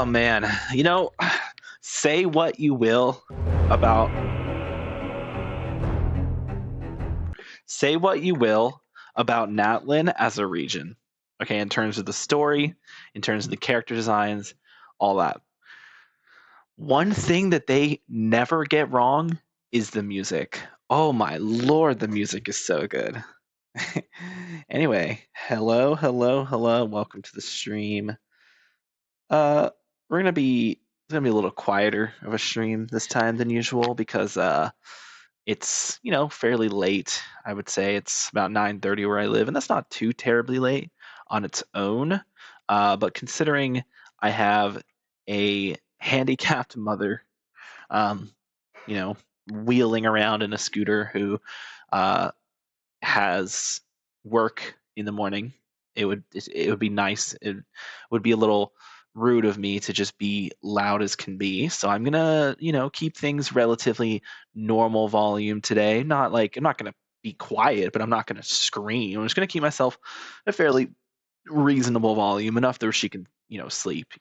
Oh man, say what you will about say what you will about Natlin as a region. Okay, in terms of the story, in terms of the character designs, all that. One thing that they never get wrong is the music. Oh my lord, the music is so good. Anyway, hello, hello, hello. Welcome to the stream. Uh, we're gonna be it's gonna be a little quieter of a stream this time than usual because it's fairly late. I would say it's about 9:30 where I live, and that's not too terribly late on its own. But considering I have a handicapped mother, um, you know, wheeling around in a scooter who uh, has work in the morning, it would be nice. It would be a little rude of me to just be loud as can be. So I'm gonna, keep things relatively normal volume today. Not like I'm not gonna be quiet, but I'm not gonna scream. I'm just gonna keep myself a fairly reasonable volume, enough that she can, sleep.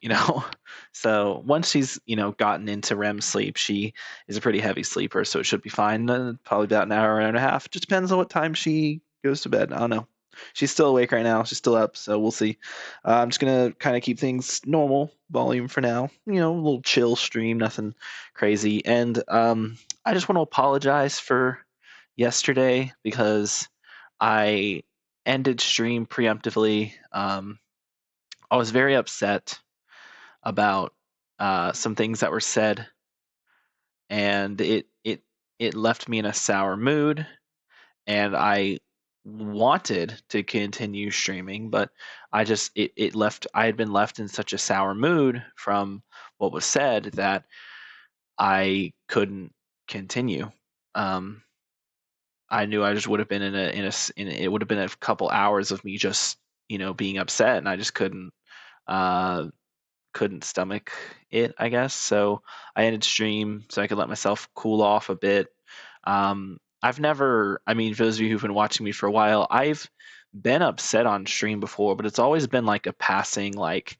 So once she's, gotten into REM sleep, she is a pretty heavy sleeper, so it should be fine. Probably about an hour and a half. Just depends on what time she goes to bed. I don't know. She's still awake right now. She's still up, so we'll see. I'm just gonna kind of keep things normal volume for now. A little chill stream, nothing crazy. And I just want to apologize for yesterday because I ended stream preemptively. I was very upset about some things that were said, and it left me in a sour mood. And I wanted to continue streaming, but it left. I had been left in such a sour mood from what was said that I couldn't continue. Um, I knew I just would have been it would have been a couple hours of me just being upset, and I just uh couldn't stomach it, I guess. So I ended stream so I could let myself cool off a bit. I've never, I mean, for those of you who've been watching me for a while, I've been upset on stream before, but it's always been like a passing, like,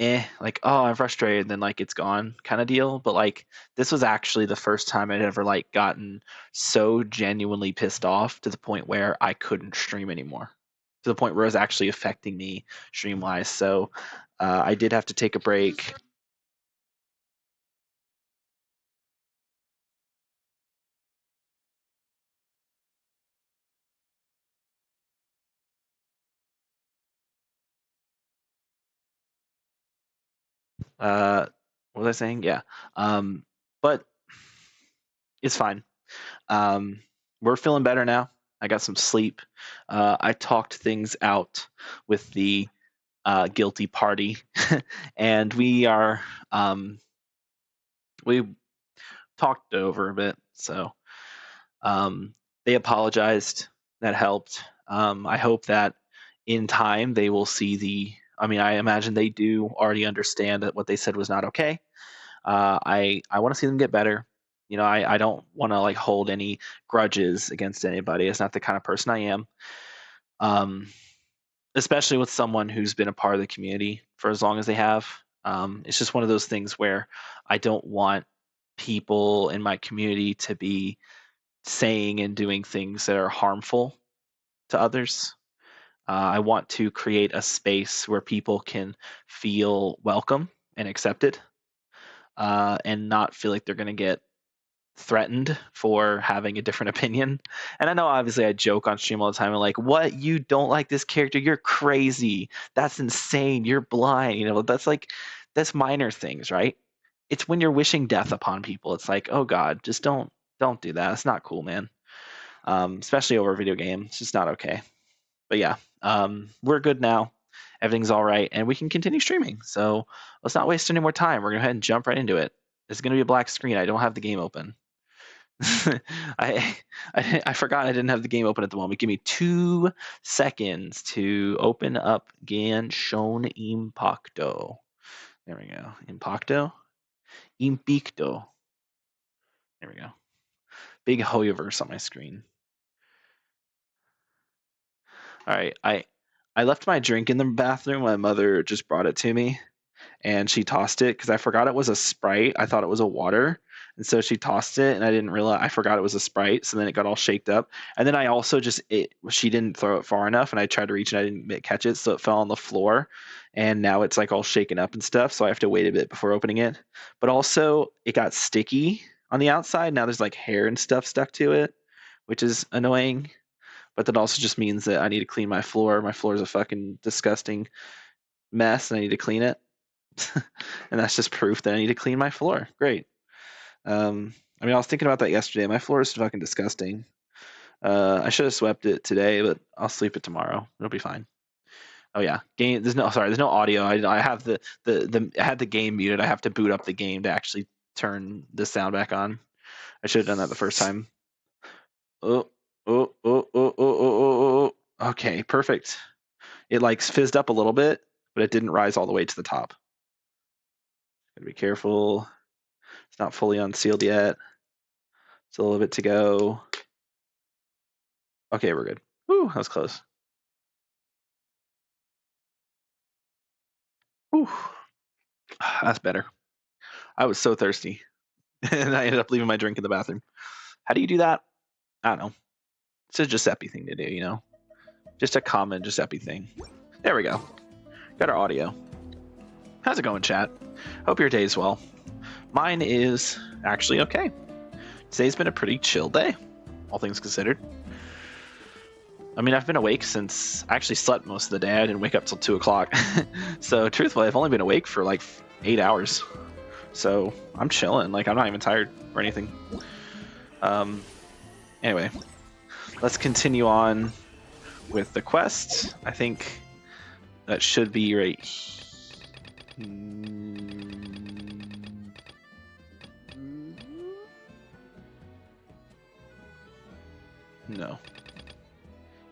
oh, I'm frustrated, and then like it's gone kind of deal. But like this was actually the first time I'd ever like gotten so genuinely pissed off to the point where I couldn't stream anymore. To the point where it was actually affecting me stream wise. So I did have to take a break. What was I saying? Yeah. But it's fine. Um, we're feeling better now. I got some sleep. I talked things out with the guilty party, and we talked it over a bit. So um, they apologized. That helped. I hope that in time they will see I mean, I imagine they do already understand that what they said was not okay. I want to see them get better. I don't want to like hold any grudges against anybody. It's not the kind of person I am. Um, Especially with someone who's been a part of the community for as long as they have. It's just one of those things where I don't want people in my community to be saying and doing things that are harmful to others. I want to create a space where people can feel welcome and accepted, and not feel like they're going to get threatened for having a different opinion. And I know obviously I joke on stream all the time and like, what, you don't like this character? You're crazy. That's insane. You're blind. That's minor things, right? It's when you're wishing death upon people. It's like, oh God, just don't do that. It's not cool, man. Especially over a video game. It's just not okay. But yeah, we're good now. Everything's all right, and we can continue streaming. So let's not waste any more time. We're gonna go ahead and jump right into it. It's gonna be a black screen. I don't have the game open. I, I forgot I didn't have the game open at the moment. Give me 2 seconds to open up Genshin Impacto. There we go. Impacto? Impicto. There we go. Big Hoyoverse on my screen. All right. I left my drink in the bathroom. My mother just brought it to me. and she tossed it because I forgot it was a Sprite. I thought it was a water. And so she tossed it, and I didn't realize, I forgot it was a Sprite. So then it got all shaked up. And then I also she didn't throw it far enough, and I tried to reach and I didn't catch it. So it fell on the floor, and now it's like all shaken up and stuff. So I have to wait a bit before opening it. But also it got sticky on the outside. Now there's like hair and stuff stuck to it, which is annoying. But that also just means that I need to clean my floor. My floor is a fucking disgusting mess, and I need to clean it. And that's just proof that I need to clean my floor. Great. I mean, I was thinking about that yesterday. My floor is fucking disgusting. I should have swept it today, but I'll sleep it tomorrow. It'll be fine. Oh yeah, game. There's no audio. I have I had the game muted. I have to boot up the game to actually turn the sound back on. I should have done that the first time. Oh. Okay, perfect. It like fizzed up a little bit, but it didn't rise all the way to the top. Gotta be careful. It's not fully unsealed yet. It's a little bit to go. Okay, we're good. Woo, that was close. Whew. That's better. I was so thirsty, and I ended up leaving my drink in the bathroom. How do you do that? I don't know. It's a Giuseppe thing to do, you know? Just a common Giuseppe thing. There we go. Got our audio. How's it going, chat? Hope your day's well. Mine is actually okay. Today's been a pretty chill day, all things considered. I mean, I've been awake since I actually slept most of the day. I didn't wake up till 2 o'clock. So truthfully, I've only been awake for like 8 hours. So I'm chilling. Like, I'm not even tired or anything. Anyway, let's continue on with the quest. I think that should be right here. No.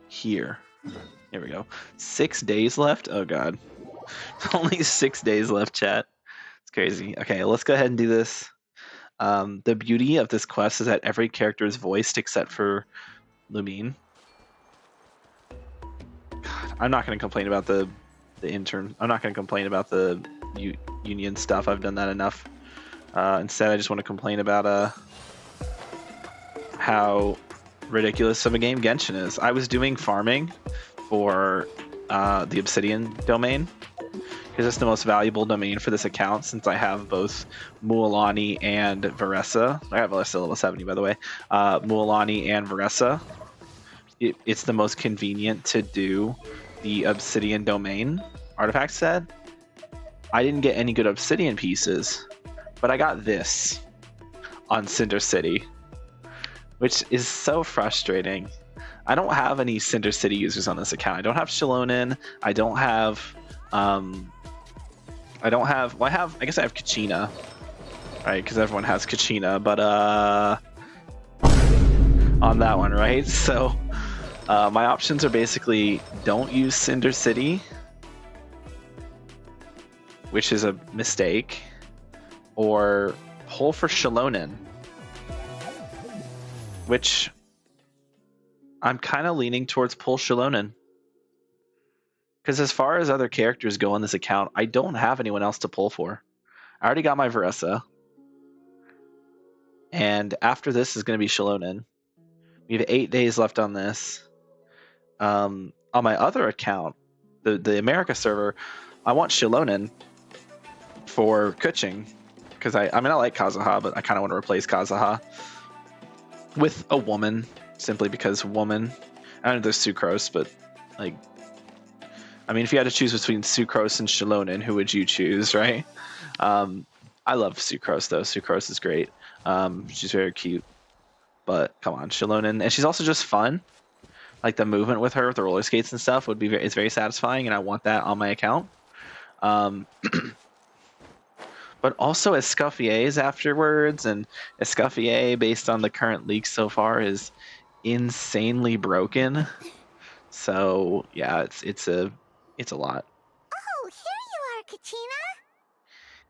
Here. Here we go. 6 days left? Oh god. Only 6 days left, chat. It's crazy. Okay, let's go ahead and do this. The beauty of this quest is that every character is voiced except for Lumine. God, I'm not going to complain about the intern. I'm not going to complain about the union stuff. I've done that enough. Instead, I just want to complain about how ridiculous of a game Genshin is. I was doing farming for the Obsidian domain, because it's the most valuable domain for this account, since I have both Mualani and Veressa. I have Veressa level 70, by the way. Mualani and Veressa. It's the most convenient to do the Obsidian domain artifact set. I didn't get any good Obsidian pieces, but I got this on Cinder City, which is so frustrating. I don't have any Cinder City users on this account. I don't have Shilonen. I guess I have Kachina, right? Because everyone has Kachina, but on that one, right? So my options are basically don't use Cinder City, which is a mistake, or pull for Shilonen, which I'm kind of leaning towards pull Shilonen. Because as far as other characters go on this account, I don't have anyone else to pull for. I already got my Veressa. And after this is going to be Shilonen. We have 8 days left on this. On my other account, the America server, I want Shilonen for Kuching. Because I like Kazuha, but I kind of want to replace Kazuha with a woman. Simply because woman. I know there's Sucrose, but like... I mean, if you had to choose between Sucrose and Shilonen, who would you choose, right? I love Sucrose, though. Sucrose is great. She's very cute. But come on, Shilonen. And she's also just fun. Like, the movement with her, with the roller skates and stuff, it's very satisfying, and I want that on my account. But also Escoffiers afterwards, and Escoffier, based on the current leaks so far, is insanely broken. So, yeah, it's a lot. Oh, here you are, Kachina.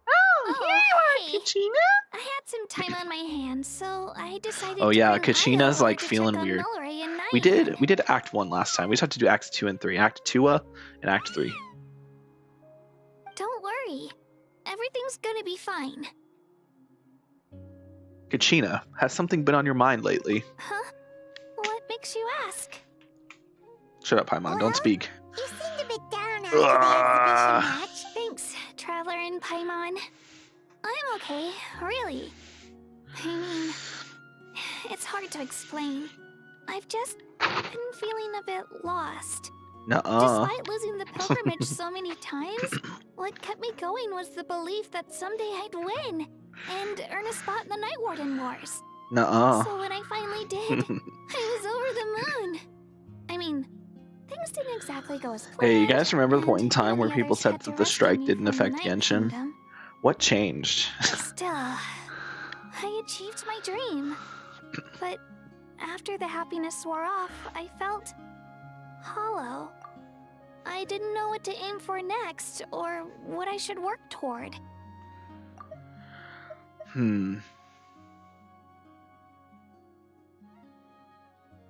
Oh, here you are, hey. Kachina. I had some time on my hands, so I decided Oh to yeah, bring Kachina's Io like to feeling check on weird. Melray and We Nyan. did Act 1 last time. We just have to do Acts 2 and 3. Act 2 and Act 3. Don't worry. everything's gonna be fine. Kachina, has something been on your mind lately? Huh? What makes you ask? Shut up, Paimon. Don't speak. You seemed a bit down after the exhibition match. Thanks, Traveler and Paimon. I'm okay, really. I mean, it's hard to explain. I've just been feeling a bit lost. Nuh-uh. Despite losing the pilgrimage so many times, what kept me going was the belief that someday I'd win and earn a spot in the Night Warden Wars. Nuh-uh. So when I finally did, I was over the moon. I mean, things didn't exactly go as planned. Hey, you guys remember the point in and time where the people others said had to that the rescue strike me didn't from the affect Night Genshin? Kingdom. What changed? Still, I achieved my dream. But after the happiness wore off, I felt hollow. I didn't know what to aim for next, or what I should work toward.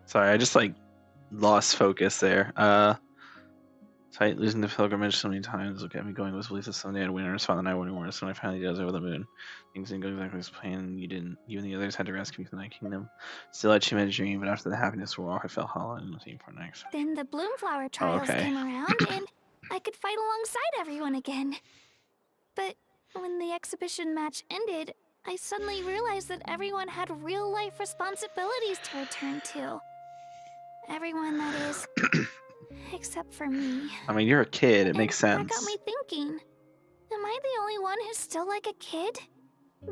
Sorry, I just lost focus there. Despite losing the pilgrimage so many times, what kept me going was belief that someday I'd win or spot the Night Warden Wars. When I finally did, I was over the moon. Things didn't go exactly as planned. You and the others had to rescue me from the Night Kingdom. Still, I achieved my dream, but after the happiness wore off, I felt hollow and nothing for next. Then the Bloomflower trials okay. came around, and I could fight alongside everyone again. But when the exhibition match ended, I suddenly realized that everyone had real-life responsibilities to return to. Everyone, that is. Except for me. I mean, you're a kid. It makes That sense. got me thinking. Am I the only one who's still like a kid?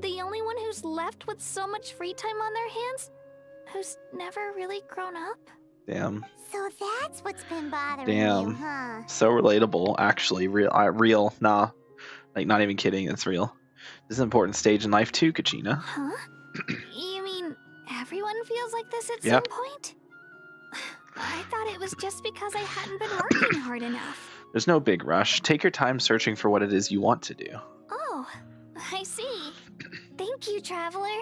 The only one who's left with so much free time on their hands? Who's never really grown up? Damn. So that's what's been bothering Damn. you, huh? So relatable, actually. Real. Nah. Not even kidding. It's real. This is an important stage in life too, Kachina. Huh? You mean everyone feels like this at Yep. some point? I thought it was just because I hadn't been working hard enough. There's no big rush. Take your time searching for what it is you want to do. Oh, I see. Thank you, Traveler.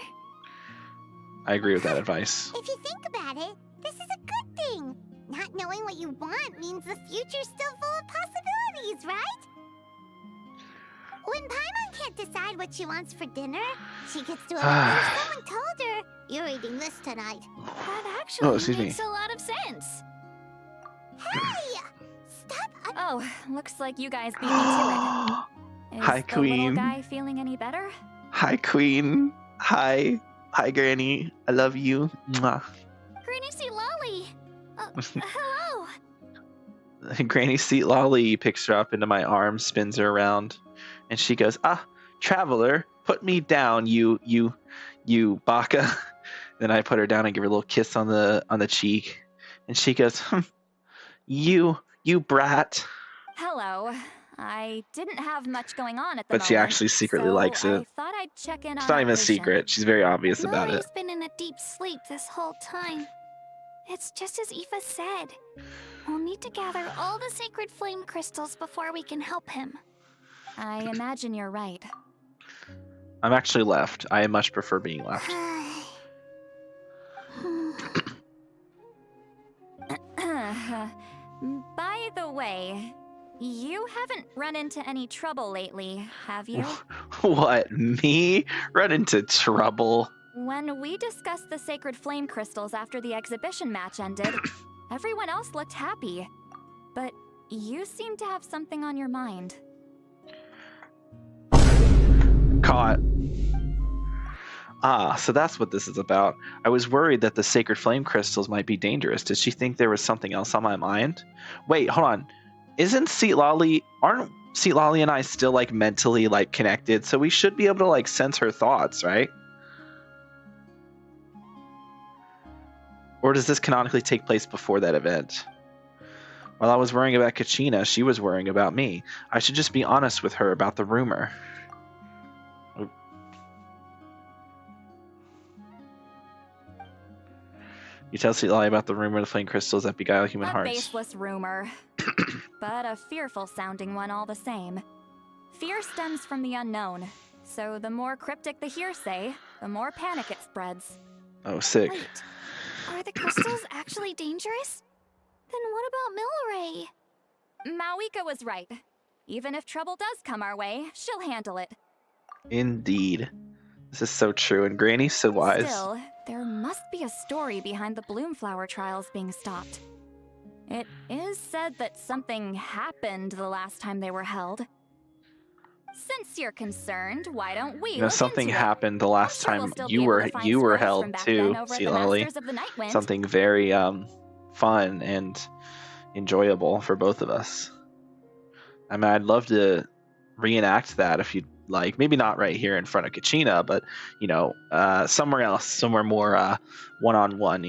I agree with that advice. If you think about it, this is a good thing. Not knowing what you want means the future's still full of possibilities, right? When Paimon can't decide what she wants for dinner, she gets to admit if someone told her, "You're eating this tonight." That actually makes a lot of sense. Hey! Stop! Oh, looks like you guys beat me to it. Is Hi, the Queen. little guy feeling any better? Hi, Queen. Hi. Hi, Granny. I love you. Mwah. Granny Sea Lolly! Hello! Granny Seat Lolly picks her up into my arms, spins her around, and she goes, Traveler, put me down, you baka. Then I put her down and give her a little kiss on the cheek, and she goes, you brat. Hello. I didn't have much going on at the But moment. she actually secretly so likes it. I thought I'd check in It's on not even a our secret. patient. She's very obvious about it. Mallory's been in a deep sleep this whole time. It's just as Aoife said. We'll need to gather all the sacred flame crystals before we can help him. I imagine you're right. I'm actually left. I much prefer being left. By the way, you haven't run into any trouble lately, have you? What? Me? Run into trouble? When we discussed the sacred flame crystals after the exhibition match ended, everyone else looked happy. But you seem to have something on your mind. Caught. So that's what this is about. I was worried that the sacred flame crystals might be dangerous. Did she think there was something else on my mind? Wait, hold on. Aren't Seat Lolly and I still mentally connected? So we should be able to sense her thoughts, right? Or does this canonically take place before that event? While I was worrying about Kachina, she was worrying about me. I should just be honest with her about the rumor. You tell Seat Lolly about the rumor of the flame crystals that beguile human A hearts. baseless rumor, but a fearful-sounding one all the same. Fear stems from the unknown, so the more cryptic the hearsay, the more panic it spreads. Oh, sick. Wait, are the crystals actually dangerous? Then what about Milray? Mawika was right. Even if trouble does come our way, she'll handle it. Indeed. This is so true, and Granny's so wise. Still, there must be a story behind the Bloomflower trials being stopped. It is said that something happened the last time they were held. Since you're concerned, why don't we look Something into it? happened the last I'm sure we'll time still be you able were to find you were scrolls held from back too, then over at the Sealolly. Masters of the Nightwind. Something very fun and enjoyable for both of us. I mean, I'd love to reenact that if you'd like. Maybe not right here in front of Kachina, but somewhere else, somewhere more one-on-one.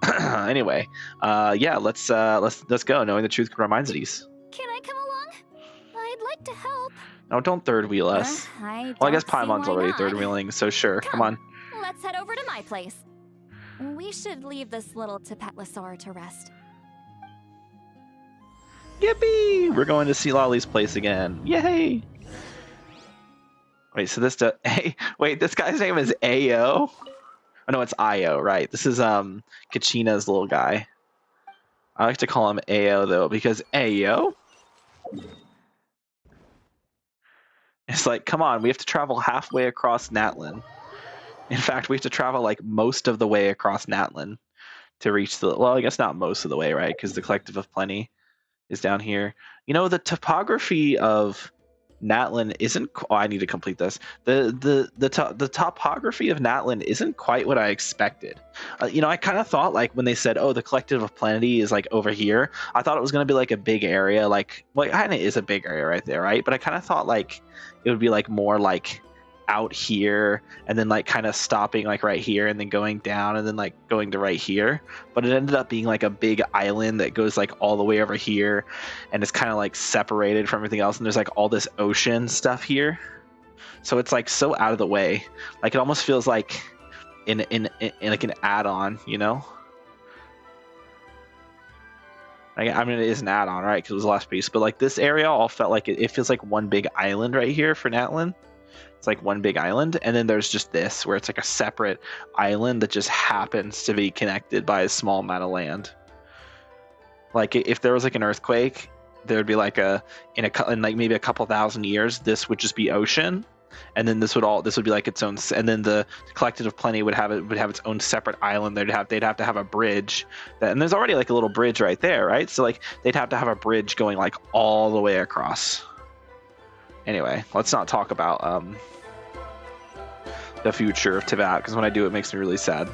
Anyway, yeah, let's go. Knowing the truth reminds these. Can I come along? I'd like to help. No, don't third wheel us. I Well, I guess don't see Paimon's why already not. third wheeling, so sure. Come on. Let's head over to my place. We should leave this little Tapetlosaur to rest. Yippee! We're going to see Lolly's place again. Yay! Wait, so this hey, wait, this guy's name is Ao? Oh no, it's Io, right. This is Kachina's little guy. I like to call him Ao though, because Ao? It's like, come on, we have to travel halfway across Natlin. In fact, we have to travel like most of the way across Natlin to reach the, well, I guess not most of the way, right? Because the Collective of Plenty is down here. The topography of Natlin isn't. Oh, I need to complete this. The topography of Natlin isn't quite what I expected. I kind of thought like when they said, "Oh, the Collective of Plenty is like over here," I thought it was gonna be like a big area, like kind of is a big area right there, right? But I kind of thought like it would be like more like out here and then like kind of stopping like right here and then going down and then like going to right here, but it ended up being like a big island that goes like all the way over here and it's kind of like separated from everything else, and there's like all this ocean stuff here, so it's like so out of the way, like it almost feels like in like an add-on, I mean, it is an add-on, right, because it was the last piece, but like this area all felt like it feels like one big island right here for Natlin. It's like one big island, and then there's just this where it's like a separate island that just happens to be connected by a small amount of land. Like if there was like an earthquake, there would be like in like maybe a couple thousand years, this would just be ocean, and then this would be like its own, and then the Collective of Plenty would have its own separate island. They'd have to have a bridge, and there's already like a little bridge right there, right? So like they'd have to have a bridge going like all the way across. Anyway, let's not talk about the future of Teyvat, because when I do, it makes me really sad.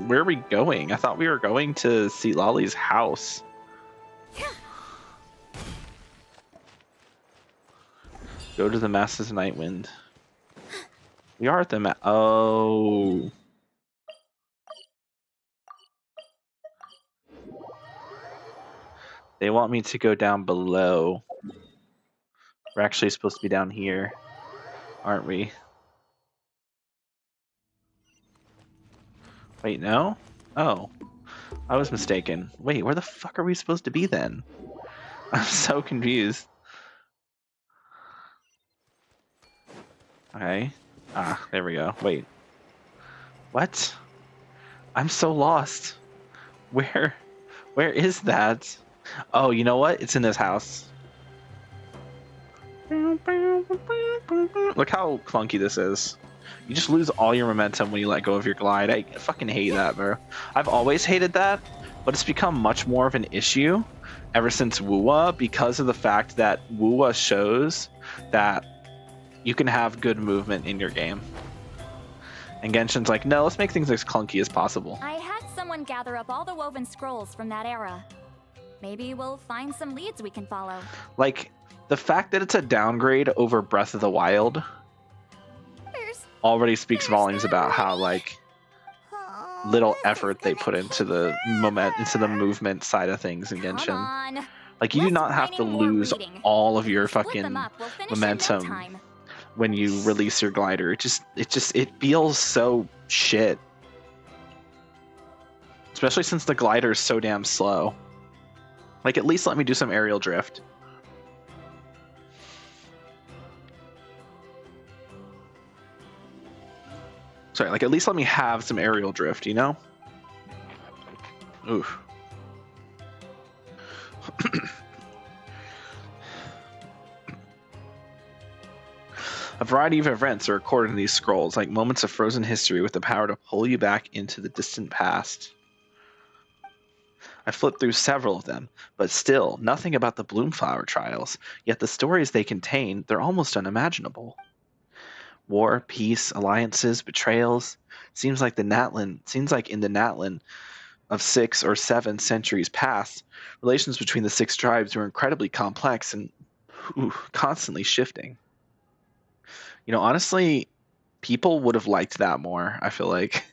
Where are we going? I thought we were going to see Lolly's house. Go to the Masters of Nightwind. We are at the oh. They want me to go down below. We're actually supposed to be down here, aren't we? Wait, no? Oh. I was mistaken. Wait, where the fuck are we supposed to be then? I'm so confused. Okay. Ah, there we go. Wait. What? I'm so lost. Where is that? Oh, you know what? It's in this house. Look how clunky this is. You just lose all your momentum when you let go of your glide. I fucking hate that, bro. I've always hated that, but it's become much more of an issue ever since Wuwa, because of the fact that Wuwa shows that you can have good movement in your game. And Genshin's like, no, let's make things as clunky as possible. I had someone gather up all the woven scrolls from that era. Maybe we'll find some leads we can follow. Like, the fact that it's a downgrade over Breath of the Wild already speaks volumes about how, like, little effort they put into the movement side of things in Genshin. Come on. Like, you do not have to lose all of your Split fucking them up. We'll finish in no momentum time. when you release your glider. It feels so shit. Especially since the glider is so damn slow. Like, at least let me do some aerial drift. Sorry, like at least let me have some aerial drift, you know? Oof. A variety of events are recorded in these scrolls, like moments of frozen history with the power to pull you back into the distant past. I flipped through several of them, but still, nothing about the Bloomflower trials, yet the stories they contain, they're almost unimaginable. War, peace, alliances, betrayals. Seems like in the Natlan of 6 or 7 centuries past, relations between the 6 tribes were incredibly complex and constantly shifting. You know, honestly, people would have liked that more, I feel like.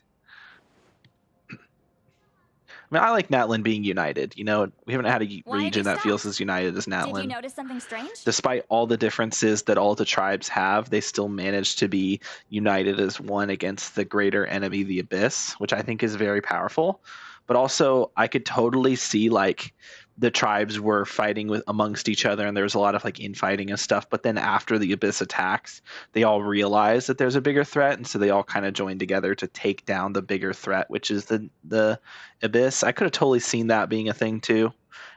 I mean, I like Natlan being united. You know, we haven't had a region that feels as united as Natlan. Did you notice something strange? Despite all the differences that all the tribes have, they still manage to be united as one against the greater enemy, the Abyss, which I think is very powerful. But also, I could totally see, like, the tribes were fighting amongst each other, and there was a lot of, like, infighting and stuff. But then after the Abyss attacks, they all realize that there's a bigger threat, and so they all kind of join together to take down the bigger threat, which is the Abyss. I could have totally seen that being a thing, too.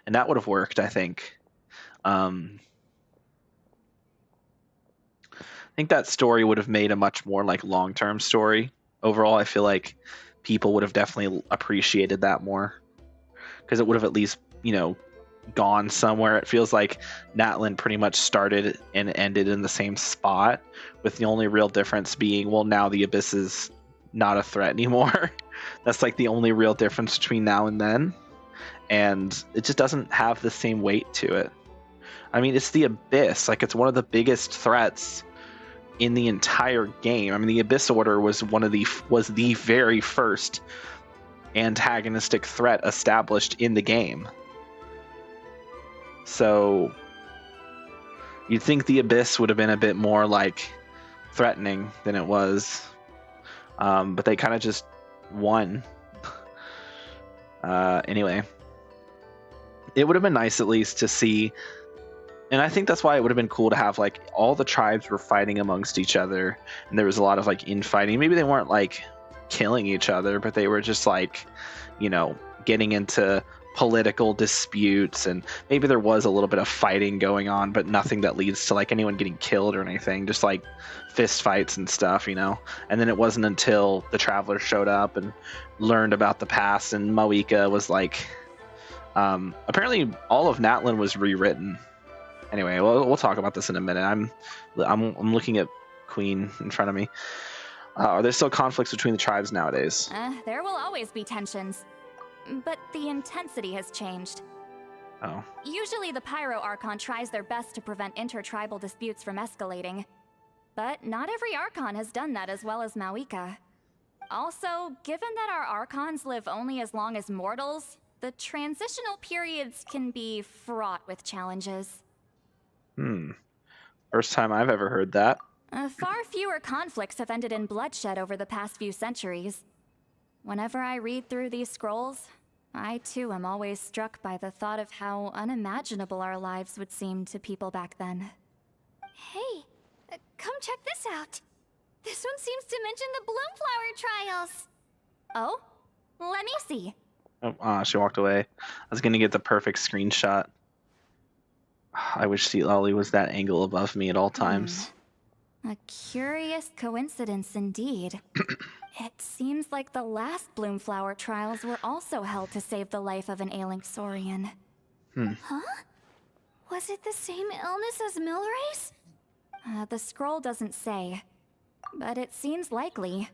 And that would have worked, I think. I think that story would have made a much more, like, long-term story. Overall, I feel like people would have definitely appreciated that more, because it would have at least, you know, gone somewhere. It feels like Natlan pretty much started and ended in the same spot, with the only real difference being, well, now the Abyss is not a threat anymore. That's like the only real difference between now and then, and it just doesn't have the same weight to it. I mean, it's the Abyss. Like, it's one of the biggest threats in the entire game. I mean, the Abyss Order was the very first antagonistic threat established in the game. So you'd think the Abyss would have been a bit more, like, threatening than it was, but they kind of just won. Anyway, it would have been nice at least to see. And I think that's why it would have been cool to have, like, all the tribes were fighting amongst each other, and there was a lot of, like, infighting. Maybe they weren't, like, killing each other, but they were just, like, you know, getting into political disputes, and maybe there was a little bit of fighting going on, but nothing that leads to, like, anyone getting killed or anything, just, like, fist fights and stuff, you know. And then it wasn't until the Travelers showed up and learned about the past, and Mawika was, like, apparently all of Natlan was rewritten. Anyway, we'll talk about this in a minute. I'm looking at Queen in front of me. Are there still conflicts between the tribes nowadays? There will always be tensions, but the intensity has changed. Oh. Usually the Pyro Archon tries their best to prevent intertribal disputes from escalating, but not every Archon has done that as well as Mawika. Also, given that our Archons live only as long as mortals, the transitional periods can be fraught with challenges. First time I've ever heard that. Far fewer conflicts have ended in bloodshed over the past few centuries. Whenever I read through these scrolls, I too am always struck by the thought of how unimaginable our lives would seem to people back then. Hey, come check this out. This one seems to mention the Bloomflower trials. Oh? Let me see. Oh, she walked away. I was gonna get the perfect screenshot. I wish Seatlolly was that angle above me at all times. A curious coincidence indeed. It seems like the last Bloomflower trials were also held to save the life of an ailing Saurian. Huh? Was it the same illness as Milrace? The scroll doesn't say, but it seems likely.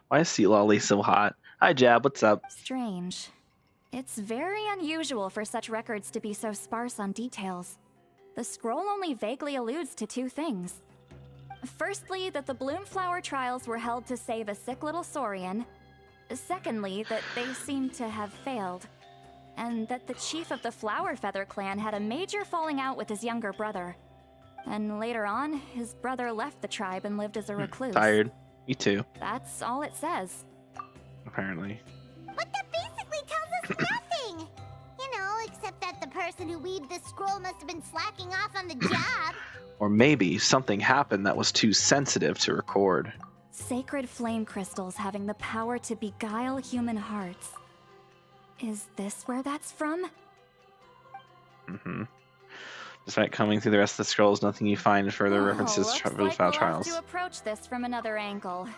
Why is Seatlolly so hot? Hi, Jab, what's up? Strange. It's very unusual for such records to be so sparse on details. The scroll only vaguely alludes to two things. Firstly, that the Bloomflower trials were held to save a sick little Saurian. Secondly, that they seem to have failed. And that the chief of the Flower Feather clan had a major falling out with his younger brother. And later on, his brother left the tribe and lived as a recluse. Tired. Me too. That's all it says. Apparently. But that basically tells us nothing! You know, except that the person who weaved this scroll must have been slacking off on the job. Or maybe something happened that was too sensitive to record. Sacred flame crystals having the power to beguile human hearts. Is this where that's from? Mm-hmm. Despite combing through the rest of the scrolls, nothing you find further references looks to like Flower we'll Trials. have to approach this from another angle.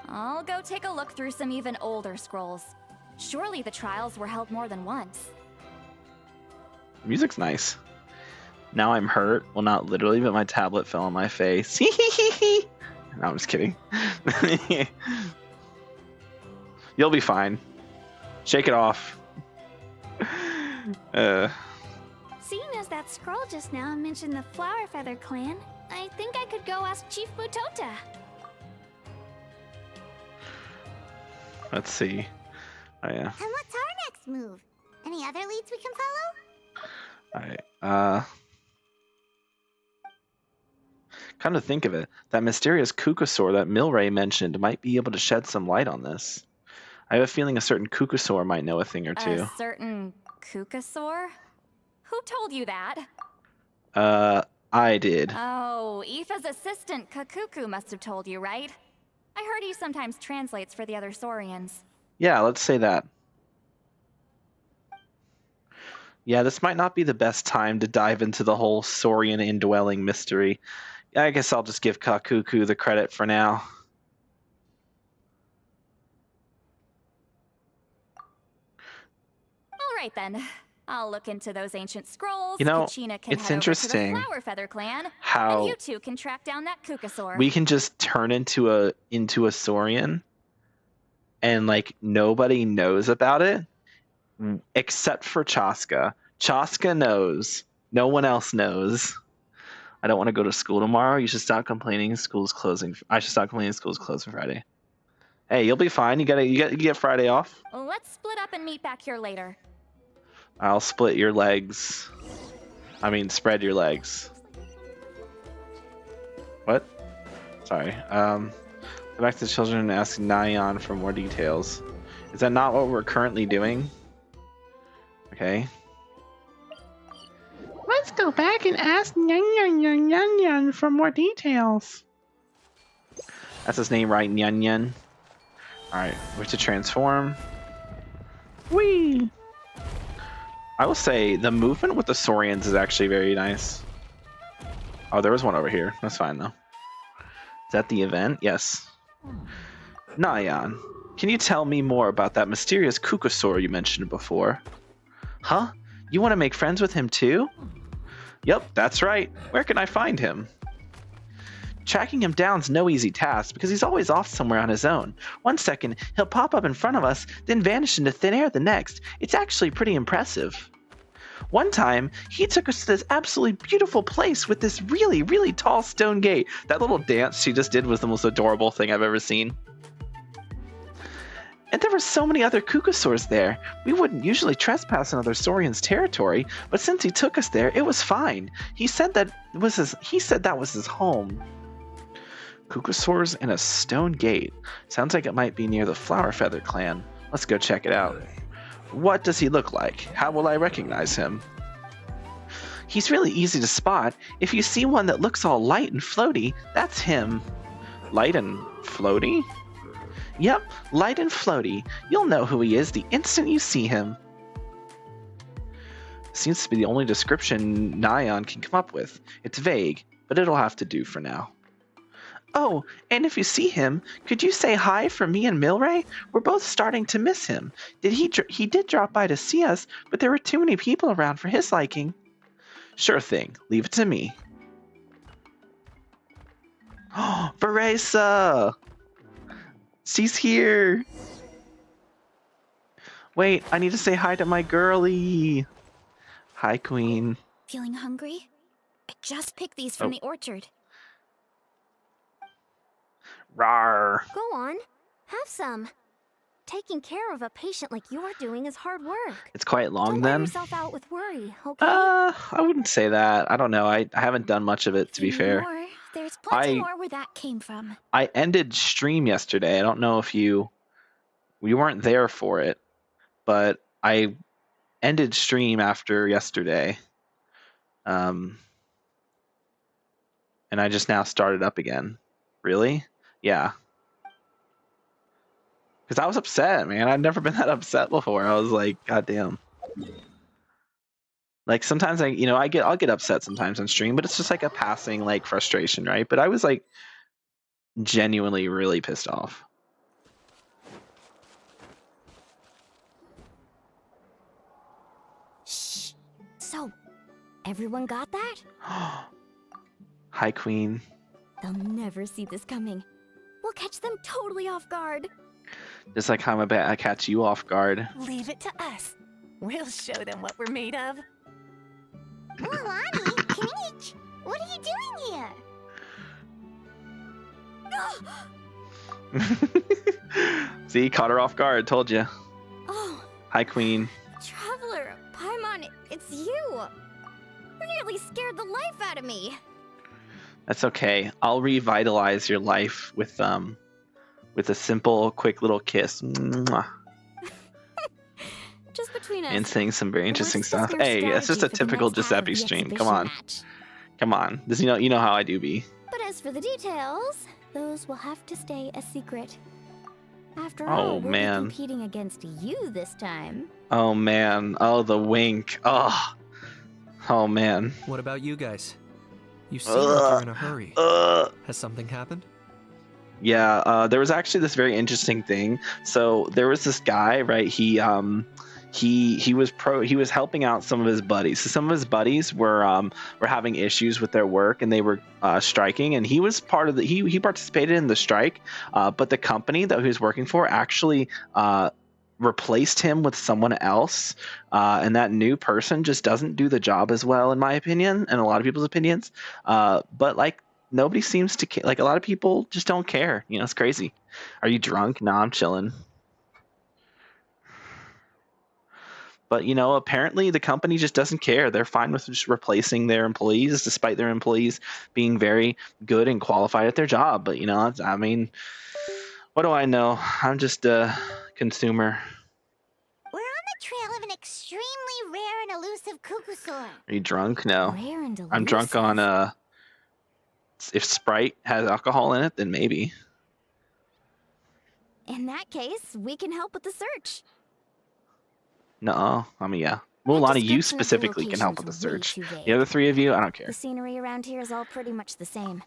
I'll go take a look through some even older scrolls. Surely the trials were held more than once. Music's nice. Now I'm hurt. Well, not literally, but my tablet fell on my face. No, I'm just kidding. You'll be fine. Shake it off. Seeing as that scroll just now mentioned the Flower Feather clan, I think I could go ask Chief Butota. Let's see. Oh, yeah. And what's our next move? Any other leads we can follow? Alright. Come to think of it, that mysterious Kukasaur that Milray mentioned might be able to shed some light on this. I have a feeling a certain Kukasaur might know a thing or two. A certain Kukasaur? Who told you that? I did. Oh, Aoife's assistant Kakuku must have told you, right? I heard he sometimes translates for the other Saurians. Yeah, let's say that. Yeah, this might not be the best time to dive into the whole Saurian indwelling mystery. I guess I'll just give Kakuku the credit for now. All right then. I'll look into those ancient scrolls. You know, Kachina can it's head interesting over to the Flower Feather clan, how and you two can track down that Kukasaur. we can just turn into a Saurian and like nobody knows about it except for Chaska. Chaska knows. No one else knows. I don't want to go to school tomorrow. You should stop complaining. School's closing. I should stop complaining. School's closing Friday. Hey, you'll be fine. You get Friday off. Let's split up and meet back here later. I'll split your legs. I mean, spread your legs. What? Sorry. Go back to the children and ask Nyan for more details. Is that not what we're currently doing? Okay. Let's go back and ask Nyan for more details. That's his name, right? Nyan. Alright, we have to transform. Whee! I will say the movement with the Saurians is actually very nice. Oh, there was one over here. That's fine though. Is that the event? Yes. Nyan, can you tell me more about that mysterious Kukasaur you mentioned before? Huh? You want to make friends with him too? Yep, that's right. Where can I find him? Tracking him down's no easy task because he's always off somewhere on his own. One second, he'll pop up in front of us, then vanish into thin air the next. It's actually pretty impressive. One time, he took us to this absolutely beautiful place with this really, really tall stone gate. That little dance she just did was the most adorable thing I've ever seen. And there were so many other Kukasaurs there. We wouldn't usually trespass another Saurian's territory, but since he took us there, it was fine. He said that was his home. Kukasaurs and a stone gate. Sounds like it might be near the Flower Feather clan. Let's go check it out. What does he look like? How will I recognize him? He's really easy to spot. If you see one that looks all light and floaty, that's him. Light and floaty? Yep, light and floaty. You'll know who he is the instant you see him. Seems to be the only description Nyan can come up with. It's vague, but it'll have to do for now. Oh, and if you see him, could you say hi from me and Milray? We're both starting to miss him. He did drop by to see us, but there were too many people around for his liking. Sure thing. Leave it to me. Oh, Veresa! She's here! Wait, I need to say hi to my girlie. Hi, Queen. Feeling hungry? I just picked these from the orchard. Rawr. Go on, have some. Taking care of a patient like you're doing is hard work. It's quite long Don't then. wear yourself out with worry, okay? I wouldn't say that. I don't know. I haven't done much of it, to be fair. More. There's plenty more where that came from. I ended stream yesterday. I don't know if we weren't there for it, but I ended stream after yesterday. And I just now started up again. Really? Yeah. Because I was upset, man. I'd never been that upset before. I was like, God damn. Like sometimes I'll get upset sometimes on stream, but it's just like a passing like frustration, right? But I was like genuinely really pissed off. Shh. So, everyone got that? Hi, Queen. They'll never see this coming. We'll catch them totally off guard. Just like how I catch you off guard. Leave it to us. We'll show them what we're made of. Mualani, Kinich, what are you doing here? See, caught her off guard. Told you. Oh, Hi, Queen. Traveler, Paimon, it's you. You nearly scared the life out of me. That's okay. I'll revitalize your life with a simple, quick little kiss. Mwah. Just between us. And saying some very interesting We're stuff. discussing Hey, our that's just a strategy for the typical next half of Giuseppe the stream. exhibition Come on. match. Come on. This, you know how I do be. But as for the details, those will have to stay a secret. After Oh, all, we'll man. be competing against you this time. Oh man. Oh, the wink. Oh. Oh man. What about you guys? You seem like you're in a hurry. Has something happened? Yeah, there was actually this very interesting thing. So there was this guy, right? He was helping out some of his buddies. So some of his buddies were having issues with their work and they were striking, and he was part of he participated in the strike, but the company that he was working for actually replaced him with someone else, and that new person just doesn't do the job as well, in my opinion, and a lot of people's opinions. But like nobody seems to care. Like a lot of people just don't care. You know, it's crazy. Are you drunk? No, I'm chilling. But, you know, apparently the company just doesn't care. They're fine with just replacing their employees, despite their employees being very good and qualified at their job. But, you know, I mean, what do I know? I'm just a consumer. We're on the trail of an extremely rare and elusive Kukusaur. Are you drunk? No. Rare and I'm drunk elusive. on, if Sprite has alcohol in it, then maybe. In that case, we can help with the search. No, I mean, yeah. The Mulani, you description of the specifically can help with the location's search. way too vague. The other three of you, I don't care. The scenery around here is all pretty much the same.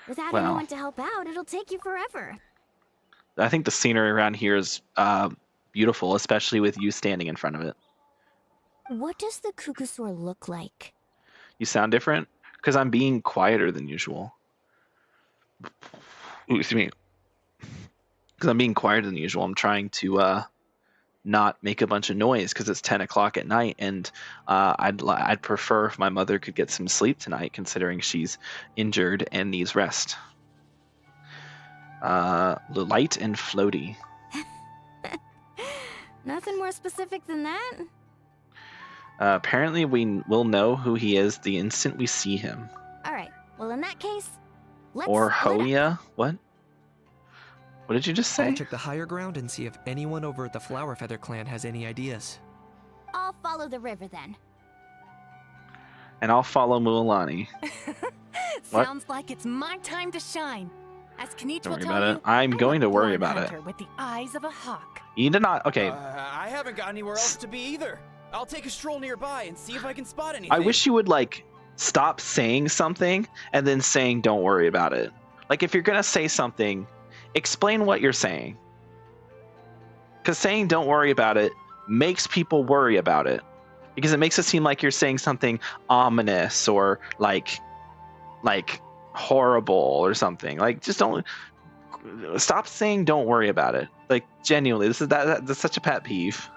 Without Well. anyone to help out, it'll take you forever. I think the scenery around here is beautiful, especially with you standing in front of it. What does the Kukusaur look like? You sound different? Because I'm being quieter than usual. Ooh, excuse me. Because I'm being quieter than usual. I'm trying to not make a bunch of noise because it's 10 o'clock at night, and I'd prefer if my mother could get some sleep tonight, considering she's injured and needs rest. Light and floaty. Nothing more specific than that? Apparently, we will know who he is the instant we see him. Alright, well in that case, let's Or split up. Hoya? What? What did you just say? I'll check the higher ground and see if anyone over at the Flower Feather clan has any ideas. I'll follow the river then. And I'll follow Mualani. What? Sounds like it's my time to shine. As Kinich Don't will worry tell about you, it. I'm going a to worry born about it. hunter with the eyes of a hawk. You did not. Okay. I haven't got anywhere else to be either. I'll take a stroll nearby and see if I can spot anything. I wish you would like stop saying something and then saying don't worry about it. Like if you're gonna say something, explain what you're saying. Because saying don't worry about it makes people worry about it. Because it makes it seem like you're saying something ominous or like horrible or something. Like just don't stop saying don't worry about it. Like genuinely, that's such a pet peeve.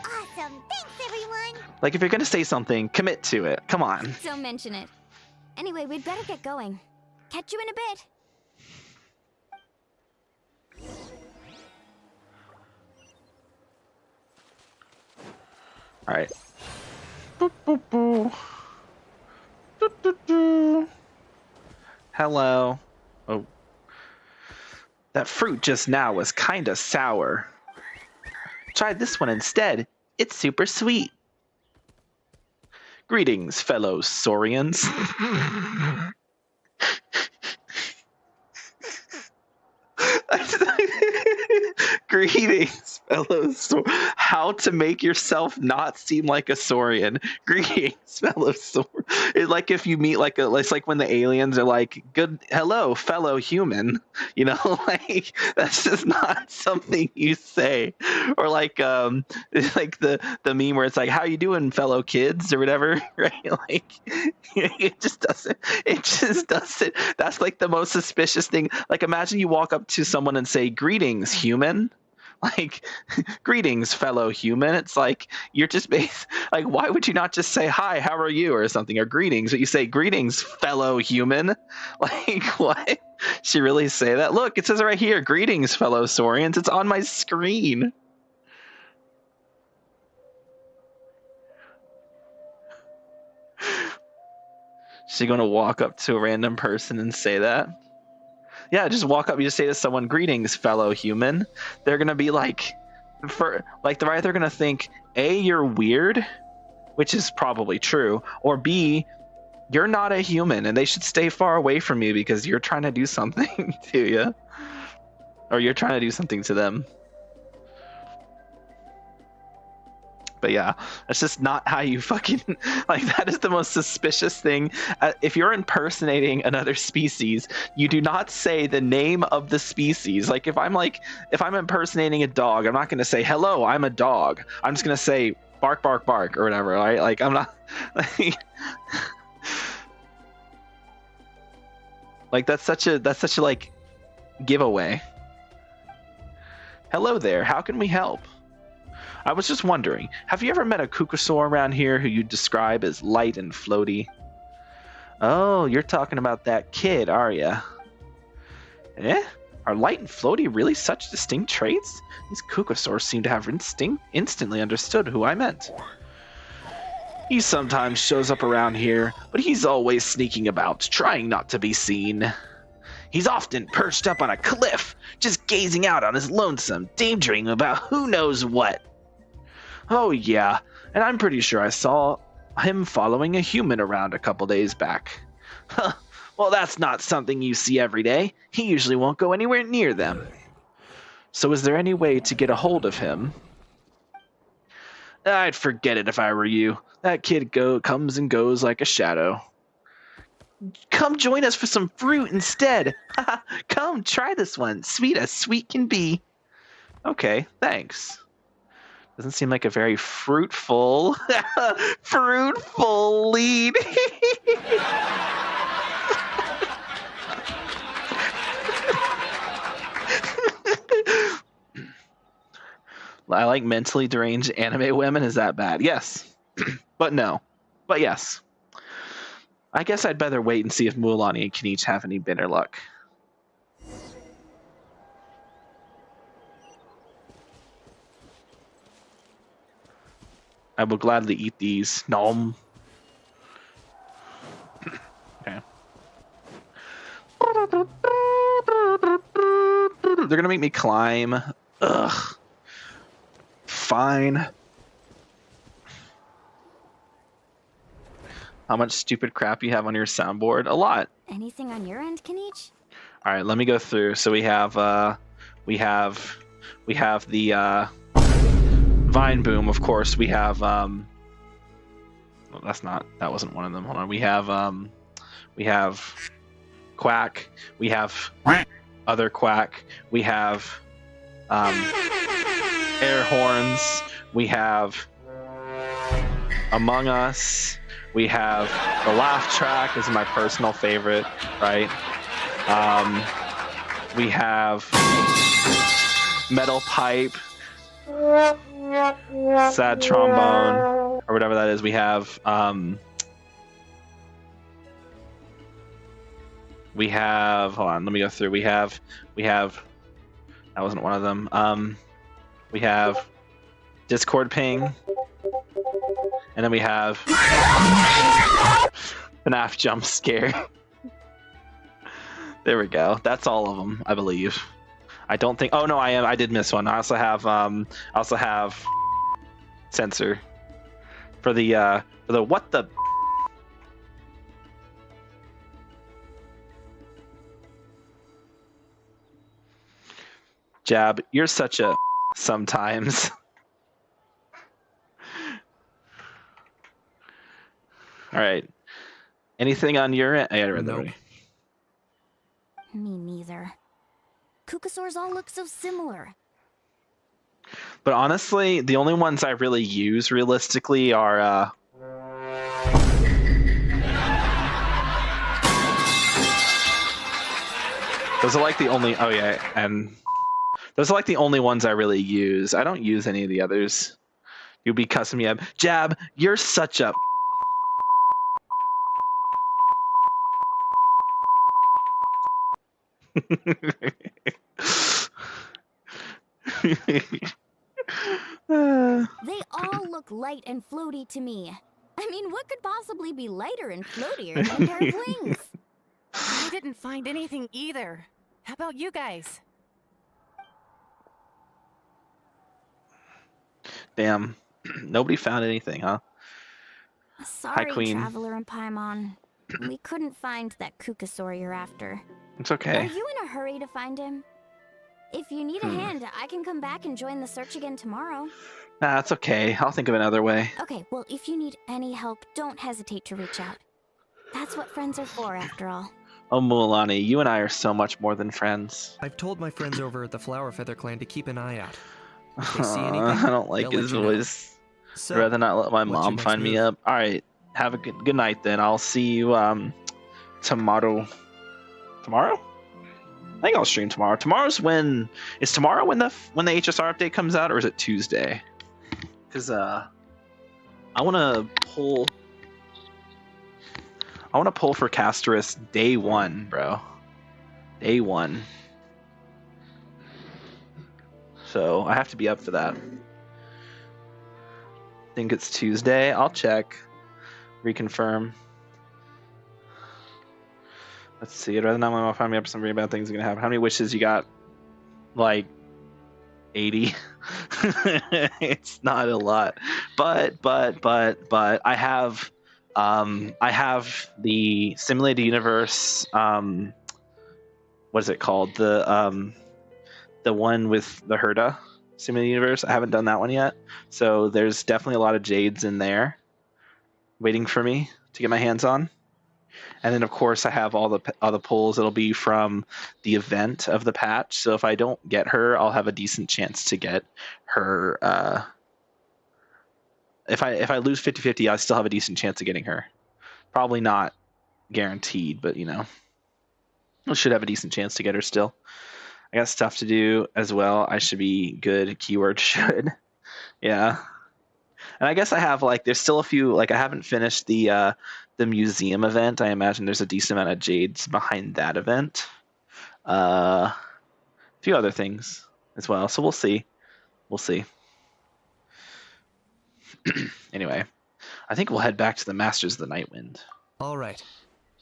Awesome. Thanks, everyone. Like if you're gonna say something, commit to it. Come on. Don't mention it. Anyway, we'd better get going. Catch you in a bit. All right. Boop, boop, boop. Boop, boop, boop. Hello. Oh. That fruit just now was kinda sour. Try this one instead. It's super sweet. Greetings, fellow Saurians. Greetings, fellow How to make yourself not seem like a Saurian. Greetings, fellow Saurian. It's like if you meet like it's like when the aliens are like, "Good, hello, fellow human." You know, like that's just not something you say. Or like it's like the meme where it's like, "How you doing, fellow kids?" or whatever, right? Like it just doesn't. It just doesn't. That's like the most suspicious thing. Like imagine you walk up to someone and say, "Greetings, human." Like, greetings, fellow human. It's like you're just like, why would you not just say hi, how are you, or something, or greetings? But you say greetings, fellow human. Like, what? She really say that? Look, it says right here, greetings, fellow Saurians. It's on my screen. She gonna walk up to a random person and say that? Yeah, just walk up. You just say to someone, "Greetings, fellow human." They're gonna be like, they're gonna think, A, you're weird, which is probably true, or B, you're not a human, and they should stay far away from you because you're trying to do something to you, or you're trying to do something to them. But yeah, that's just not how you fucking like. That is the most suspicious thing. If you're impersonating another species, you do not say the name of the species. Like if I'm impersonating a dog, I'm not going to say, "Hello, I'm a dog." I'm just going to say, "Bark, bark, bark," or whatever. Right? Like I'm not. Like that's such a like giveaway. Hello there. How can we help? I was just wondering, have you ever met a Kukusaur around here who you'd describe as light and floaty? Oh, you're talking about that kid, are ya? Eh? Are light and floaty really such distinct traits? These Kukusaurs seem to have instantly understood who I meant. He sometimes shows up around here, but he's always sneaking about, trying not to be seen. He's often perched up on a cliff, just gazing out on his lonesome, daydreaming about who knows what. Oh yeah, and I'm pretty sure I saw him following a human around a couple days back. Huh, well that's not something you see every day. He usually won't go anywhere near them. So is there any way to get a hold of him? I'd forget it if I were you. That kid comes and goes like a shadow. Come join us for some fruit instead. Come, try this one. Sweet as sweet can be. Okay, thanks. Doesn't seem like a very fruitful lead. I like mentally deranged anime women. Is that bad? Yes. But no. But yes. I guess I'd better wait and see if Mualani and Kenichi have any better luck. I will gladly eat these. Nom. Okay. They're gonna make me climb. Ugh. Fine. How much stupid crap you have on your soundboard? A lot. Anything on your end, Kenichi? All right, let me go through. So we have the Vine Boom, of course. We have well, that wasn't one of them. Hold on. We have Quack. We have other Quack. We have Air Horns. We have Among Us. We have the Laugh Track, is my personal favorite, right? We have Metal Pipe, Sad Trombone, or whatever that is. We have hold on, let me go through. We have that wasn't one of them. We have Discord Ping, and then we have FNAF Jump Scare. There we go. That's all of them, I believe. I don't think. Oh no, I did miss one. I also have Censor for the what the. Jab, you're such a sometimes. All right. Anything on your end? I read that Nope. already. Me neither. Kukasaurs all look so similar. But honestly, the only ones I really use realistically are those are like the only and those are like the only ones I really use. I don't use any of the others. You'll be custom Jab, you're such a They all look light and floaty to me. I mean, what could possibly be lighter and floatier than a pair of wings? I didn't find anything either. How about you guys? Damn. Nobody found anything, huh? Sorry, Queen. Traveler and Paimon. We couldn't find that Kukasaur you're after. It's Are okay. you in a hurry to find him? If you need a hand, I can come back and join the search again tomorrow. Nah, it's okay. I'll think of another way. Okay, well, if you need any help, don't hesitate to reach out. That's what friends are for, after all. Oh, Mualani, you and I are so much more than friends. I've told my friends over at the Flower Feather Clan to keep an eye out. If they see anything, I don't like they'll his let you know. voice. So, I'd rather not let my what's your mom next find me move? up. All right. Have a good night then. I'll see you tomorrow. Tomorrow? I think I'll stream tomorrow. Tomorrow's when is tomorrow when the HSR update comes out, or is it Tuesday? Because I want to pull for Casterus day 1, bro. Day 1. So I have to be up for that. I think it's Tuesday. I'll check. Reconfirm. Let's see. I'd rather not let my mom find me up. Some very bad things are gonna happen. How many wishes you got? Like 80. It's not a lot, but I have the simulated universe. What is it called? The one with the Herda simulated universe. I haven't done that one yet, so there's definitely a lot of jades in there waiting for me to get my hands on. And then, of course, I have all the pulls. It'll be from the event of the patch. So if I don't get her, I'll have a decent chance to get her. If I lose 50-50, I still have a decent chance of getting her. Probably not guaranteed, but I should have a decent chance to get her still. I got stuff to do as well. I should be good. Keyword should. Yeah. And I guess I have there's still a few, I haven't finished the museum event. I imagine there's a decent amount of jades behind that event. A few other things as well. So we'll see. Anyway, I think we'll head back to the Masters of the Nightwind. all right.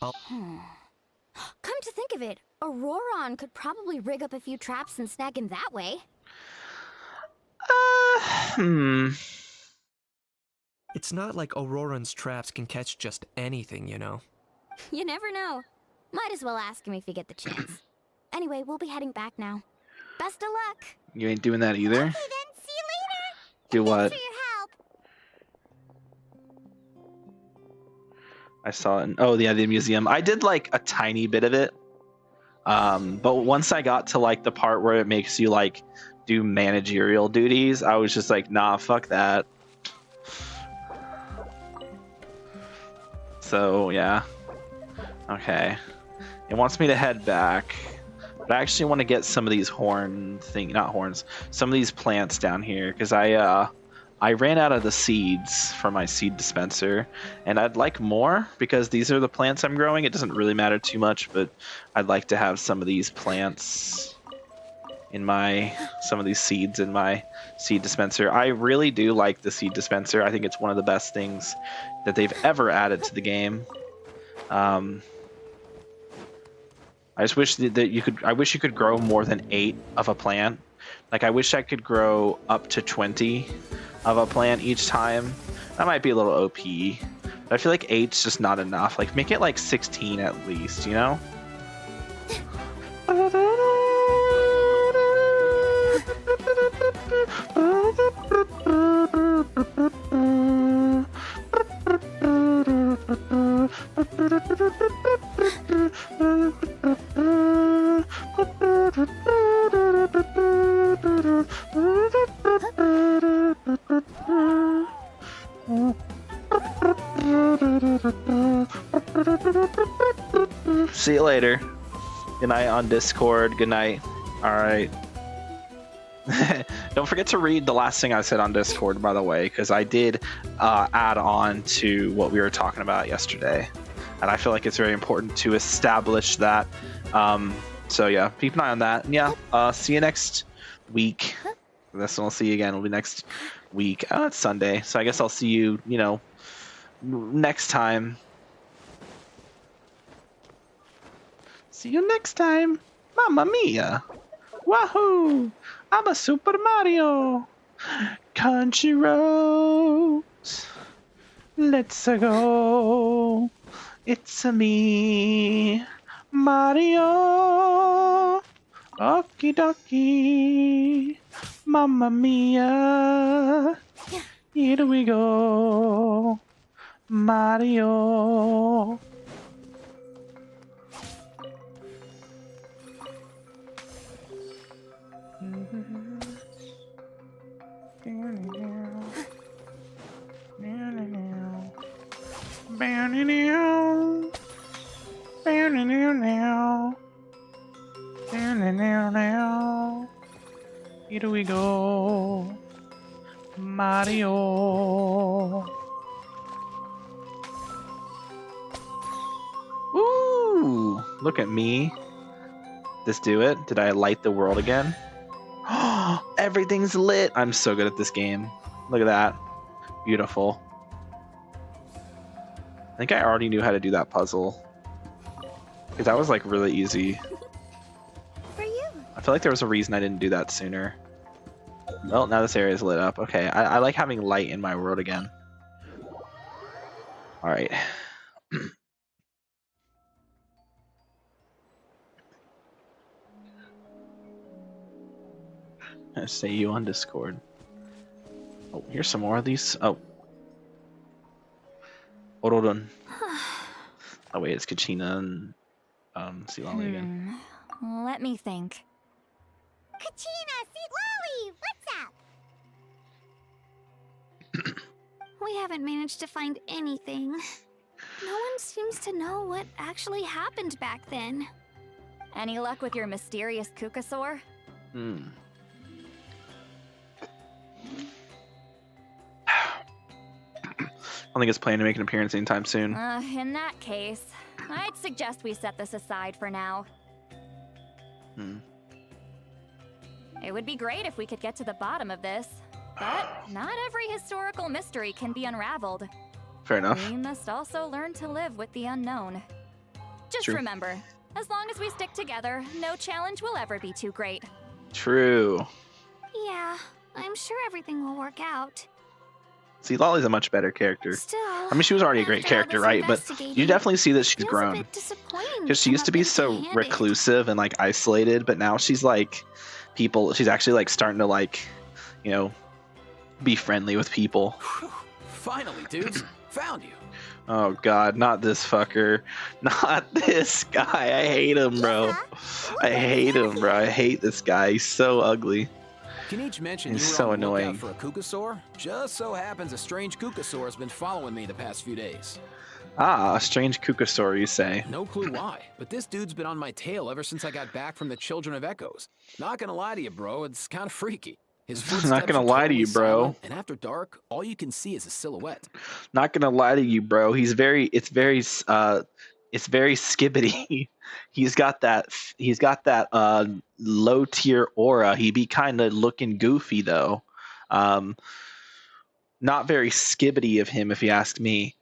Come to think of it, Auroron could probably rig up a few traps and snag him that way. It's not like Auroran's traps can catch just anything, you know. You never know. Might as well ask him if you get the chance. Anyway, we'll be heading back now. Best of luck. You ain't doing that either? Okay then, see you later. Do what? Thanks for your help. I saw it. The museum. I did a tiny bit of it. But once I got to the part where it makes you do managerial duties, I was just nah, fuck that. So yeah. Okay. It wants me to head back. But I actually want to get some of these some of these plants down here, because I ran out of the seeds for my seed dispenser, and I'd like more because these are the plants I'm growing. It doesn't really matter too much, but I'd like to have some of these plants in some of these seeds in my seed dispenser. I really do like the seed dispenser. I think it's one of the best things that they've ever added to the game. I just wish I wish you could grow more than 8 of a plant. I wish I could grow up to 20 of a plant each time. That might be a little OP. But I feel 8's just not enough. Make it 16 at least, see you later. Good night on Discord. Good night. All right. Don't forget to read the last thing I said on Discord, by the way, because I did add on to what we were talking about yesterday. And I feel like it's very important to establish that. So yeah, keep an eye on that. And yeah, see you next week. This one I'll see you again. It'll be next week. It's Sunday, so I guess I'll see you, next time. See you next time. Mamma mia. Wahoo! I'm a Super Mario. Country roads. Let's go. It's a me, Mario. Okie dokie. Mamma mia. Here we go. Mario. Here we go, Mario. Ooh, look at me. Just do it. Did I light the world again? Everything's lit. I'm so good at this game. Look at that. Beautiful. I think I already knew how to do that puzzle. Because that was like really easy. For you. I feel like there was a reason I didn't do that sooner. Well, now this area is lit up. Okay, I like having light in my world again. Alright. I say you on Discord. Oh, here's some more of these. Oh. Hold on. Oh wait, it's Kachina and Sealali again. Let me think. Kachina, Sealali, what's up? We haven't managed to find anything. No one seems to know what actually happened back then. Any luck with your mysterious Kukasaur? I don't think it's planning to make an appearance anytime soon. In that case, I'd suggest we set this aside for now. It would be great if we could get to the bottom of this, but not every historical mystery can be unraveled. Fair enough. We must also learn to live with the unknown. Just True. remember, as long as we stick together, no challenge will ever be too great. True. Yeah, I'm sure everything will work out. See, Lolly's a much better character. Still, I mean, she was already a great after all character, this right? But you investigating, definitely see that she's feels a grown. bit disappointing Because she come used to up be so empty-handed. reclusive and like isolated, but now she's like she's actually like starting to like, be friendly with people. Whew. Finally, dudes. Found you. Oh god, not this fucker. Not this guy. I hate him, bro. I hate him, bro. I hate this guy. He's so ugly. Kinich mentioned It's you were so on the lookout annoying. for a Kukasaur. Just so happens a strange Kukasaur has been following me the past few days. Ah, a strange Kukasaur, you say. No clue why, but this dude's been on my tail ever since I got back from the Children of Echoes. Not gonna lie to you, bro, it's kind of freaky. His footsteps Not gonna are lie to totally you, bro. silent, and after dark, all you can see is a silhouette. Not gonna lie to you, bro. It's very skibbity. He's got that low tier aura. He be kind of looking goofy though. Not very skibbity of him, if you ask me.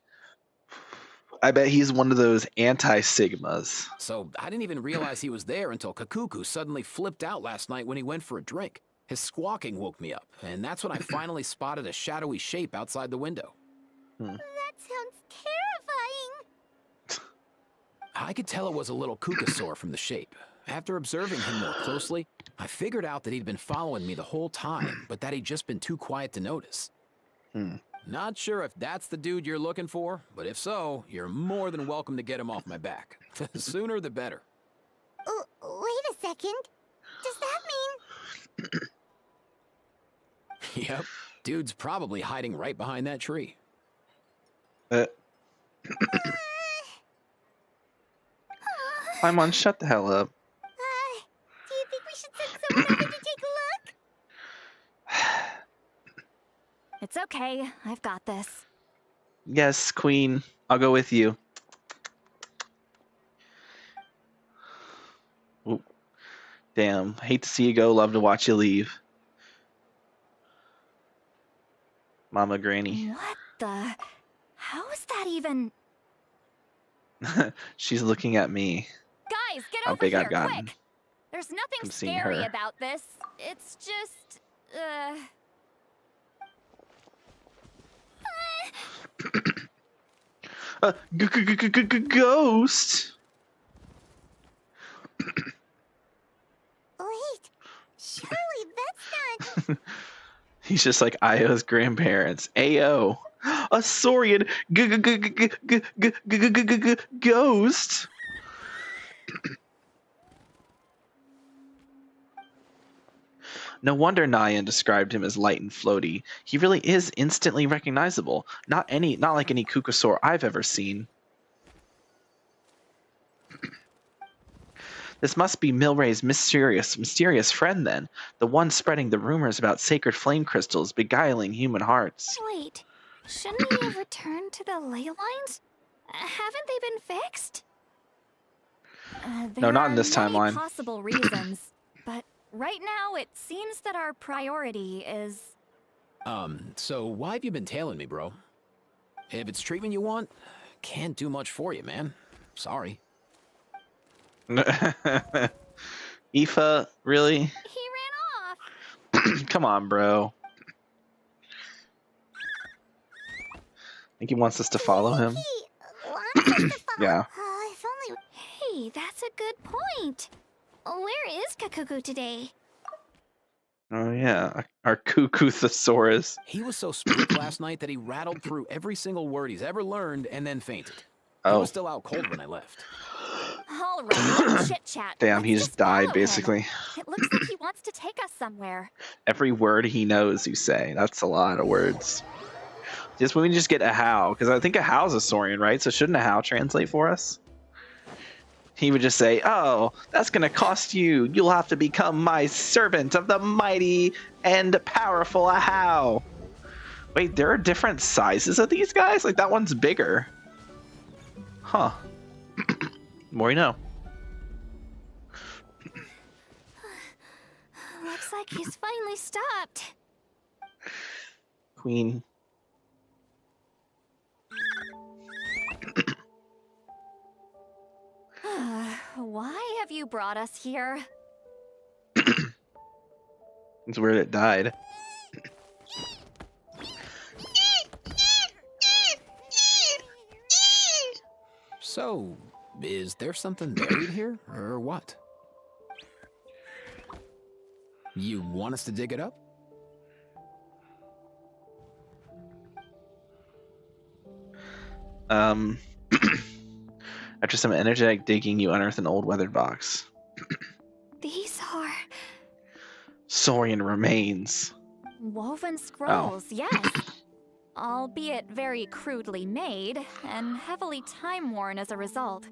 I bet he's one of those anti-sigmas. So I didn't even realize he was there until Kakuku suddenly flipped out last night when he went for a drink. His squawking woke me up, and that's when I finally spotted a shadowy shape outside the window. That sounds terrifying. I could tell it was a little Kukasaur from the shape. After observing him more closely, I figured out that he'd been following me the whole time, but that he'd just been too quiet to notice. Not sure if that's the dude you're looking for, but if so, you're more than welcome to get him off my back. The sooner the better. Wait a second. Does that mean... Yep, dude's probably hiding right behind that tree. Paimon, shut the hell up. Do you think we should send someone over to take a look? It's okay. I've got this. Yes, Queen. I'll go with you. Oop. Damn. Hate to see you go. Love to watch you leave. Mama Granny. What the? How is that even? She's looking at me. Guys, get How over big here, I've gotten. quick! There's nothing I'm seeing scary her. about this. It's just, Ghost. Wait, surely that's not. He's just like Io's grandparents. Ayo. A Saurian ghost. No wonder Nyan described him as light and floaty. He really is instantly recognizable. Not like any Kukasaur I've ever seen. This must be Milray's mysterious friend then, the one spreading the rumors about sacred flame crystals beguiling human hearts. Wait, shouldn't he have returned to the ley lines? Haven't they been fixed? No, not in there this are many timeline. possible reasons, but right now it seems that our priority is. So why have you been tailing me, bro? If it's treatment you want, can't do much for you, man. Sorry. Aoife, really? He ran off. Come on, bro. I think he wants us to follow him. He wants us to follow. Yeah. If only. Hey, that's a good point. Where is Kakuku today? Oh yeah, our Cuckoo-thosaurus. He was so spooked last night that he rattled through every single word he's ever learned and then fainted. He Oh, was still out cold when I left. All right, chit chat. damn, Let's he just died follow him. basically. It looks like he wants to take us somewhere. Every word he knows, you say. That's a lot of words. Just when we just get a how, because I think a how's a Saurian, right? So shouldn't a how translate for us? He would just say, "Oh, that's gonna cost you. You'll have to become my servant of the mighty and powerful Ahau." Wait, there are different sizes of these guys? Like that one's bigger. Huh. More you know. Looks like he's finally stopped. Queen. Why have you brought us here? It's where it died. So, is there something buried here, or what? You want us to dig it up? After some energetic digging, you unearth an old weathered box. These are... Saurian remains. Woven scrolls, yes. Albeit very crudely made, and heavily time-worn as a result.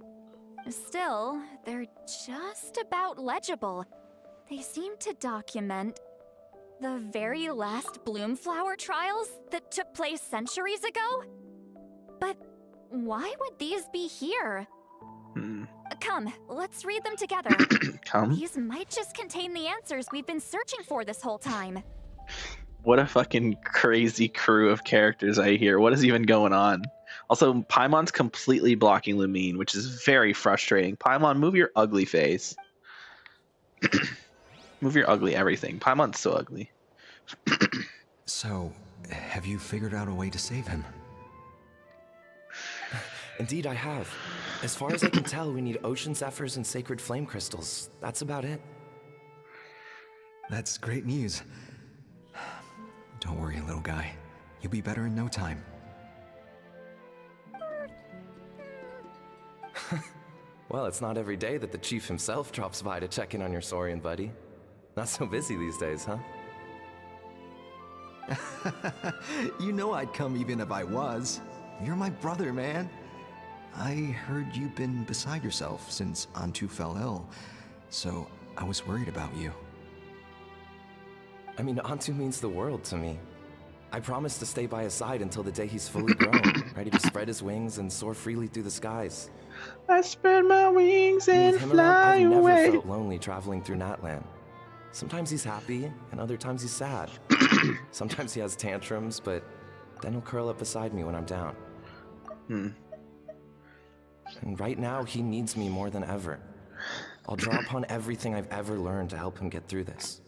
Still, they're just about legible. They seem to document the very last Bloomflower trials that took place centuries ago? But why would these be here? Come, let's read them together. Come. These might just contain the answers we've been searching for this whole time. What a fucking crazy crew of characters I hear. What is even going on? Also, Paimon's completely blocking Lumine, which is very frustrating. Paimon, move your ugly face. Move your ugly everything. Paimon's so ugly. So, have you figured out a way to save him? Indeed, I have. As far as I can tell, we need ocean zephyrs and sacred flame crystals. That's about it. That's great news. Don't worry, little guy. You'll be better in no time. Well, it's not every day that the chief himself drops by to check in on your Saurian buddy. Not so busy these days, huh? You know I'd come even if I was. You're my brother, man. I heard you've been beside yourself since Antu fell ill, so I was worried about you. I mean, Antu means the world to me. I promised to stay by his side until the day he's fully grown, ready to spread his wings and soar freely through the skies. I spread my wings and With him fly around, I've never away. felt lonely traveling through Natlan. Sometimes he's happy, and other times he's sad. Sometimes he has tantrums, but then he'll curl up beside me when I'm down. And right now, he needs me more than ever. I'll draw upon everything I've ever learned to help him get through this.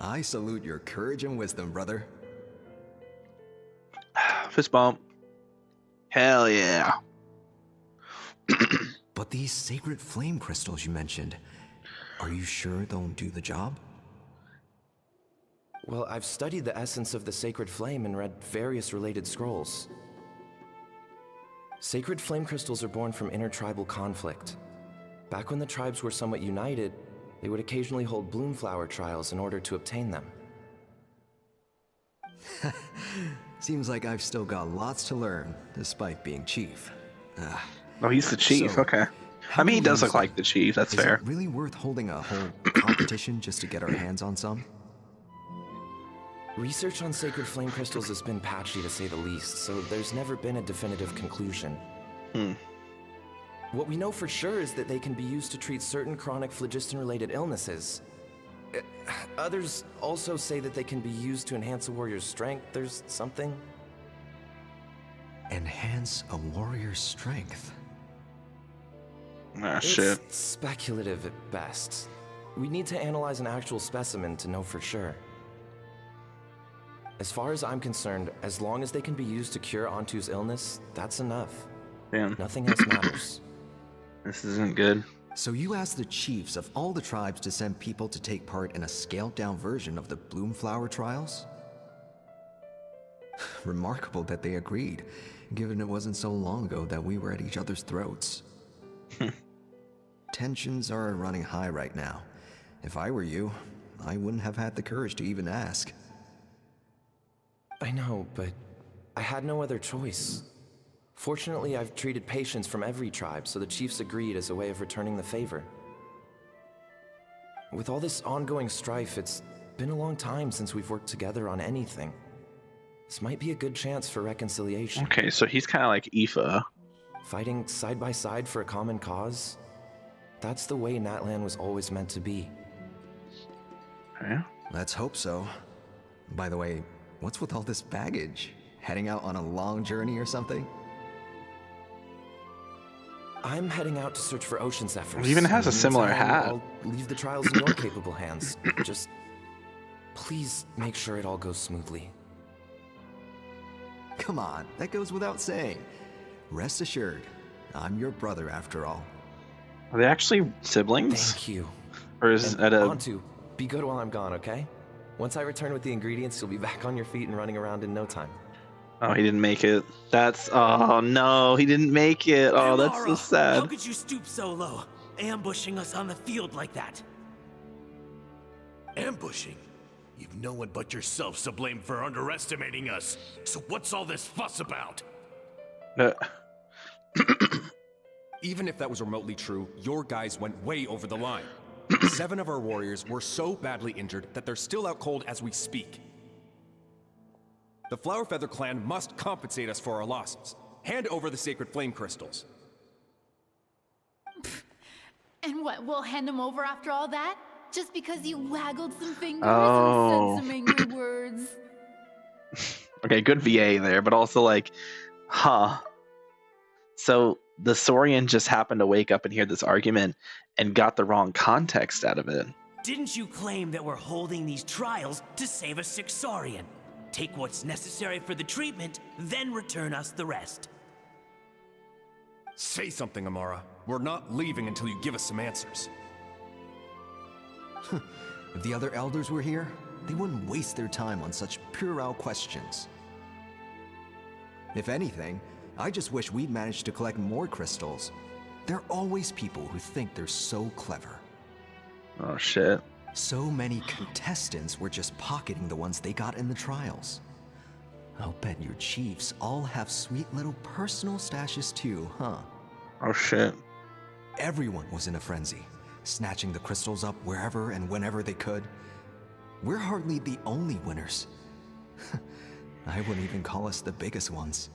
I salute your courage and wisdom, brother. Fist bump. Hell yeah. But these sacred flame crystals you mentioned, are you sure they'll do the job? Well, I've studied the essence of the sacred flame and read various related scrolls. Sacred flame crystals are born from intertribal conflict. Back when the tribes were somewhat united, they would occasionally hold bloomflower trials in order to obtain them. Seems like I've still got lots to learn, despite being chief. Oh, he's the chief. So, Okay. how I mean, he do does you look say- like the chief. That's Is fair. it really worth holding a whole competition just to get our hands on some? Research on sacred flame crystals has been patchy to say the least, so there's never been a definitive conclusion. What we know for sure is that they can be used to treat certain chronic phlogiston-related illnesses. Others also say that they can be used to enhance a warrior's strength. There's something. Enhance a warrior's strength. Ah, It's shit. speculative at best. We need to analyze an actual specimen to know for sure. As far as I'm concerned, as long as they can be used to cure Antu's illness, that's enough. Damn. Nothing else matters. This isn't good. So you asked the chiefs of all the tribes to send people to take part in a scaled-down version of the Bloomflower trials? Remarkable that they agreed, given it wasn't so long ago that we were at each other's throats. Tensions are running high right now. If I were you, I wouldn't have had the courage to even ask. I know, but I had no other choice. Fortunately, I've treated patients from every tribe, so the chiefs agreed as a way of returning the favor. With all this ongoing strife, it's been a long time since we've worked together on anything. This might be a good chance for reconciliation. Okay, so he's kind of like Aoife. Fighting side by side for a common cause? That's the way Natlan was always meant to be. Okay. Let's hope so. By the way, what's with all this baggage? Heading out on a long journey or something? I'm heading out to search for Ocean Zephyrs. He even has In a the similar meantime, hat. I'll leave the trials in your capable hands. Just please make sure it all goes smoothly. Come on, that goes without saying. Rest assured, I'm your brother after all. Are they actually siblings? Thank you. Or is And it a... Antu, be good while I'm gone, okay? Once I return with the ingredients, you'll be back on your feet and running around in no time. Oh, he didn't make it. That's... Oh, no. He didn't make it. Oh, that's so How sad. could you stoop so low, ambushing us on the field like that? Ambushing? You've no one but yourself to blame for underestimating us. So what's all this fuss about? Even if that was remotely true, your guys went way over the line. 7 of our warriors were so badly injured that they're still out cold as we speak. The Flower Feather clan must compensate us for our losses. Hand over the sacred flame crystals. And what, we'll hand them over after all that? Just because you waggled some fingers Oh. and said some angry words? Okay, good VA there, but also like, huh. So the Saurian just happened to wake up and hear this argument and got the wrong context out of it. Didn't you claim that we're holding these trials to save a sick Saurian? Take what's necessary for the treatment, then return us the rest. Say something, Amara. We're not leaving until you give us some answers. If the other elders were here, they wouldn't waste their time on such puerile questions. If anything, I just wish we'd managed to collect more crystals. There are always people who think they're so clever. Oh, shit. So many contestants were just pocketing the ones they got in the trials. I'll bet your chiefs all have sweet little personal stashes too, huh? Oh shit. Everyone was in a frenzy, snatching the crystals up wherever and whenever they could. We're hardly the only winners. I wouldn't even call us the biggest ones.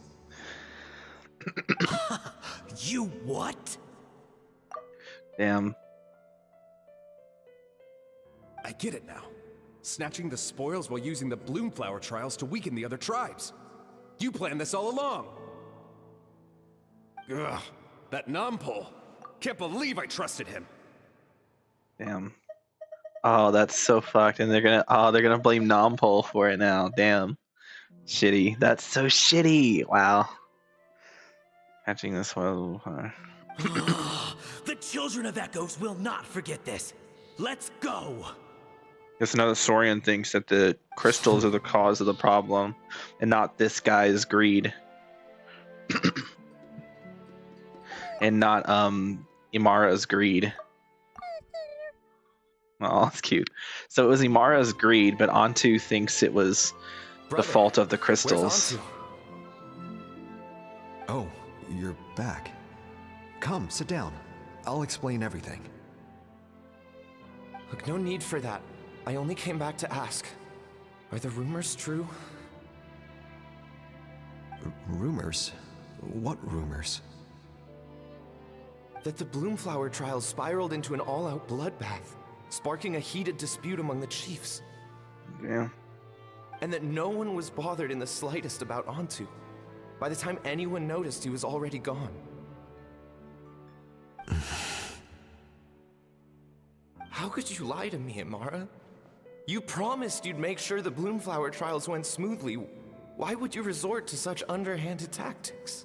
You what? Damn. I get it now. Snatching the spoils while using the Bloomflower trials to weaken the other tribes. You planned this all along. Ugh, that Nompole. Can't believe I trusted him. Damn. Oh, that's so fucked. And they're gonna blame Nompole for it now. Damn. Shitty. That's so shitty. Wow. Catching this one. The children of Echoes will not forget this. Let's go. Guess another Saurian thinks that the crystals are the cause of the problem, and not this guy's greed, and not Imara's greed. Oh, that's cute. So it was Imara's greed, but Antu thinks it was the fault of the crystals. Oh, you're back. Come, sit down. I'll explain everything. Look, no need for that. I only came back to ask. Are the rumors true? Rumors? What rumors? That the Bloomflower trials spiraled into an all-out bloodbath, sparking a heated dispute among the chiefs. Yeah. And that no one was bothered in the slightest about Antu. By the time anyone noticed, he was already gone. How could you lie to me, Imara? You promised you'd make sure the Bloomflower trials went smoothly. Why would you resort to such underhanded tactics?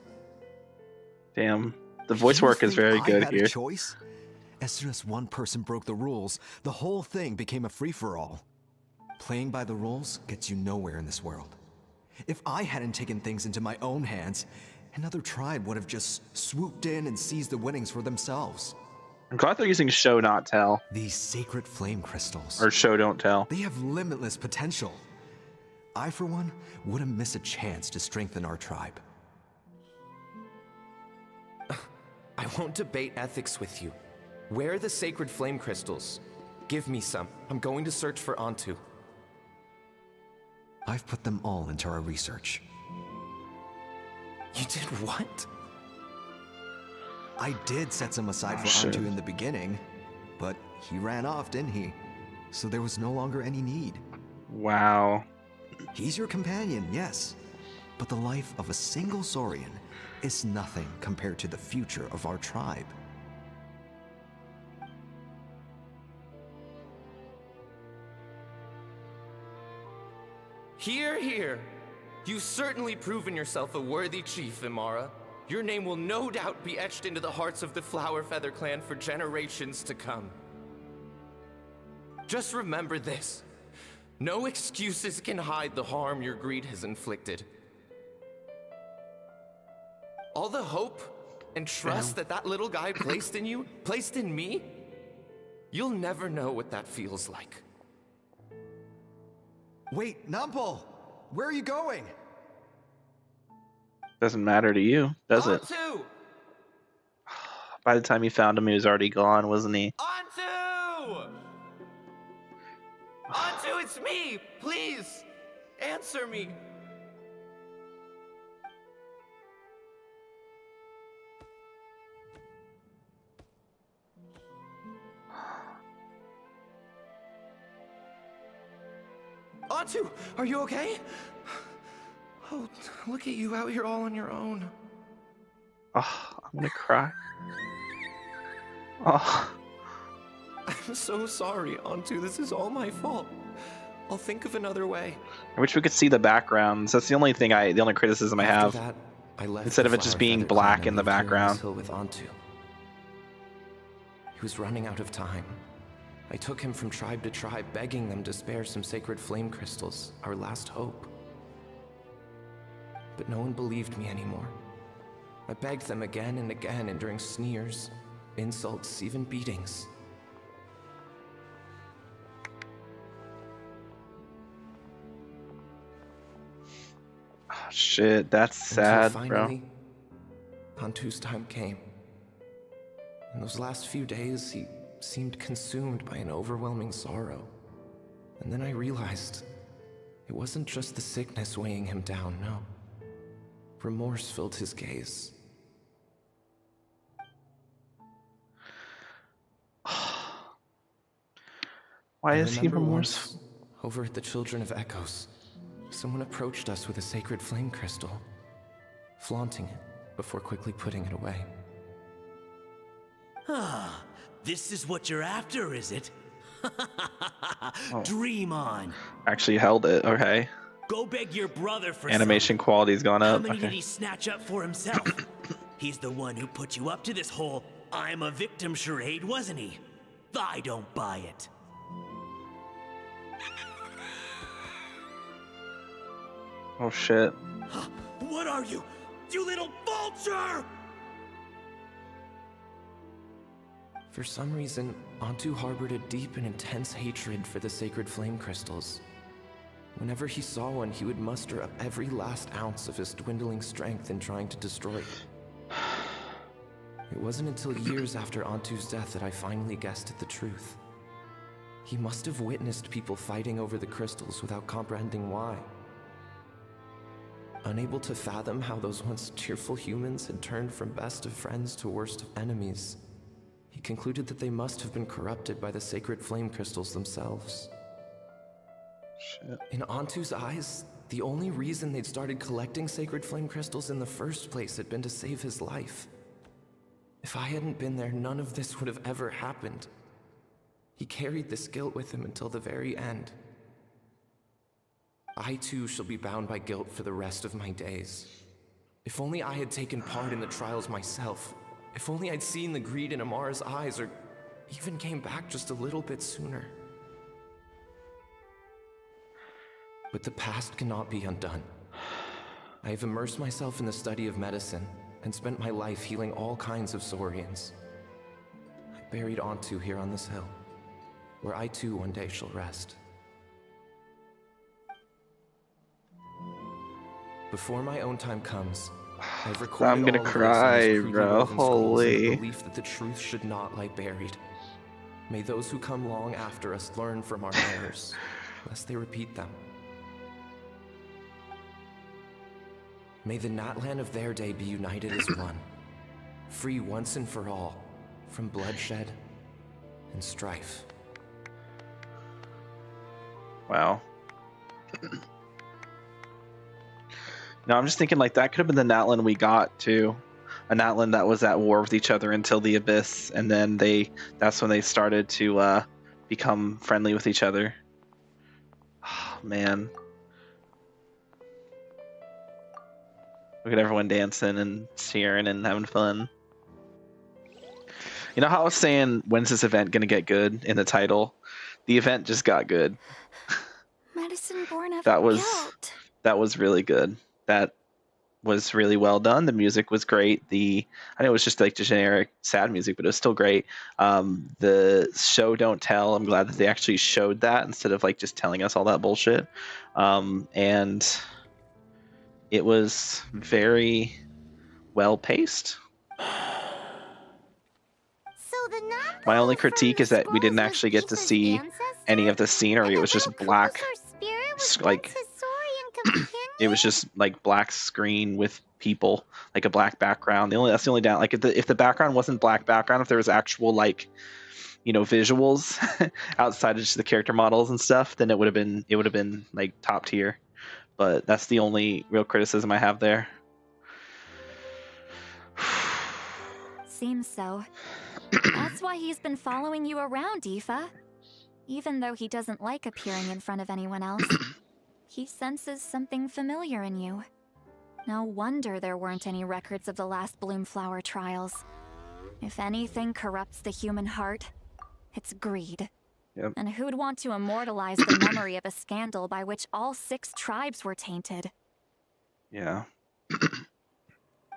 Damn. The voice work is very good I had here. a choice? As soon as one person broke the rules, the whole thing became a free-for-all. Playing by the rules gets you nowhere in this world. If I hadn't taken things into my own hands, another tribe would have just swooped in and seized the winnings for themselves. I'm glad they're using show not tell. These sacred flame crystals. Or show don't tell. They have limitless potential. I, for one, wouldn't miss a chance to strengthen our tribe. I won't debate ethics with you. Where are the sacred flame crystals? Give me some. I'm going to search for Antu. I've put them all into our research. You did what? I did set some aside for shit. Antu in the beginning, but he ran off, didn't he? So there was no longer any need. Wow. He's your companion, yes. But the life of a single Saurian is nothing compared to the future of our tribe. Hear, hear. You've certainly proven yourself a worthy chief, Imara. Your name will no doubt be etched into the hearts of the Flower Feather clan for generations to come. Just remember this. No excuses can hide the harm your greed has inflicted. All the hope and trust that little guy placed in you, placed in me, you'll never know what that feels like. Wait, Nompole! Where are you going? Doesn't matter to you, does it? Antu! By the time you found him, he was already gone, wasn't he? Antu! Antu, it's me! Please! Answer me! Antu, are you okay? Oh, look at you out here all on your own. Oh, I'm gonna cry. Oh. I'm so sorry, Antu. This is all my fault. I'll think of another way. I wish we could see the backgrounds. That's the only thing the only criticism I have. After that, I left Instead the of it just Flower being Feather black clan in the and moved here on background. this hill with Antu. He was running out of time. I took him from tribe to tribe, begging them to spare some sacred flame crystals, our last hope. But no one believed me anymore. I begged them again and again, enduring sneers, insults, even beatings. Shit, that's sad, Until bro. finally, Antu's time came. In those last few days, he seemed consumed by an overwhelming sorrow. And then I realized it wasn't just the sickness weighing him down, no. Remorse filled his gaze. Why I is he remember remorseful? once, over at the Children of Echoes, someone approached us with a sacred flame crystal, flaunting it before quickly putting it away. Ah, this is what you're after, is it? Oh. Dream on. Actually held it. Okay. Go beg your brother for Animation quality's gone How up. many did Okay. he snatch up for himself? He's the one who put you up to this whole I'm a victim charade, wasn't he? I don't buy it. Oh shit. What are you? You little vulture! For some reason, Antu harbored a deep and intense hatred for the sacred flame crystals. Whenever he saw one, he would muster up every last ounce of his dwindling strength in trying to destroy it. It wasn't until years after Antu's death that I finally guessed at the truth. He must have witnessed people fighting over the crystals without comprehending why. Unable to fathom how those once cheerful humans had turned from best of friends to worst of enemies, he concluded that they must have been corrupted by the sacred flame crystals themselves. Shit. In Antu's eyes, the only reason they'd started collecting sacred flame crystals in the first place had been to save his life. If I hadn't been there, none of this would have ever happened. He carried this guilt with him until the very end. I too shall be bound by guilt for the rest of my days. If only I had taken part in the trials myself. If only I'd seen the greed in Amara's eyes, or even came back just a little bit sooner. But the past cannot be undone. I have immersed myself in the study of medicine and spent my life healing all kinds of Saurians. I buried Antu here on this hill, where I too one day shall rest. Before my own time comes, I've recorded I'm gonna all of this cry, in these creepy bro. woven scrolls in the Holy. belief that the truth should not lie buried. May those who come long after us learn from our errors, lest they repeat them. May the Natlan of their day be united as one, free once and for all from bloodshed and strife. Wow. No, I'm just thinking like that could have been the Natlan we got too. A Natlan that was at war with each other until the Abyss, and then that's when they started to become friendly with each other. Oh, man. Look at everyone dancing and cheering and having fun. You know how I was saying, when's this event gonna get good in the title? The event just got good. Medicine born of That was guilt. that was really good. That was really well done. The music was great. I know it was just like generic sad music, but it was still great. The show don't tell. I'm glad that they actually showed that instead of like just telling us all that bullshit. And it was very well paced. My only critique is that we didn't actually get to see any of the scenery. It was just black, like it was just like black screen with people, like a black background. That's the only down. Like if the background wasn't black background, if there was actual like, you know, visuals outside of just the character models and stuff, then it would have been like top tier. But that's the only real criticism I have there. Seems so. That's why he's been following you around, Aoife. Even though he doesn't like appearing in front of anyone else, he senses something familiar in you. No wonder there weren't any records of the last Bloomflower trials. If anything corrupts the human heart, it's greed. Yep. And who'd want to immortalize the memory of a scandal by which all 6 tribes were tainted? Yeah.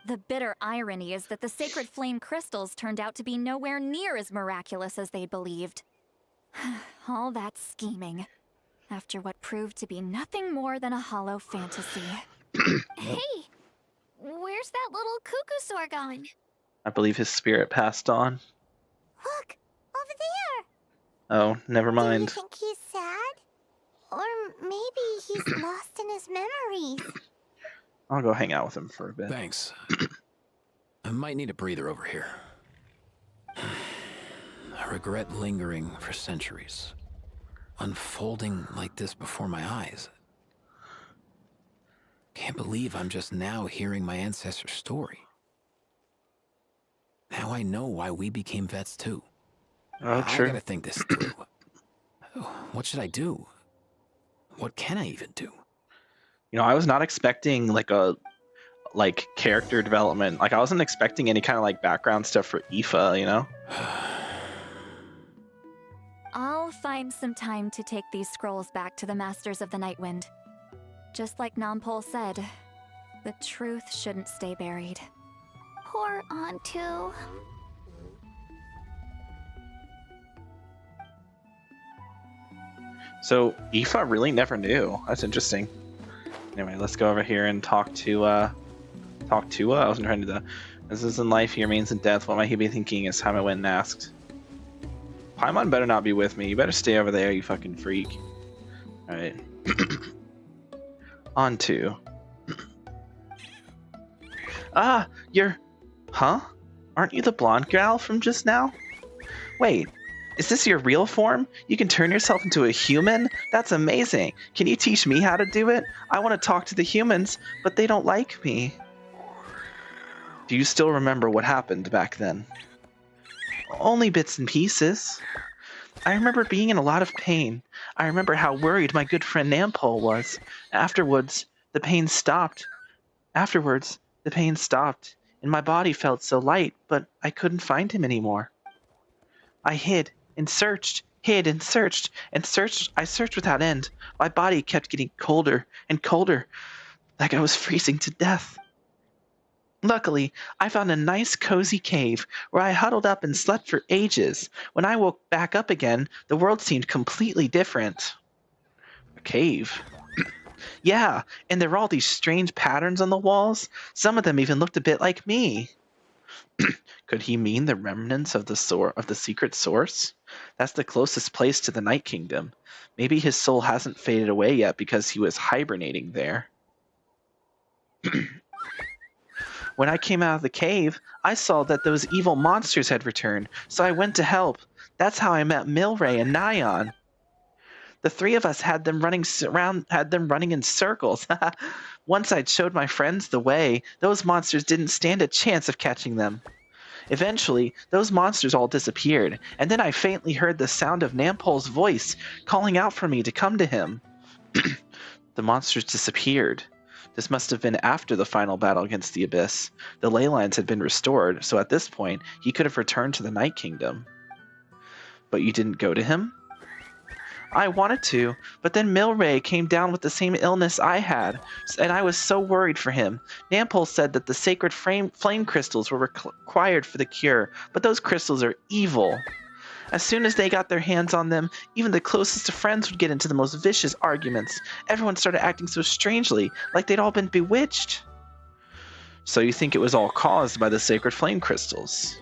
The bitter irony is that the sacred flame crystals turned out to be nowhere near as miraculous as they'd believed. All that scheming, after what proved to be nothing more than a hollow fantasy. Hey, where's that little Kukusaur going? I believe his spirit passed on. Look, over there. Oh, never Do you mind. think he's sad? Or maybe he's lost in his memories. I'll go hang out with him for a bit. Thanks. I might need a breather over here. I regret lingering for centuries. Unfolding like this before my eyes. Can't believe I'm just now hearing my ancestor's story. Now I know why we became vets too. Oh, I true. gotta think this through. What should I do? What can I even do? You know, I was not expecting like character development. Like I wasn't expecting any kind of like background stuff for Aoife, you know? I'll find some time to take these scrolls back to the Masters of the Nightwind. Just like Nampol said, the truth shouldn't stay buried. Poor Antu. So Aoife really never knew. That's interesting. Anyway, let's go over here and talk to I wasn't trying to do that. This is in life, here means in death. What might he be thinking is time I went and asked. Paimon better not be with me. You better stay over there, you fucking freak. Alright. On to. Ah, you're... Huh? Aren't you the blonde gal from just now? Wait, is this your real form? You can turn yourself into a human? That's amazing. Can you teach me how to do it? I want to talk to the humans, but they don't like me. Do you still remember what happened back then? Only bits and pieces. I remember being in a lot of pain. I remember how worried my good friend Nampol was. Afterwards, the pain stopped, and my body felt so light, but I couldn't find him anymore. I hid and searched, I searched without end. My body kept getting colder and colder, like I was freezing to death. Luckily, I found a nice cozy cave where I huddled up and slept for ages. When I woke back up again, the world seemed completely different. A cave? Yeah, and there were all these strange patterns on the walls. Some of them even looked a bit like me. Could he mean the remnants of the secret source? That's the closest place to the Night Kingdom. Maybe his soul hasn't faded away yet because he was hibernating there. When I came out of the cave, I saw that those evil monsters had returned, so I went to help. That's how I met Milray and Nyan. The three of us had them running in circles. Once I'd showed my friends the way, those monsters didn't stand a chance of catching them. Eventually, those monsters all disappeared, and then I faintly heard the sound of Nampol's voice calling out for me to come to him. The monsters disappeared. This must have been after the final battle against the Abyss. The ley lines had been restored, so at this point, he could have returned to the Night Kingdom. But you didn't go to him? I wanted to, but then Milray came down with the same illness I had, and I was so worried for him. Nampol said that the sacred flame crystals were required for the cure, but those crystals are evil. As soon as they got their hands on them, even the closest of friends would get into the most vicious arguments. Everyone started acting so strangely, like they'd all been bewitched. So you think it was all caused by the sacred flame crystals?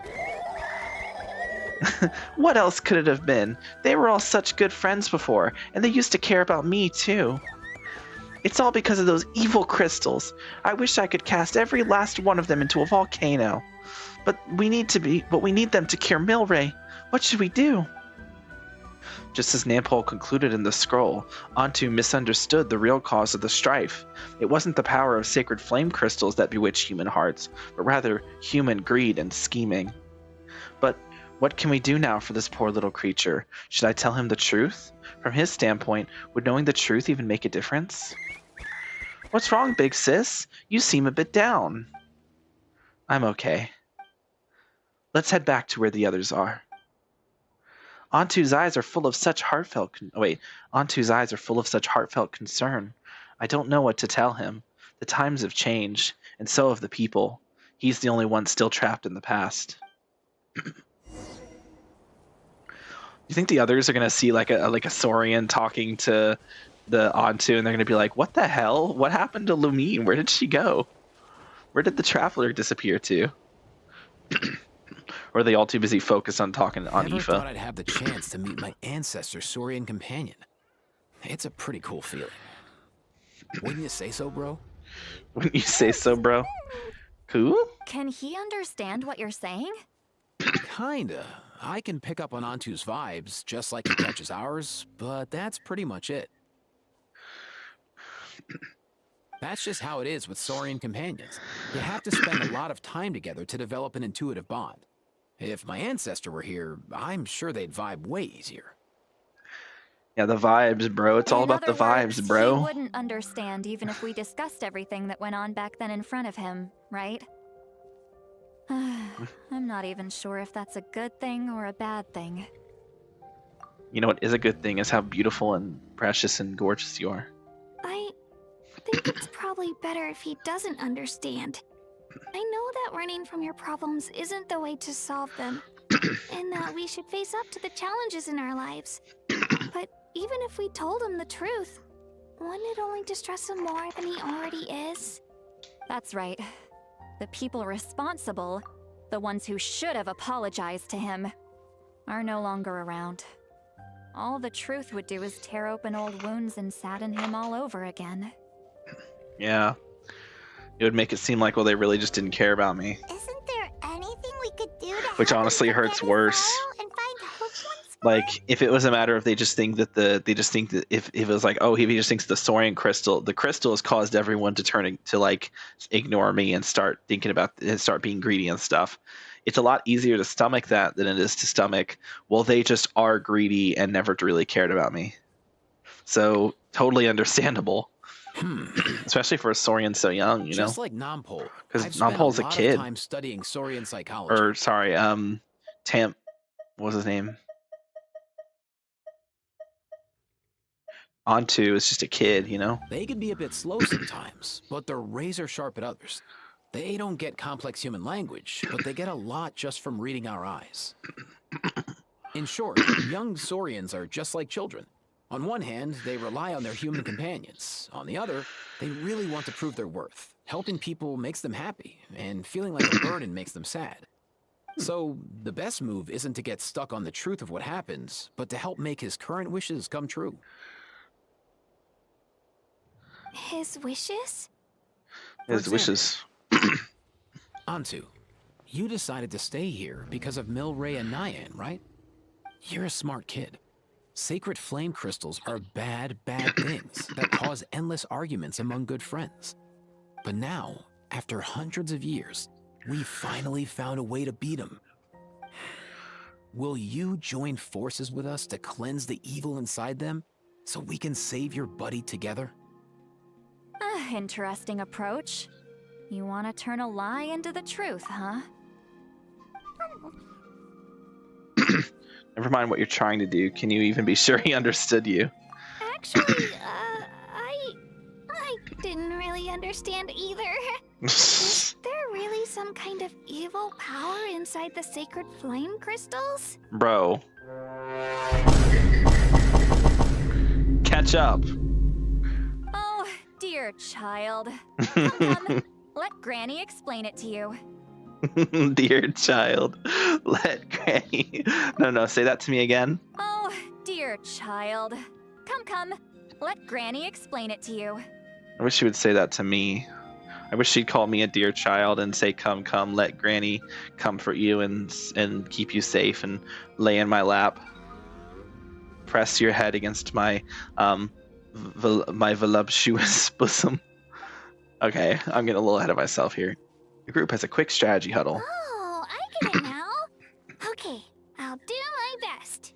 What else could it have been? They were all such good friends before, and they used to care about me too. It's all because of those evil crystals. I wish I could cast every last one of them into a volcano. But we need them to cure Milray. What should we do? Just as Nampol concluded in the scroll, Antu misunderstood the real cause of the strife. It wasn't the power of sacred flame crystals that bewitched human hearts, but rather human greed and scheming. But what can we do now for this poor little creature? Should I tell him the truth? From his standpoint, would knowing the truth even make a difference? What's wrong, big sis? You seem a bit down. I'm okay. Let's head back to where the others are. Antu's eyes are full of such heartfelt concern. I don't know what to tell him. The times have changed, and so have the people. He's the only one still trapped in the past. You think the others are gonna see like a Saurian talking to the Onto, and they're gonna be like, "What the hell? What happened to Lumine? Where did she go? Where did the Traveler disappear to?" Or are they all too busy focused on talking on Never Aoife? thought I'd have the chance to meet my ancestor, Saurian companion. It's a pretty cool feeling. Wouldn't you say so, bro? Wouldn't you say so, bro? Cool? Can he understand what you're saying? Kinda. I can pick up on Ontu's vibes, just like he catches ours, but that's pretty much it. That's just how it is with Saurian companions. You have to spend a lot of time together to develop an intuitive bond. If my ancestor were here, I'm sure they'd vibe way easier. Yeah, the vibes, bro. It's all about the vibes, bro. He wouldn't understand even if we discussed everything that went on back then in front of him, right? I'm not even sure if that's a good thing or a bad thing. You know what is a good thing is how beautiful and precious and gorgeous you are. I think it's probably better if he doesn't understand. I know that running from your problems isn't the way to solve them, and that we should face up to the challenges in our lives. But even if we told him the truth, wouldn't it only distress him more than he already is? That's right. The people responsible, the ones who should have apologized to him, are no longer around. All the truth would do is tear open old wounds and sadden him all over again. Yeah. It would make it seem like, well, they really just didn't care about me. Isn't there anything we could do to Which help honestly him forget hurts his worse. sorrow and find hope once Like, if it was a matter of they just think that if it was like, oh, he just thinks the Saurian crystal has caused everyone to turn to like ignore me and start thinking about and start being greedy and stuff. It's a lot easier to stomach that than it is to stomach, well, they just are greedy and never really cared about me. So totally understandable. Especially for a Saurian so young, you know? Just like Nampol. Because I've spent Nampol's a lot of kid. time studying Saurian psychology. Or, sorry, Tam... What was his name? Onto is just a kid, you know? They can be a bit slow sometimes, but they're razor sharp at others. They don't get complex human language, but they get a lot just from reading our eyes. In short, young Saurians are just like children. On one hand, they rely on their human companions. On the other, they really want to prove their worth. Helping people makes them happy, and feeling like a burden makes them sad. So, the best move isn't to get stuck on the truth of what happens, but to help make his current wishes come true. His wishes? His wishes. Onto, you decided to stay here because of Milray and Nyan, right? You're a smart kid. Sacred flame crystals are bad, bad things that cause endless arguments among good friends. But now, after hundreds of years, we finally found a way to beat them. Will you join forces with us to cleanse the evil inside them so we can save your buddy together? Interesting approach. You want to turn a lie into the truth, huh? Never mind what you're trying to do. Can you even be sure he understood you? Actually, I didn't really understand either. Is there really some kind of evil power inside the sacred flame crystals? Bro. Catch up. Oh, dear child. Come, let Granny explain it to you. Dear child, let Granny... No, say that to me again. Oh, dear child. Come, let Granny explain it to you. I wish she would say that to me. I wish she'd call me a dear child and say, come, let Granny comfort you and keep you safe and lay in my lap. Press your head against my my voluptuous bosom. Okay, I'm getting a little ahead of myself here. The group has a quick strategy huddle. Oh, I get it now. Okay, I'll do my best.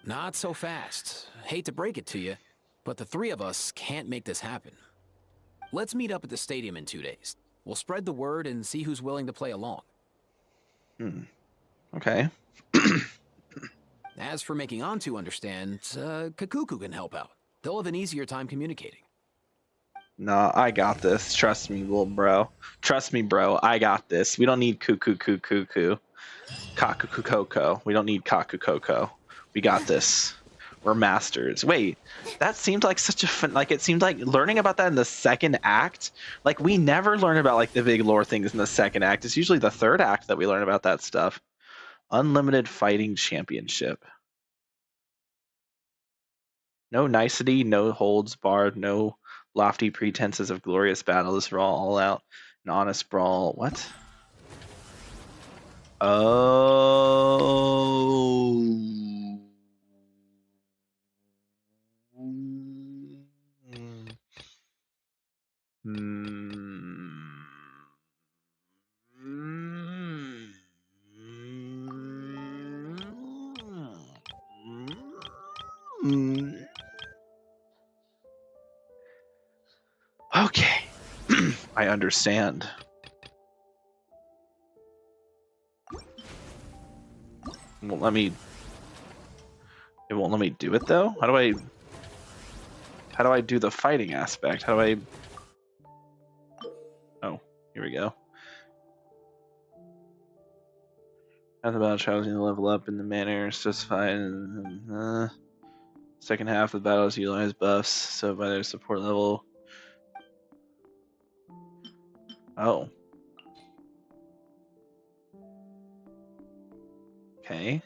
Not so fast. Hate to break it to you, but the three of us can't make this happen. Let's meet up at the stadium in 2 days. We'll spread the word and see who's willing to play along. Okay. As for making Onto understand, Kakuku can help out. They'll have an easier time communicating. No, I got this. Trust me, little bro. Trust me, bro. I got this. We don't need Kaku-Koko. We don't need Kaku-Koko. We got this. were masters. Wait, that seemed like such a fun, like it seemed like learning about that in the second act. Like we never learn about like the big lore things in the second act. It's usually the third act that we learn about that stuff. Unlimited Fighting Championship. No nicety, no holds barred, no lofty pretenses of glorious battle. This raw all out, an honest brawl. What? Oh. Okay. I understand. It won't let me do it though? How do I do the fighting aspect? How do I... Oh, here we go. As the battle challenging to level up in the manner specified in second half of the battles utilize buffs, so by their support level. Oh. Okay.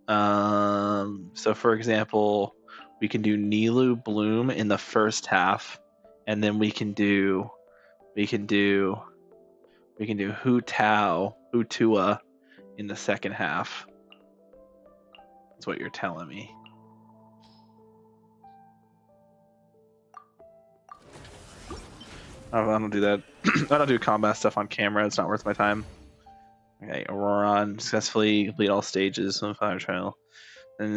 So for example, we can do Nilou Bloom in the first half, and then we can do Hu Tua in the second half. That's what you're telling me. I don't do that. I don't do combat stuff on camera. It's not worth my time. Okay, Auroron successfully complete all stages of Fire Trial. Okay.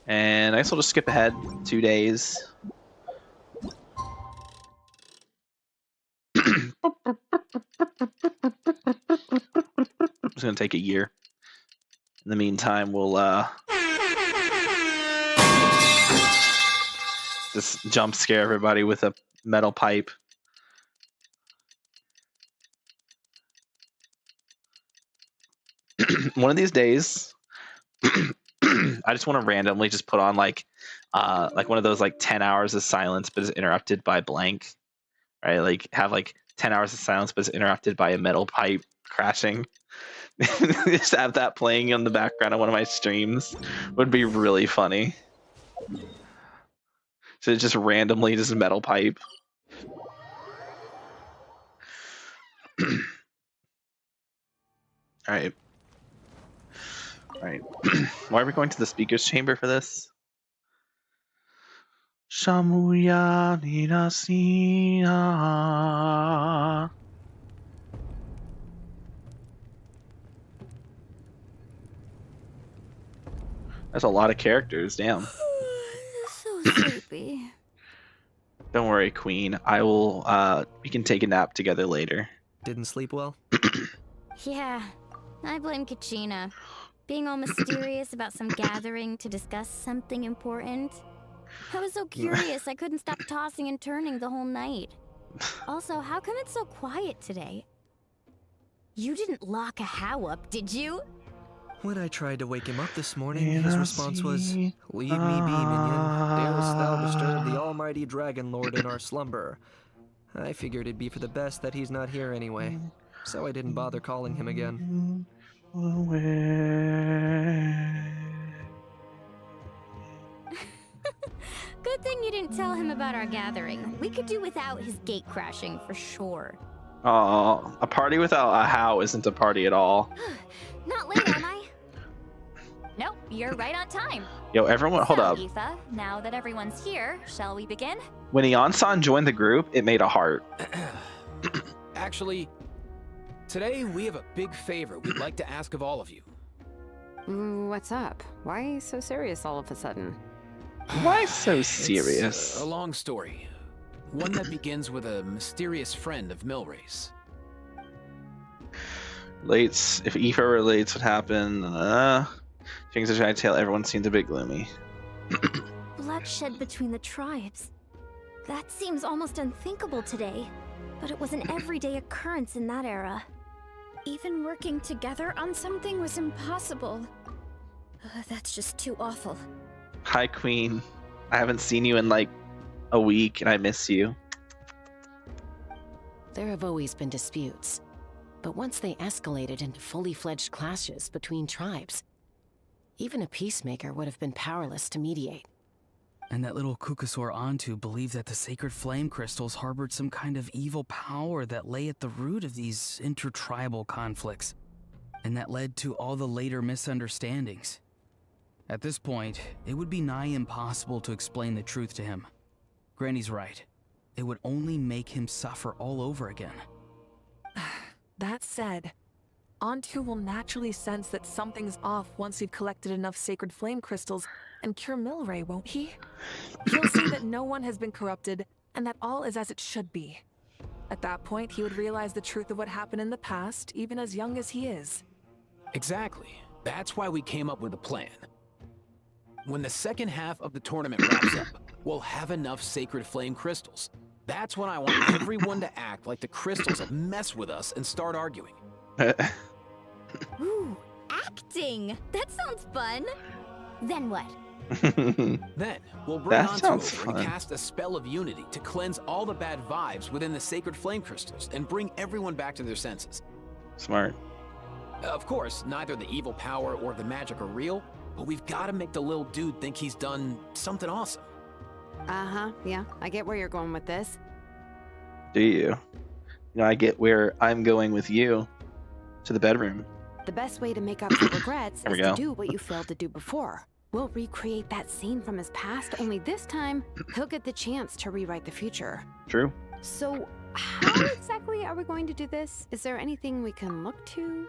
And I guess we'll just skip ahead 2 days. It's gonna take a year. In the meantime, we'll just jump scare everybody with a metal pipe. One of these days, I just want to randomly just put on like one of those like 10 hours of silence, but is interrupted by blank, right? Like have like 10 hours of silence, but is interrupted by a metal pipe crashing. Just have that playing in the background of one of my streams would be really funny. So it's just randomly just a metal pipe. All right. Why are we going to the speaker's chamber for this? Shamuya Nirasina. That's a lot of characters, damn. So sleepy. Don't worry, Queen. I will we can take a nap together later. Didn't sleep well? Yeah, I blame Kachina. Being all mysterious about some gathering to discuss something important. I was so curious I couldn't stop tossing and turning the whole night. Also, how come it's so quiet today? You didn't lock a How up, did you? When I tried to wake him up this morning, his response was, "Leave me be, minion. Darest thou disturb the almighty Dragon Lord in our slumber?" I figured it'd be for the best that he's not here anyway, so I didn't bother calling him again. Good thing you didn't tell him about our gathering. We could do without his gate crashing for sure. Oh, a party without a How isn't a party at all. Not late, am I? Nope, you're right on time. Yo, everyone, hold up. Aoife, now that everyone's here, shall we begin? When Ion-san joined the group, it made a heart. Actually, today we have a big favor we'd like to ask of all of you. What's up? Why so serious all of a sudden? Why so serious? It's a long story. One that begins with a mysterious friend of Milray's. Relates, if Aoife relates what happened, things are trying to tell everyone seems a bit gloomy. Bloodshed between the tribes. That seems almost unthinkable today, but it was an everyday occurrence in that era. Even working together on something was impossible. That's just too awful. Hi, Queen. I haven't seen you in like a week, and I miss you. There have always been disputes, but once they escalated into fully fledged clashes between tribes, even a peacemaker would have been powerless to mediate. And that little Kukasaur Antu believed that the sacred flame crystals harbored some kind of evil power that lay at the root of these intertribal conflicts, and that led to all the later misunderstandings. At this point, it would be nigh impossible to explain the truth to him. Granny's right. It would only make him suffer all over again. That said, Antu will naturally sense that something's off once we've collected enough sacred flame crystals and cure Milray, won't he? He'll see that no one has been corrupted and that all is as it should be. At that point, he would realize the truth of what happened in the past, even as young as he is. Exactly. That's why we came up with a plan. When the second half of the tournament wraps up, we'll have enough sacred flame crystals. That's when I want everyone to act like the crystals have messed with us and start arguing. Ooh, acting! That sounds fun! Then what? Then, we'll bring That Antu sounds over and fun. cast a spell of unity to cleanse all the bad vibes within the sacred flame crystals and bring everyone back to their senses. Smart. Of course, neither the evil power or the magic are real, but we've got to make the little dude think he's done something awesome. Uh-huh, yeah, I get where you're going with this. Do you? You know, I get where I'm going with you. To the bedroom. The best way to make up for regrets There is we to go. do what you failed to do before. We'll recreate that scene from his past, only this time, he'll get the chance to rewrite the future. True. So, how exactly are we going to do this? Is there anything we can look to?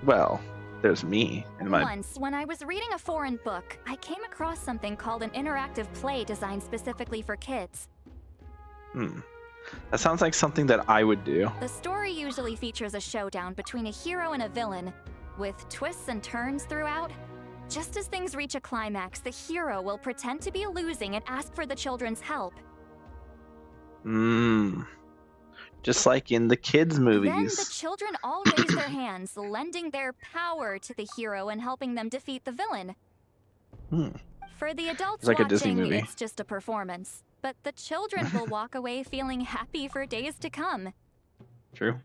Well, there's me and my. Once, when I was reading a foreign book, I came across something called an interactive play designed specifically for kids. That sounds like something that I would do. The story usually features a showdown between a hero and a villain, with twists and turns throughout. Just as things reach a climax, the hero will pretend to be losing and ask for the children's help. Just like in the kids' Then movies. the children all raise their hands, lending their power to the hero and helping them defeat the villain. For the adults It's like a Disney watching, movie. it's just a performance. But the children will walk away feeling happy for days to come. True.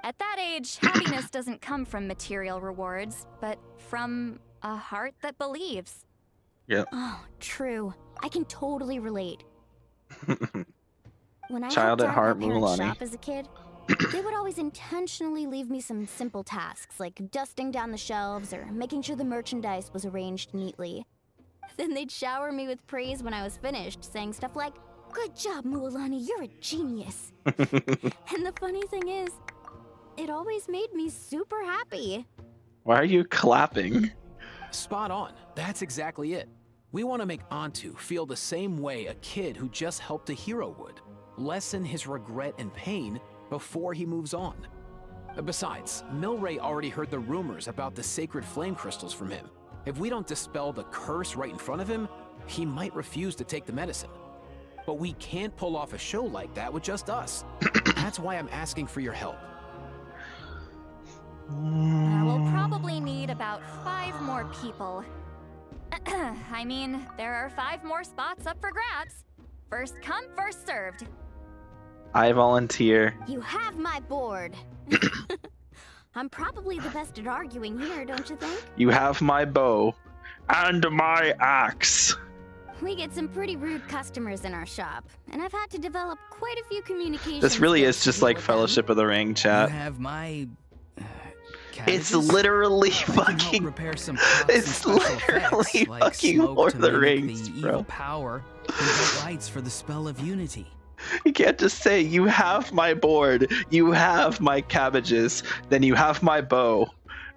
At that age, happiness doesn't come from material rewards, but from a heart that believes. Yep. Oh, true. I can totally relate. When I Child helped at out heart, my parents' Mulan. shop as a kid, they would always intentionally leave me some simple tasks, like dusting down the shelves or making sure the merchandise was arranged neatly. Then they'd shower me with praise when I was finished, saying stuff like, "Good job, Mualani, you're a genius." And the funny thing is, it always made me super happy. Why are you clapping? Spot on. That's exactly it. We want to make Antu feel the same way a kid who just helped a hero would. Lessen his regret and pain before he moves on. Besides, Milray already heard the rumors about the sacred flame crystals from him. If we don't dispel the curse right in front of him, he might refuse to take the medicine. But we can't pull off a show like that with just us. That's why I'm asking for your help. We'll probably need about 5 more people. I mean, there are 5 more spots up for grabs. First come, first served. I volunteer. You have my board. I'm probably the best at arguing here, don't you think? You have my bow and my axe. We get some pretty rude customers in our shop, and I've had to develop quite a few communication This really skills is to just deal like with them. Fellowship of the Ring chat. You have my... It's cabbages? literally I can help fucking. repair some props and It's special literally effects, like fucking smoke Lord to of the mimic Rings, the bro. evil power and bright lights for the spell of unity. You can't just say, you have my board, you have my cabbages, then you have my bow,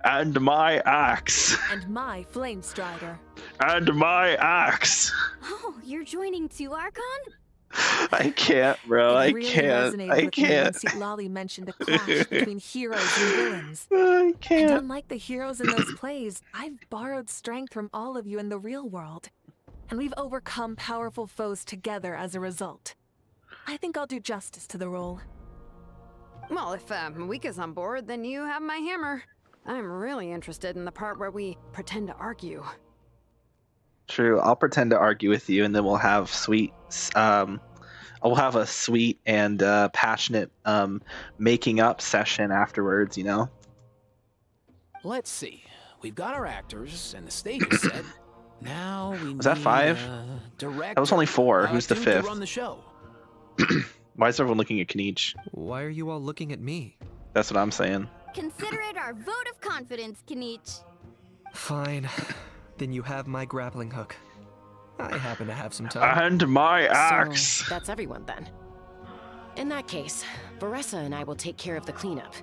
and my axe, And my flame strider. and my axe. Oh, you're joining too, Archon? I can't, bro. It I really can't. resonated I with me when can't. Citlali mentioned a clash between heroes and villains. I And can't. unlike the heroes in those plays, I've borrowed strength from all of you in the real world. And we've overcome powerful foes together as a result. I think I'll do justice to the role. Well, if Moika's on board, then you have my hammer. I'm really interested in the part where we pretend to argue. True. I'll pretend to argue with you, and then we'll have I'll have a sweet and passionate making up session afterwards. You know. Let's see. We've got our actors and the stage is set. Now we Was that 5? Director. That was only 4. Who's the to 5th? run the show. Why is everyone looking at Kniech? Why are you all looking at me? That's what I'm saying. Consider it our vote of confidence, Kniech. Fine. Then you have my grappling hook. I happen to have some time. And my axe. So, that's everyone then. In that case, Veressa and I will take care of the cleanup.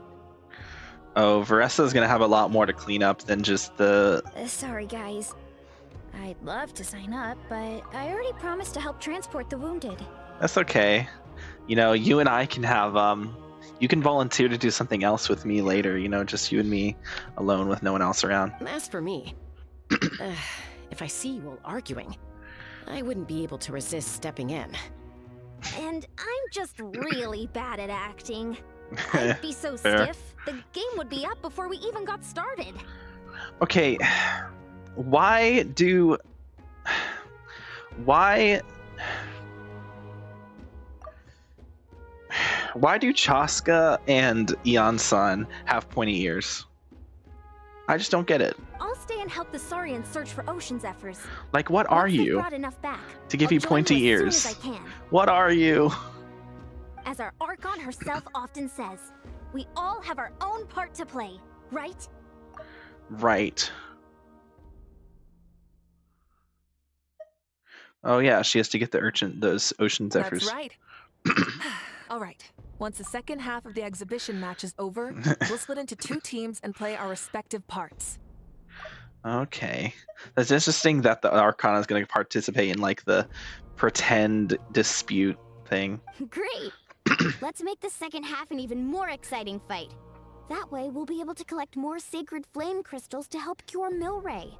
Oh, Veressa's gonna have a lot more to clean up than just the... Sorry, guys. I'd love to sign up, but I already promised to help transport the wounded. That's okay. You know, you and I can have, you can volunteer to do something else with me later, you know, just you and me alone with no one else around. As for me, if I see you all arguing, I wouldn't be able to resist stepping in. And I'm just really bad at acting. I'd be so Fair. stiff, the game would be up before we even got started. Okay, why do Chaska and Eon-san have pointy ears? I just don't get it. I'll stay and help the Saurians search for Ocean Zephyrs. Like, what are Once they've you brought enough back, to give I'll you join pointy you as ears? soon as I can. What are you? As our Archon herself often says, we all have our own part to play, right? Right. Oh yeah, she has to get those Ocean Zephyrs. That's right. All right. Once the second half of the exhibition match is over, we'll split into 2 teams and play our respective parts. Okay. That's interesting that the Archon is going to participate in like the pretend dispute thing. Great! Let's make the second half an even more exciting fight. That way, we'll be able to collect more sacred flame crystals to help cure Milray.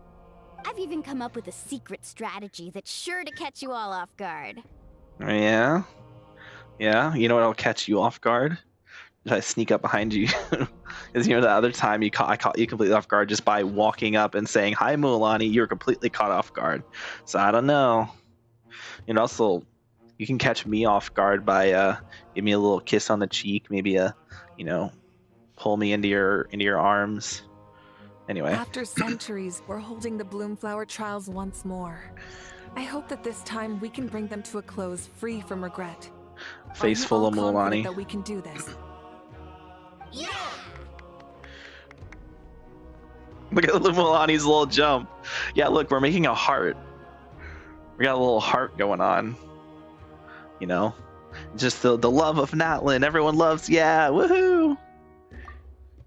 I've even come up with a secret strategy that's sure to catch you all off guard. Yeah? Yeah? You know what'll catch you off guard? If I sneak up behind you. Because you know the other time I caught you completely off guard just by walking up and saying, "Hi, Mualani," you were completely caught off guard. So I don't know. You know, also, you can catch me off guard by give me a little kiss on the cheek, maybe pull me into your arms. Anyway. After centuries, we're holding the Bloomflower trials once more. I hope that this time we can bring them to a close free from regret. Face Are you full all of confident Mualani. that we can do this? Yeah! Look at Mualani's little jump. Yeah, look, we're making a heart. We got a little heart going on. You know? Just the love of Natlin. Everyone loves, yeah, woohoo!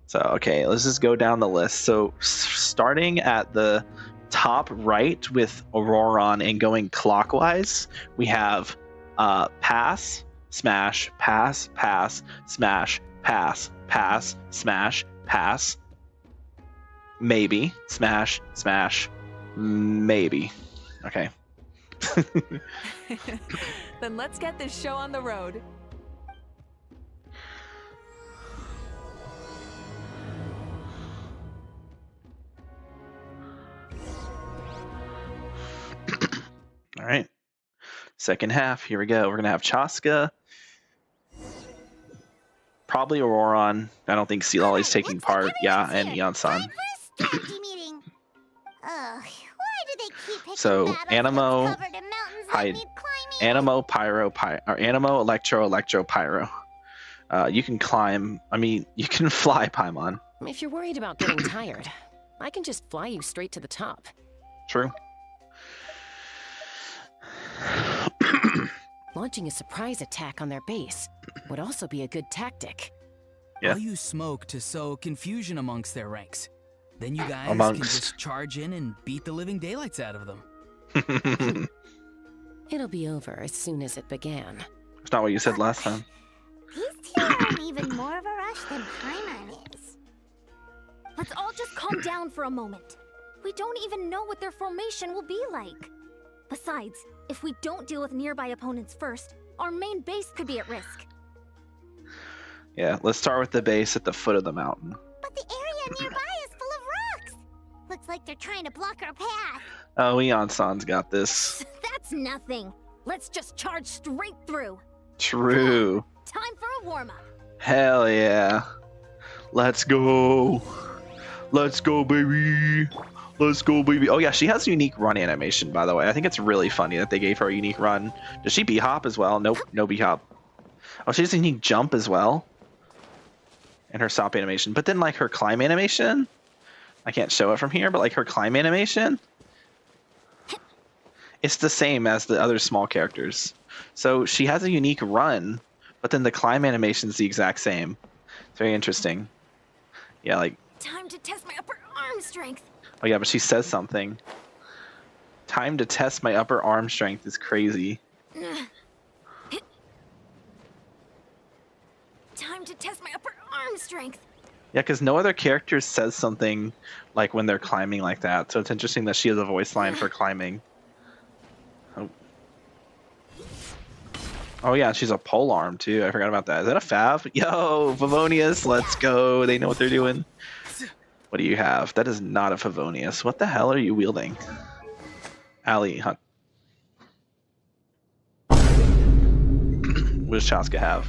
So, okay, let's just go down the list. So, starting at the top right with Auroron and going clockwise, we have pass, smash, pass, pass, smash, pass, pass, smash, pass, maybe, smash, smash, maybe. Okay. Then let's get this show on the road. All right. Second half, here we go. We're going to have Chaska. Probably Auroron. I don't think Sealolly's taking part. Yeah, and Eon-san. Strategy meeting. Ugh, why do they keep picking So, battles Animo, covered in mountains that Hide. need climbing? Animo, Pyro, or Animo, Electro, Pyro. You can climb. I mean, you can fly, Paimon. If you're worried about getting tired, I can just fly you straight to the top. True. Launching a surprise attack on their base would also be a good tactic. Yeah. I'll use smoke to sow confusion amongst their ranks. Then you guys can Amongst. just charge in and beat the living daylights out of them. It'll be over as soon as it began. It's not what you said last time. These two are in even more of a rush than Paimon is. Let's all just calm down for a moment. We don't even know what their formation will be like. Besides, if we don't deal with nearby opponents first, our main base could be at risk. Yeah, let's start with the base at the foot of the mountain. But the area nearby is full of rocks. Looks like they're trying to block our path. Oh, Eon-san's got this. That's nothing. Let's just charge straight through. True. Time for a warm-up. Hell yeah. Let's go. Let's go, baby. Let's go, baby. Oh, yeah, she has a unique run animation, by the way. I think it's really funny that they gave her a unique run. Does she B-hop as well? Nope, no B-hop. Oh, she has a unique jump as well. And her stop animation. But then, like, her climb animation, I can't show it from here, but, like, her climb animation, it's the same as the other small characters. So she has a unique run, but then the climb animation is the exact same. It's very interesting. Yeah, like... Time to test my upper arm strength. Oh, yeah, but she says something. Time to test my upper arm strength is crazy. Time to test my upper arm strength. Yeah, because no other character says something like when they're climbing like that. So it's interesting that she has a voice line for climbing. Oh, oh yeah, she's a pole arm too. I forgot about that. Is that a Fav? Yo, Favonius, let's go. They know what they're doing. What do you have? That is not a Favonius. What the hell are you wielding? Allie, huh? What does Chaska have?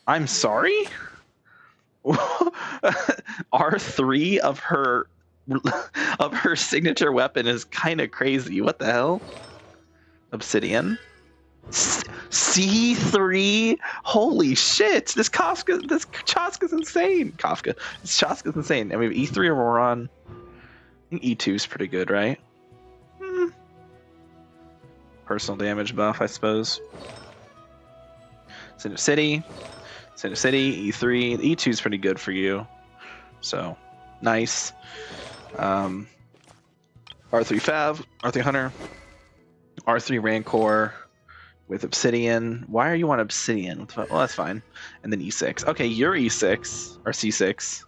I'm sorry? R3 of her signature weapon is kind of crazy. What the hell? Obsidian? C3? Holy shit! This Chaska's insane. This Chaska's insane. And we have E3 Auroron. I think E2 is pretty good, right? Personal damage buff, I suppose. Cinder City, E3. E2 is pretty good for you. So, nice. R3 Fav, R3 Hunter, R3 Rancor with Obsidian. Why are you on Obsidian? Well, that's fine. And then E6. Okay, you're E6, or C6.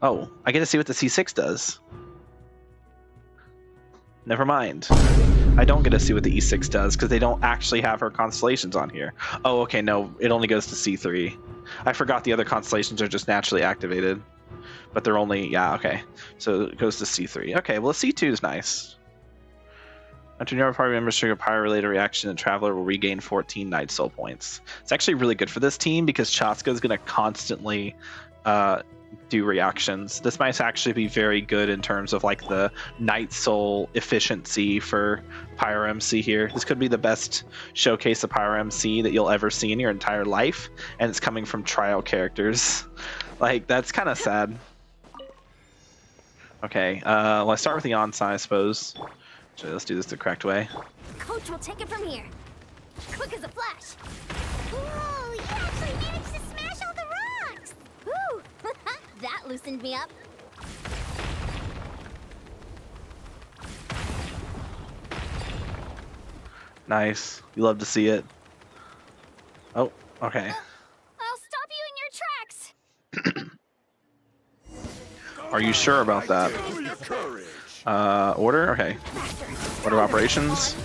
Oh, I get to see what the C6 does. Never mind. I don't get to see what the E6 does because they don't actually have her constellations on here. Oh, okay, no, it only goes to C3. I forgot the other constellations are just naturally activated. But they're only, yeah, okay. So it goes to C3. Okay, well, C2 is nice. After never party members trigger pyro-related reaction, the Traveler will regain 14 Night Soul points. It's actually really good for this team because Chaska is going to constantly do reactions. This might actually be very good in terms of like the Night Soul efficiency for Pyro MC here. This could be the best showcase of Pyro MC that you'll ever see in your entire life, and it's coming from trial characters. Like, that's kind of sad. Okay, well, I start with the onside, I suppose. So let's do this the correct way. Coach will take it from here. Quick as a flash. Whoa, you actually managed to smash all the rocks! Woo! That loosened me up. Nice. You love to see it. Oh, okay. I'll stop you in your tracks. Are you sure about that? Order? Okay. Order of operations.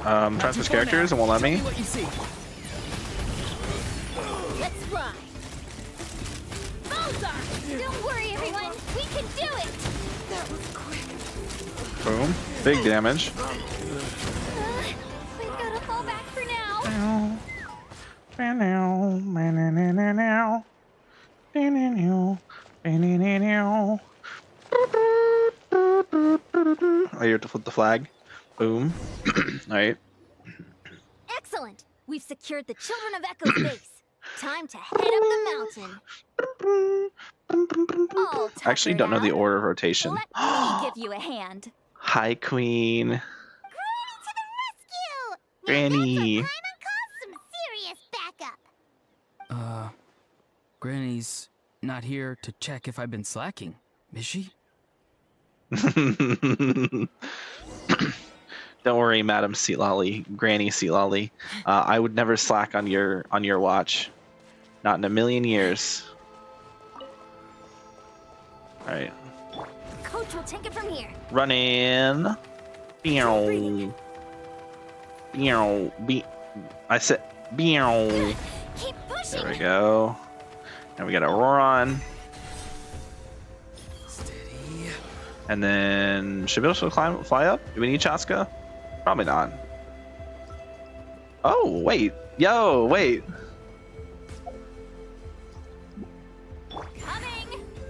Transfer characters, and won't let me. Let's ride. Balzar! Don't worry, everyone. We can do it. That was quick. Boom. Big damage. We've got to fall back for now. Oh, you have to flip the flag. Boom. Alright. Excellent. We've secured the Children of Echo's base. Time to head up the mountain. Oh, I actually don't know the order of rotation. Let me give you a hand. Hi, Queen. Granny to the rescue! Granny. Now call some serious backup. Granny's not here to check if I've been slacking, is she? Don't worry, Madam Seatlolly, Granny Seatlolly. I would never slack on your watch. Not in a million years. All right. Coach will take it from here. Run in. I said Meow. Keep pushing. There we go. And we got Auroron. Steady. And then should we be able to fly up? Do we need Chaska? Probably not. Oh wait. Yo, wait. Coming.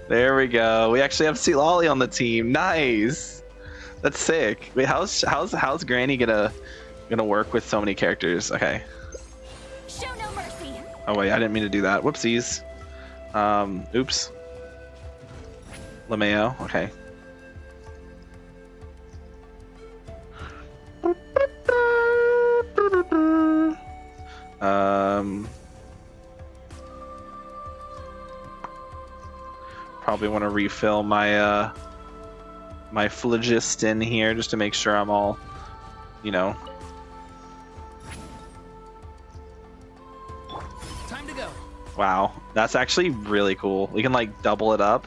There we go. We actually have Sealolly on the team. Nice. That's sick. Wait, how's Granny gonna work with so many characters? Okay. Show no mercy. Oh wait, I didn't mean to do that. Whoopsies. Oops. LeMayo. Okay. Probably want to refill my my phlogiston here just to make sure I'm all, you know. Time to go. Wow, that's actually really cool. We can like double it up.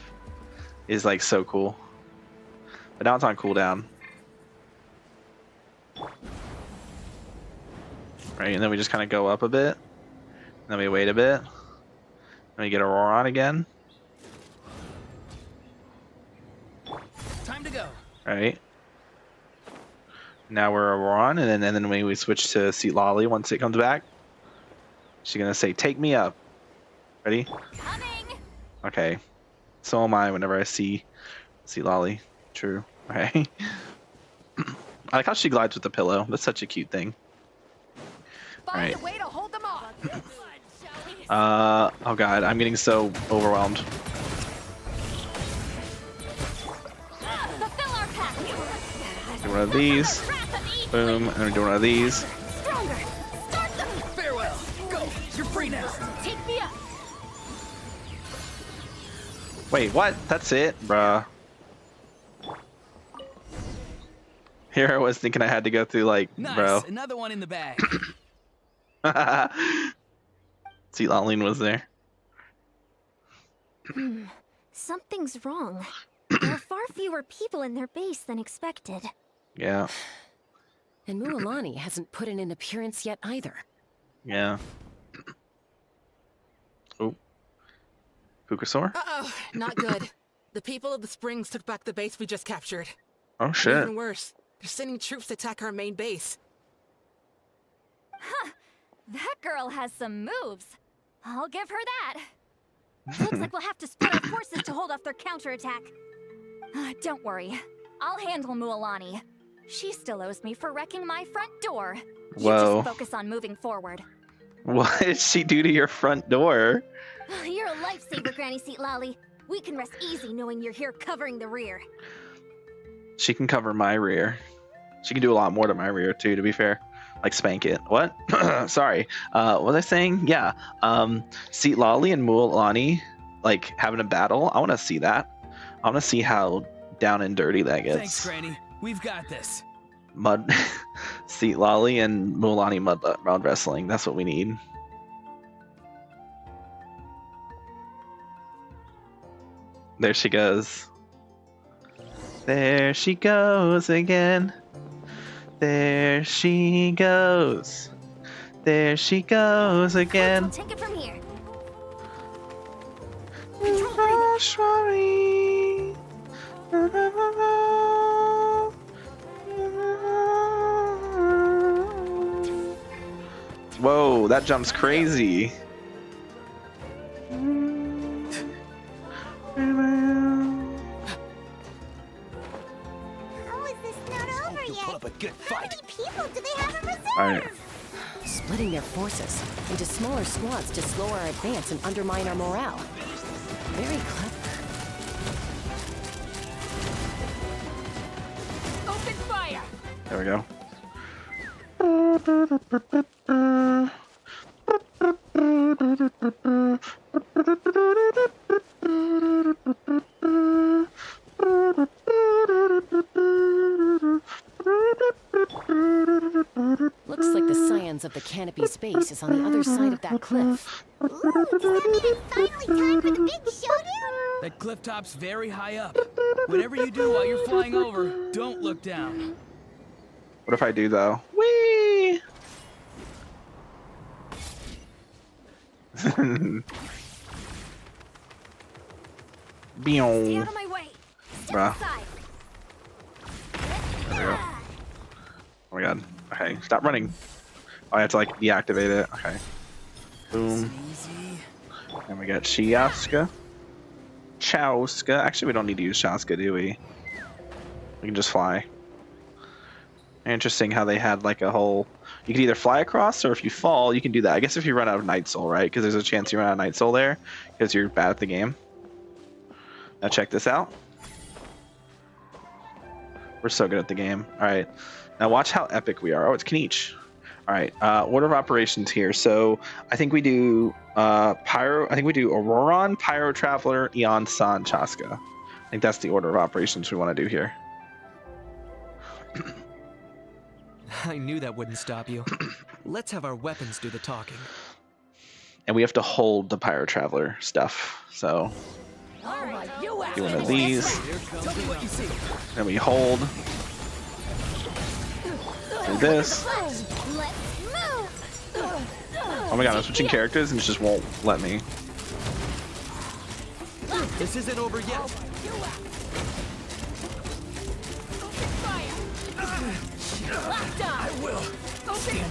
Is like so cool. But now it's on cooldown. Right, and then we just kind of go up a bit. And then we wait a bit. Then we get Auroron again. Time to go. Right. Now we're Auroron, and then we switch to Sealolly once it comes back. She's gonna say, "Take me up." Ready? Coming. Okay. So am I whenever I see Sealolly. True. Okay. I like how she glides with the pillow. That's such a cute thing. Find Right. a way to hold them off. Oh god, I'm getting so overwhelmed. Fulfill our pact. Do one of these. Boom. And we do one of these. Stronger. Start them. Farewell. Go. You're free now. Take me up. Wait, what? That's it? Bruh. Here I was thinking I had to go through like, Nice. bro. Another one in the bag. Sealolly was there. Something's wrong. There are far fewer people in their base than expected. Yeah. And Mualani hasn't put in an appearance yet either. Yeah. Oh. Pukasaur? Uh-oh, not good. The people of the Springs took back the base we just captured. Oh shit. Even worse, they're sending troops to attack our main base. Huh. That girl has some moves. I'll give her that. Looks like we'll have to split our forces to hold off their counterattack. Don't worry. I'll handle Mualani. She still owes me for wrecking my front door. You Whoa. just focus on moving forward. What did she do to your front door? You're a lifesaver, Granny Sealolly. We can rest easy knowing you're here covering the rear. She can cover my rear. She can do a lot more to my rear too, to be fair. Like spank it. What? Sorry. What was I saying? Yeah. Sealolly and Mualani like having a battle. I want to see that. I want to see how down and dirty that gets. Thanks, Granny. We've got this. Mud. Sealolly and Mualani mud wrestling. That's what we need. There she goes. There she goes again. There she goes. There she goes again. I'll take it from here. Sorry. Whoa, that jump's crazy. How is this not over yet? Put up a good How fight. many people do they have in reserve? Alright. Splitting their forces into smaller squads to slow our advance and undermine our morale. Very clever. Open fire. There we go. Looks like the scions of the canopy space is on the other side of that cliff. Ooh, does that mean it's finally time for the big showdown? That cliff top's very high up. Whatever you do while you're flying over, don't look down. What if I do though? Whee! Stay out of my way. Step Bruh. aside. There we go. Oh my god. Okay, stop running. Oh, I have to like deactivate it. Okay. Boom. And we got Chiaska. Chowska. Actually, we don't need to use Chowska, do we? We can just fly. Interesting how they had like a whole... You can either fly across, or if you fall, you can do that. I guess if you run out of Night Soul, right? Because there's a chance you run out of Night Soul there, because you're bad at the game. Now check this out. We're so good at the game. All right. Now watch how epic we are. Oh, it's Kniech. All right. Order of operations here. So I think we do Pyro. I think we do Auroron, Pyro Traveler, Eon, San, Chaska. I think that's the order of operations we want to do here. I knew that wouldn't stop you. Let's have our weapons do the talking. And we have to hold the Pyro Traveler stuff. So do one of these. Then we hold. Do this. Oh my god, I'm switching characters and it just won't let me. This isn't over yet.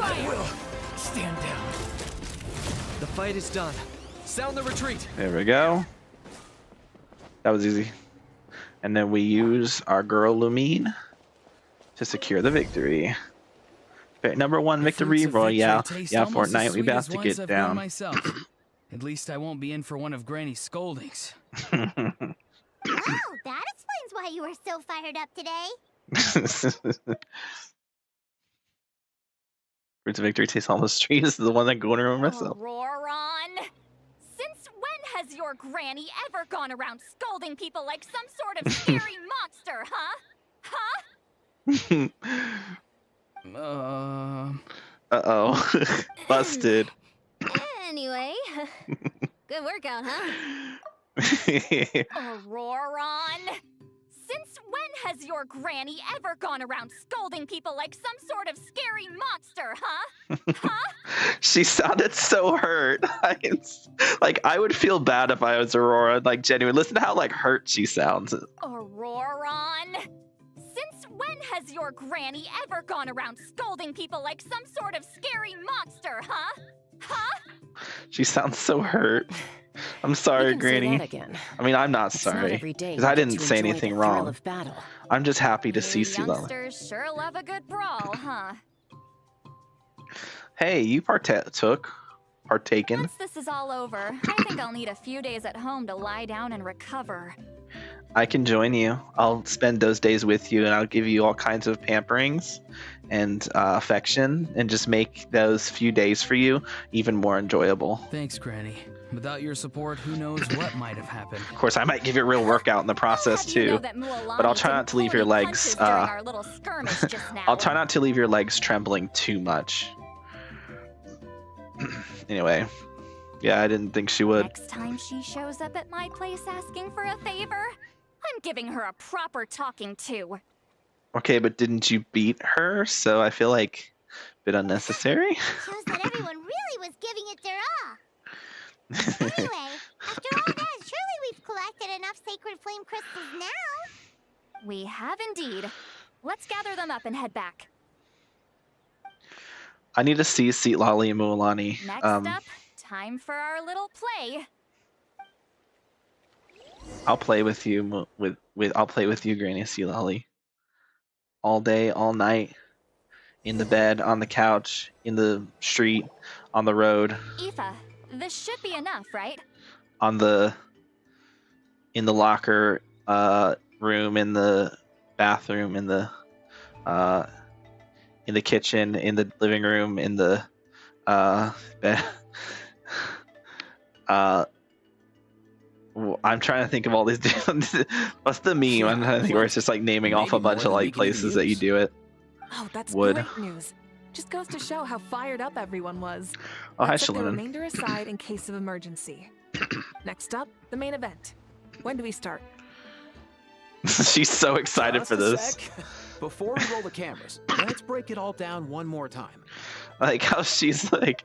I will. Stand down. The fight is done. Sound the retreat. There we go. That was easy. And then we use our girl Lumine to secure the victory. Okay, number 1 victory royale. Yeah, Fortnite. We about to get down. Myself. At least I won't be in for one of Granny's scoldings. Wow, that explains why you were so fired up today. Fruits of Victory tastes almost sweet. This is the one that go in her myself. Auroron! Since when has your granny ever gone around scolding people like some sort of scary monster, huh? Uh-oh. Busted. Anyway, good workout, huh? Auroron! Since when has your granny ever gone around scolding people like some sort of scary monster, huh? She sounded so hurt. I would feel bad if I was Aurora. Like, genuine. Listen to how like hurt she sounds. Auroron! Since when has your granny ever gone around scolding people like some sort of scary monster, huh? She sounds so hurt. I'm sorry, Granny. I mean, I'm not sorry because I didn't say anything wrong. I'm just happy to see Sea Lily. Youngsters sure love a good brawl, huh? Hey, you partaken. Once this is all over, I think I'll need a few days at home to lie down and recover. I can join you. I'll spend those days with you, and I'll give you all kinds of pamperings and affection, and just make those few days for you even more enjoyable. Thanks, Granny. Without your support, who knows what might have happened. Of course, I might give you a real workout in the process too, but I'll try not to leave your legs. I'll try not to leave your legs trembling too much. Anyway, yeah, I didn't think she would. Next time she shows up at my place asking for a favor, I'm giving her a proper talking to. Okay, but didn't you beat her? So I feel like a bit unnecessary. Shows that everyone really was giving it their all. Anyway, after all that, surely we've collected enough sacred flame crystals now. We have indeed. Let's gather them up and head back. I need to see Seatlali and Mualani. Next up, time for our little play. I'll play with you I'll play with you, Granny Seatlali. All day, all night, in the bed, on the couch, in the street, on the road. Aoife, this should be enough, right? In the locker room, in the bathroom, in the kitchen, in the living room, in the bed. I'm trying to think of all these different. What's the meme? I'm trying to think where it's just like naming off a bunch of like places that you do it. Oh, that's Wood. great news. Just goes to show how fired up everyone was. Oh, hi, Let's set the Shalana. remainder aside in case of emergency. Next up, the main event. When do we start? She's so excited for this. Before we roll the cameras, let's break it all down one more time. Like how she's like,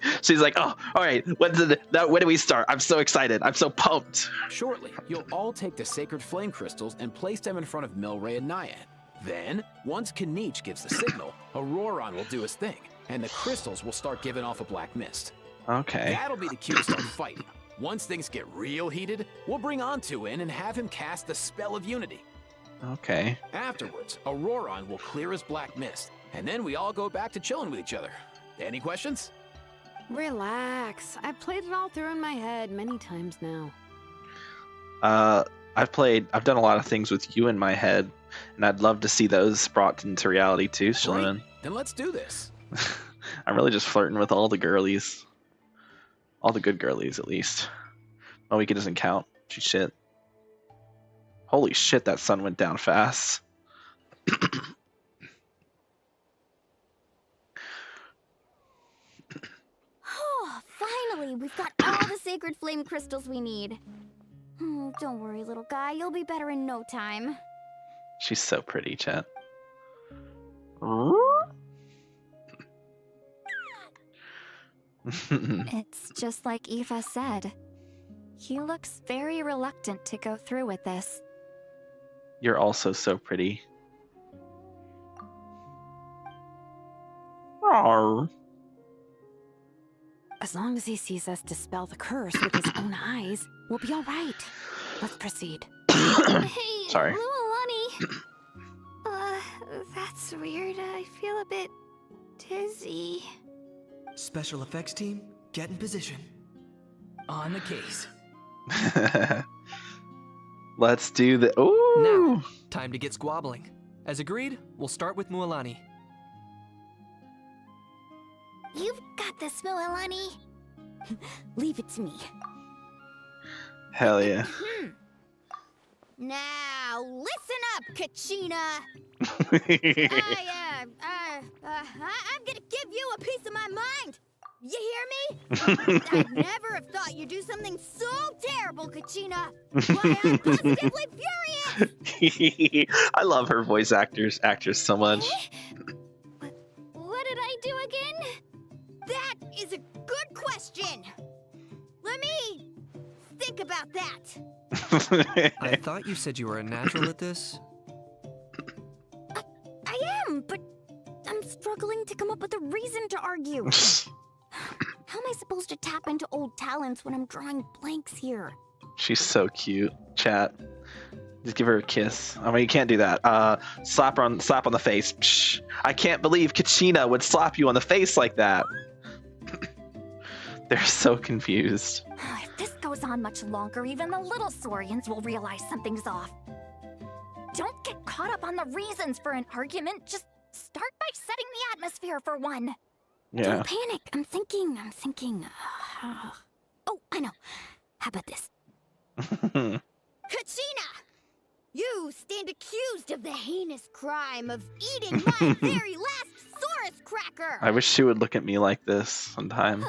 oh, all right, when do we start? I'm so excited. I'm so pumped. Shortly, you'll all take the sacred flame crystals and place them in front of Milray and Naiad. Then, once Kinich gives the signal, Auroron will do his thing, and the crystals will start giving off a black mist. Okay. That'll be the cue to start fighting. Once things get real heated, we'll bring Antu in and have him cast the spell of unity. Okay. Afterwards, Auroron will clear his black mist, and then we all go back to chilling with each other. Any questions? Relax. I've played it all through in my head many times now. I've done a lot of things with you in my head, and I'd love to see those brought into reality too, Shalyn. Then let's do this. I'm really just flirting with all the girlies. All the good girlies, at least. Moeka doesn't count. She's shit. Holy shit, that sun went down fast. Oh, finally, we've got all the sacred flame crystals we need. Don't worry, little guy. You'll be better in no time. She's so pretty, chat. It's just like Eva said. He looks very reluctant to go through with this. You're also so pretty. Aww. As long as he sees us dispel the curse with his own eyes, we'll be all right. Let's proceed. Hey, Sorry. Lualani. That's weird. I feel a bit dizzy. Special effects team, get in position. On the case. Let's do the. Ooh. Now, time to get squabbling. As agreed, we'll start with Mualani. You've got this, Lualani. Leave it to me. Hell yeah. Now, listen up, Kachina. I'm gonna give you a piece of my mind. You hear me? I'd never have thought you'd do something so terrible, Kachina. Why, I'm positively furious. I love her voice actress so much. What did I do again? That is a good question. Let me think about that. I thought you said you were a natural at this. I am, but I'm struggling to come up with a reason to argue. How am I supposed to tap into old talents when I'm drawing blanks here? She's so cute, chat. Just give her a kiss. I mean, you can't do that. Slap on the face. Psh, I can't believe Kachina would slap you on the face like that. They're so confused. If this goes on much longer, even the little Saurians will realize something's off. Don't get caught up on the reasons for an argument. Just start by setting the atmosphere for one. Yeah. Don't panic. I'm thinking. Oh, I know. How about this? Kachina! You stand accused of the heinous crime of eating my very last Saurus cracker! I wish she would look at me like this sometime.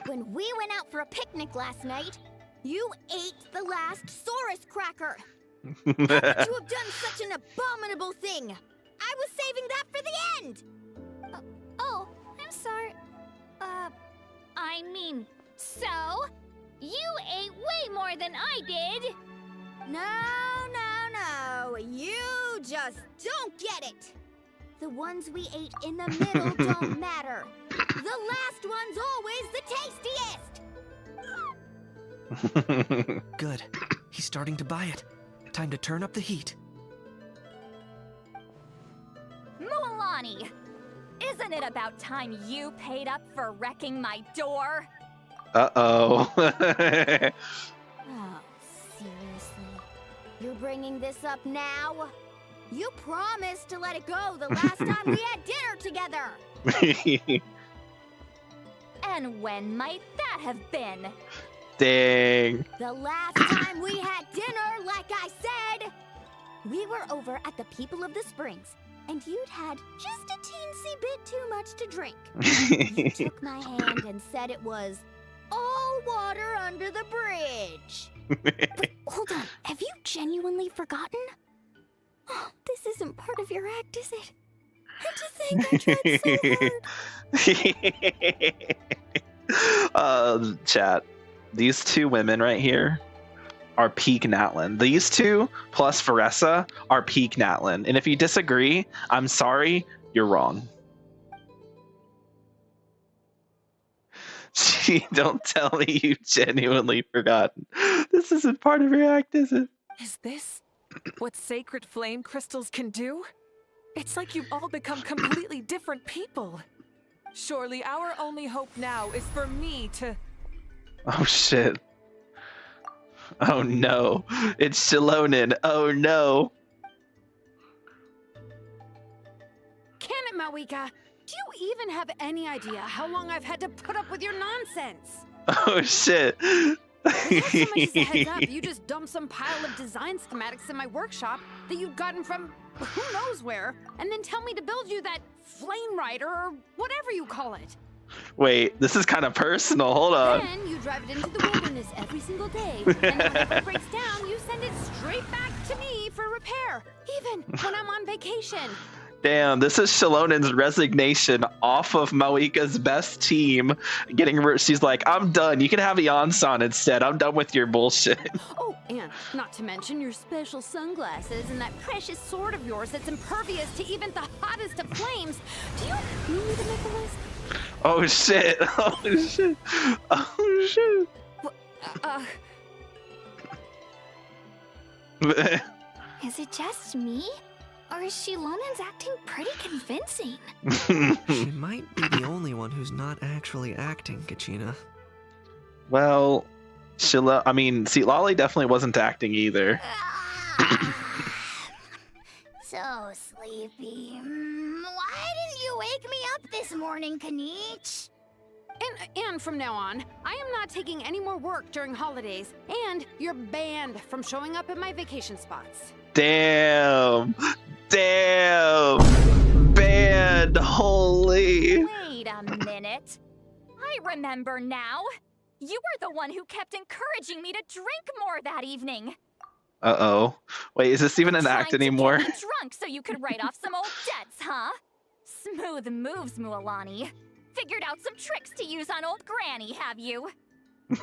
When we went out for a picnic last night, you ate the last Saurus cracker! How could you have done such an abominable thing? I was saving that for the end! Oh, I'm sorry. I mean, so? You ate way more than I did! No. You just don't get it! The ones we ate in the middle don't matter. The last one's always the tastiest! Good. He's starting to buy it. Time to turn up the heat. Mualani! Isn't it about time you paid up for wrecking my door? Uh-oh. Oh, seriously? You're bringing this up now? You promised to let it go the last time we had dinner together! And when might that have been? Dang. The last time we had dinner, like I said, we were over at the People of the Springs, and you'd had just a teensy bit too much to drink. You took my hand and said it was all water under the bridge. Wait, hold on. Have you genuinely forgotten? Oh, this isn't part of your act, is it? To think I tried so hard. Chat. These two women right here are peak Natlin. These two plus Veressa are peak Natlin. And if you disagree, I'm sorry, you're wrong. Don't tell me you genuinely forgot. This isn't part of your act, is it? Is this what sacred flame crystals can do? It's like you've all become completely different people. Surely our only hope now is for me to... Oh shit. Oh no. It's Shilonen. Oh no. Can it, Mawika? Do you even have any idea how long I've had to put up with your nonsense? Oh shit. Without so much as a heads up, you just dumped some pile of design schematics in my workshop that you'd gotten from who knows where, and then tell me to build you that flame rider or whatever you call it. Wait, this is kind of personal. Hold on. Then you drive it into the wilderness every single day, and whenever it breaks down, you send it straight back to me for repair, even when I'm on vacation. Damn, this is Shilonen's resignation off of Mawika's best team. She's like, I'm done. You can have Ian-san instead. I'm done with your bullshit. Oh, and not to mention your special sunglasses and that precious sword of yours that's impervious to even the hottest of flames. Do you need me to make a list? Oh shit. Oh shit. Oh shit. Is it just me? Or is Shilonen's acting pretty convincing? She might be the only one who's not actually acting, Kachina. Well, Lolly definitely wasn't acting either. So sleepy. Why didn't you wake me up this morning, Kanich? And from now on, I am not taking any more work during holidays, and you're banned from showing up at my vacation spots. Damn. Damn. Banned. Holy. Wait a minute. I remember now. You were the one who kept encouraging me to drink more that evening. Uh-oh. Wait, is this even an act anymore? Trying to get me drunk so you could write off some old debts, huh? Smooth moves, Mualani. Figured out some tricks to use on old Granny, have you?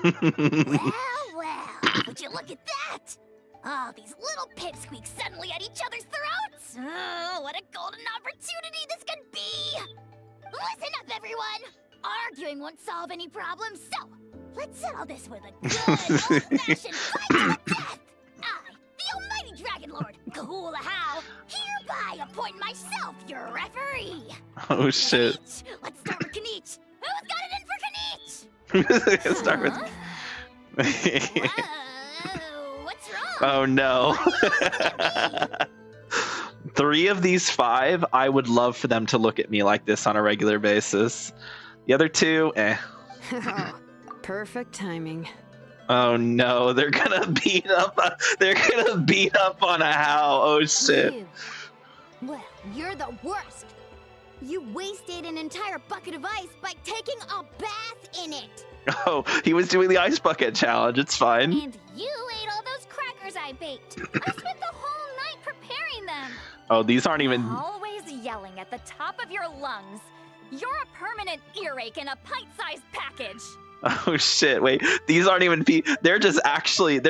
Well, would you look at that? Oh, these little pipsqueaks suddenly at each other's throats! Oh, what a golden opportunity this could be! Listen up, everyone! Arguing won't solve any problems, so let's settle this with a good old-fashioned fight to the death! I, the almighty Dragon Lord, Kahula How, hereby appoint myself your referee! Oh shit. Kanich, let's start with Kanich! Who's got it in for Kanich? Start with... What's wrong? Oh no. 3 of these 5, I would love for them to look at me like this on a regular basis. The other 2, eh. Perfect timing. Oh no, they're gonna beat up. They're gonna beat up on a How. Oh shit. You. Well, you're the worst. You wasted an entire bucket of ice by taking a bath in it. Oh, he was doing the ice bucket challenge. It's fine. And you ate all those crackers I baked. I spent the whole night preparing them. Oh, these aren't even. Always yelling at the top of your lungs. You're a permanent earache in a pint-sized package. Oh shit! Wait, these aren't even. They're just actually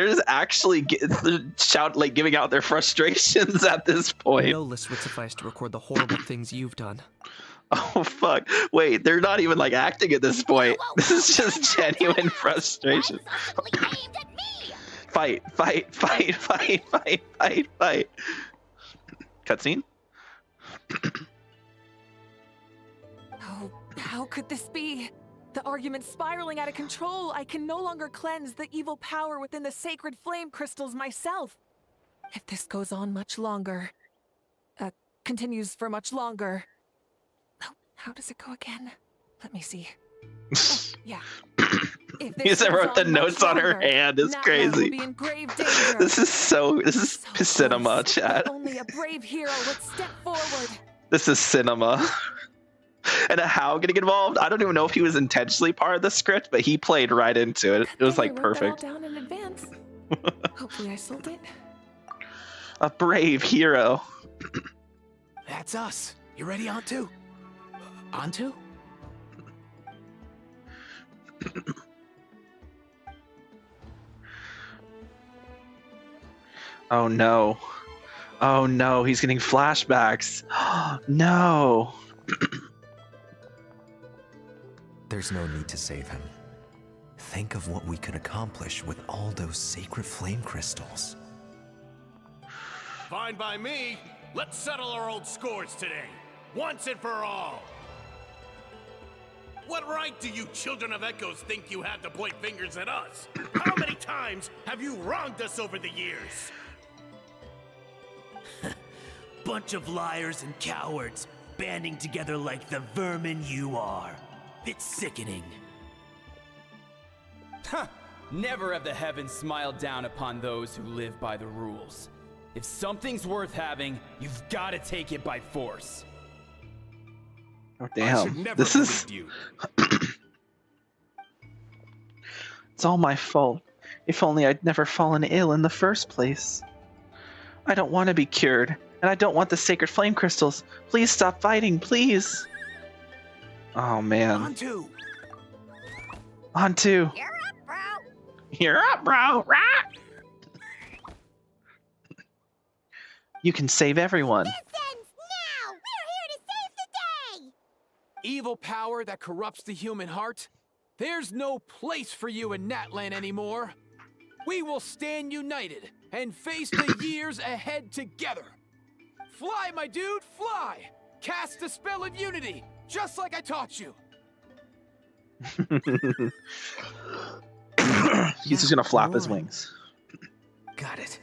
giving out their frustrations at this point. No list would suffice to record the horrible things you've done. Oh fuck! Wait, they're not even like acting at this point. This is just genuine frustration. Fight! Fight! Fight! Fight! Fight! Fight! Fight! Cutscene. Oh, how could this be? The argument's spiraling out of control. I can no longer cleanse the evil power within the sacred flame crystals myself. If this goes on much longer, continues for much longer. Oh, how does it go again? Let me see. Oh, yeah. Because I wrote the notes on her hand. It's crazy. This is cinema, chat. Only a brave hero would step forward. This is cinema. And a How getting involved? I don't even know if he was intentionally part of the script, but he played right into it. It was like perfect. Down in advance. Hopefully I sold it. A brave hero. That's us. You ready, Antu? Antu? Oh no. Oh no, he's getting flashbacks. No. There's no need to save him. Think of what we could accomplish with all those sacred flame crystals. Fine by me. Let's settle our old scores today. Once and for all. What right do you children of Echoes think you have to point fingers at us? How many times have you wronged us over the years? Bunch of liars and cowards, banding together like the vermin you are. It's sickening. Huh! Never have the heavens smiled down upon those who live by the rules. If something's worth having, you've got to take it by force. Oh damn! This is. It's all my fault. If only I'd never fallen ill in the first place. I don't want to be cured, and I don't want the sacred flame crystals. Please stop fighting, please. Oh man. Antu. Antu. You're up, bro. You're up, bro. Rah! You can save everyone. This ends now. We're here to save the day. Evil power that corrupts the human heart? There's no place for you in Natlan anymore. We will stand united and face the years ahead together. Fly, my dude, fly! Cast a spell of unity, just like I taught you. He's just gonna flap his wings. Got it.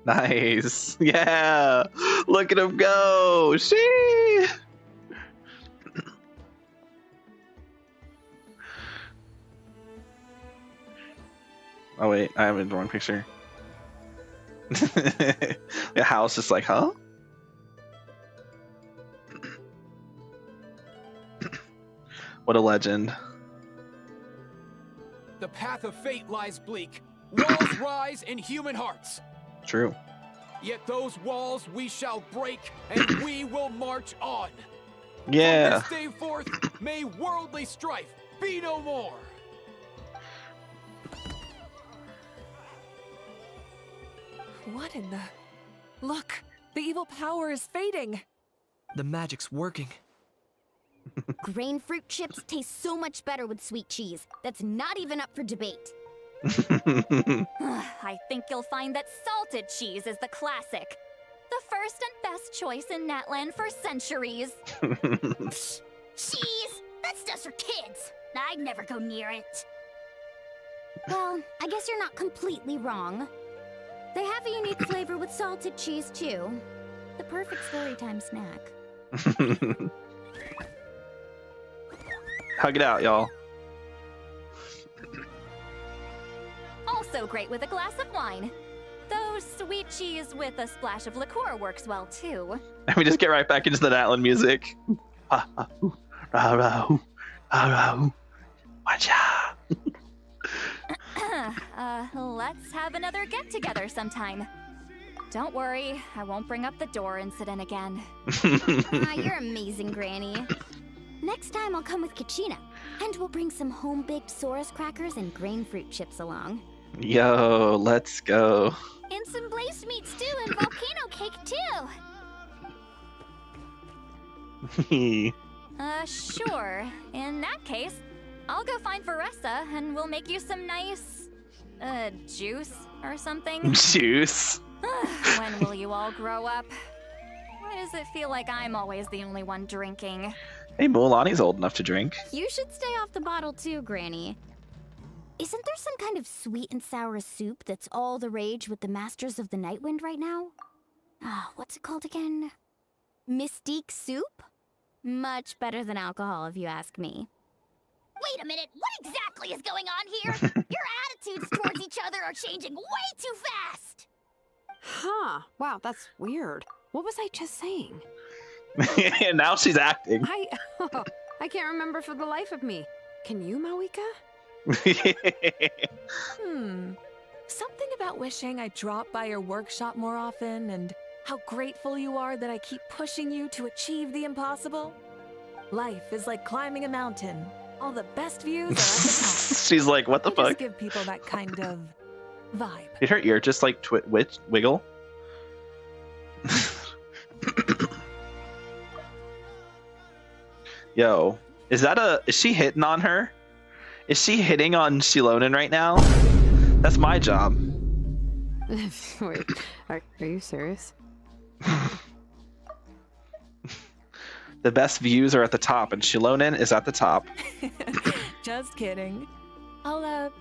Nice. Yeah. Look at him go. Shee. Oh wait, I have a wrong picture. The house is like, huh? What a legend. The path of fate lies bleak. Walls rise in human hearts. True. Yet those walls we shall break, and we will march on. Yeah. From this day forth, may worldly strife be no more. What in the... Look! The evil power is fading! The magic's working. Grain fruit chips taste so much better with sweet cheese. That's not even up for debate. I think you'll find that salted cheese is the classic. The first and best choice in Natlan for centuries. Cheese! That stuff's for kids. I'd never go near it. Well, I guess you're not completely wrong. They have a unique flavor with salted cheese, too. The perfect storytime snack. Hug it out, y'all. Also great with a glass of wine. Though sweet cheese with a splash of liqueur works well, too. And we just get right back into the Natlan music. Let's have another get-together sometime. Don't worry, I won't bring up the door incident again. You're amazing, Granny. Next time I'll come with Kachina, and we'll bring some home-baked Saurus crackers and grain fruit chips along. Yo, let's go. And some blazed meat stew and volcano cake, too. Sure. In that case, I'll go find Veressa and we'll make you some nice, juice or something. Juice? When will you all grow up? Why does it feel like I'm always the only one drinking? Hey, Mualani's old enough to drink. You should stay off the bottle too, Granny. Isn't there some kind of sweet and sour soup that's all the rage with the Masters of the Nightwind right now? What's it called again? Mystique soup? Much better than alcohol, if you ask me. Wait a minute, what exactly is going on here? Your attitudes towards each other are changing way too fast! Huh. Wow, that's weird. What was I just saying? Now she's acting. I can't remember for the life of me. Can you, Mawika? Something about wishing I dropped by your workshop more often and how grateful you are that I keep pushing you to achieve the impossible. Life is like climbing a mountain. All the best views are at the top. She's like, what the I fuck? just give people that kind of vibe. Did her ear just like wiggle? Yo, is she hitting on her? Is she hitting on Xilonen right now? That's my job. Wait, are you serious? The best views are at the top, and Xilonen is at the top. Just kidding. I'll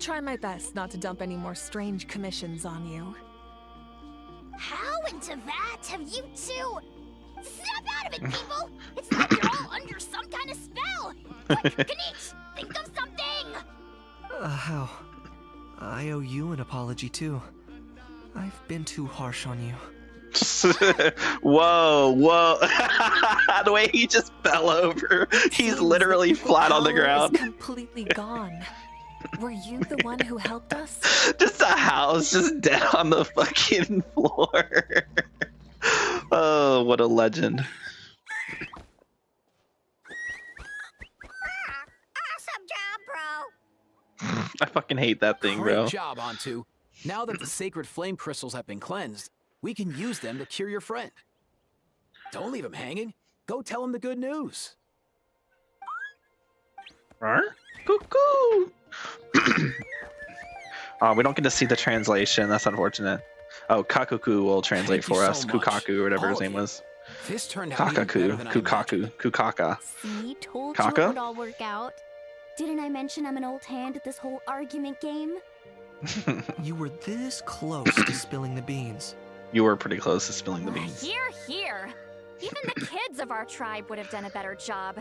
try my best not to dump any more strange commissions on you. How into that have you two? Snap out of it, people! It's like you're all under some kind of spell! Quick, Kanich, think of something! How? I owe you an apology too. I've been too harsh on you. Whoa. The way he just fell over. He's literally flat on the ground. Is completely gone. Were you the one who helped us? Just a house just dead on the fucking floor. Oh, what a legend. Awesome job, bro! I fucking hate that thing, bro. Great job, Antu. Now that the sacred flame crystals have been cleansed, we can use them to cure your friend. Don't leave him hanging. Go tell him the good news. Cuckoo. Oh, we don't get to see the translation. That's unfortunate. Oh, Kakuku will translate for us. Kukaku, or whatever his name was. This turned out even better than I imagined. Kukaka. See, told Kaka? you it would all work out. Didn't I mention I'm an old hand at this whole argument game? You were this close to spilling the beans. You were pretty close to spilling the beans. Here. Even the kids of our tribe would have done a better job.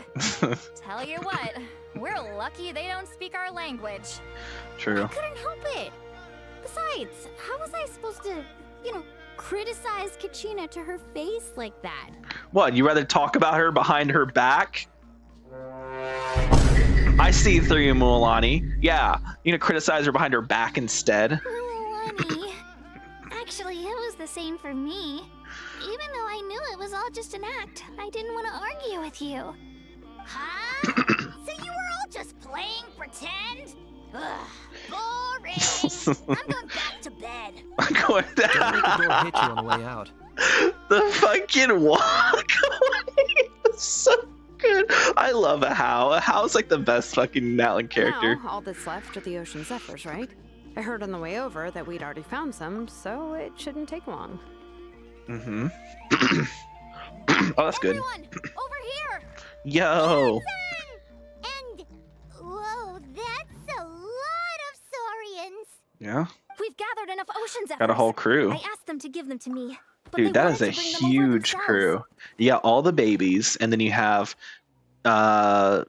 Tell you what, we're lucky they don't speak our language. True. I couldn't help it. Besides, how was I supposed to, criticize Kachina to her face like that? What, you rather talk about her behind her back? I see through you, Mualani. Yeah, you gonna criticize her behind her back instead? Mualani. Actually, it was the same for me. Even though I knew it was all just an act, I didn't want to argue with you. Huh? So you were all just playing pretend? Ugh, boring. I'm going back to bed. I'm going Don't make the door hit you on the way out. The fucking walk away is so good. I love a How. A How's like the best fucking Natlan character. Now, all that's left are the Ocean Zephyrs, right? I heard on the way over that we'd already found some, so it shouldn't take long. Mm-hmm. Oh, that's good. Everyone, over here. Yo. And whoa, that's a lot of saurians. Yeah. We've gathered enough Ocean Zephyrs. Got a whole crew. I asked them to give them to me. But Dude, they that wanted is a to bring them over huge themselves. crew. You got all the babies, and then you have, I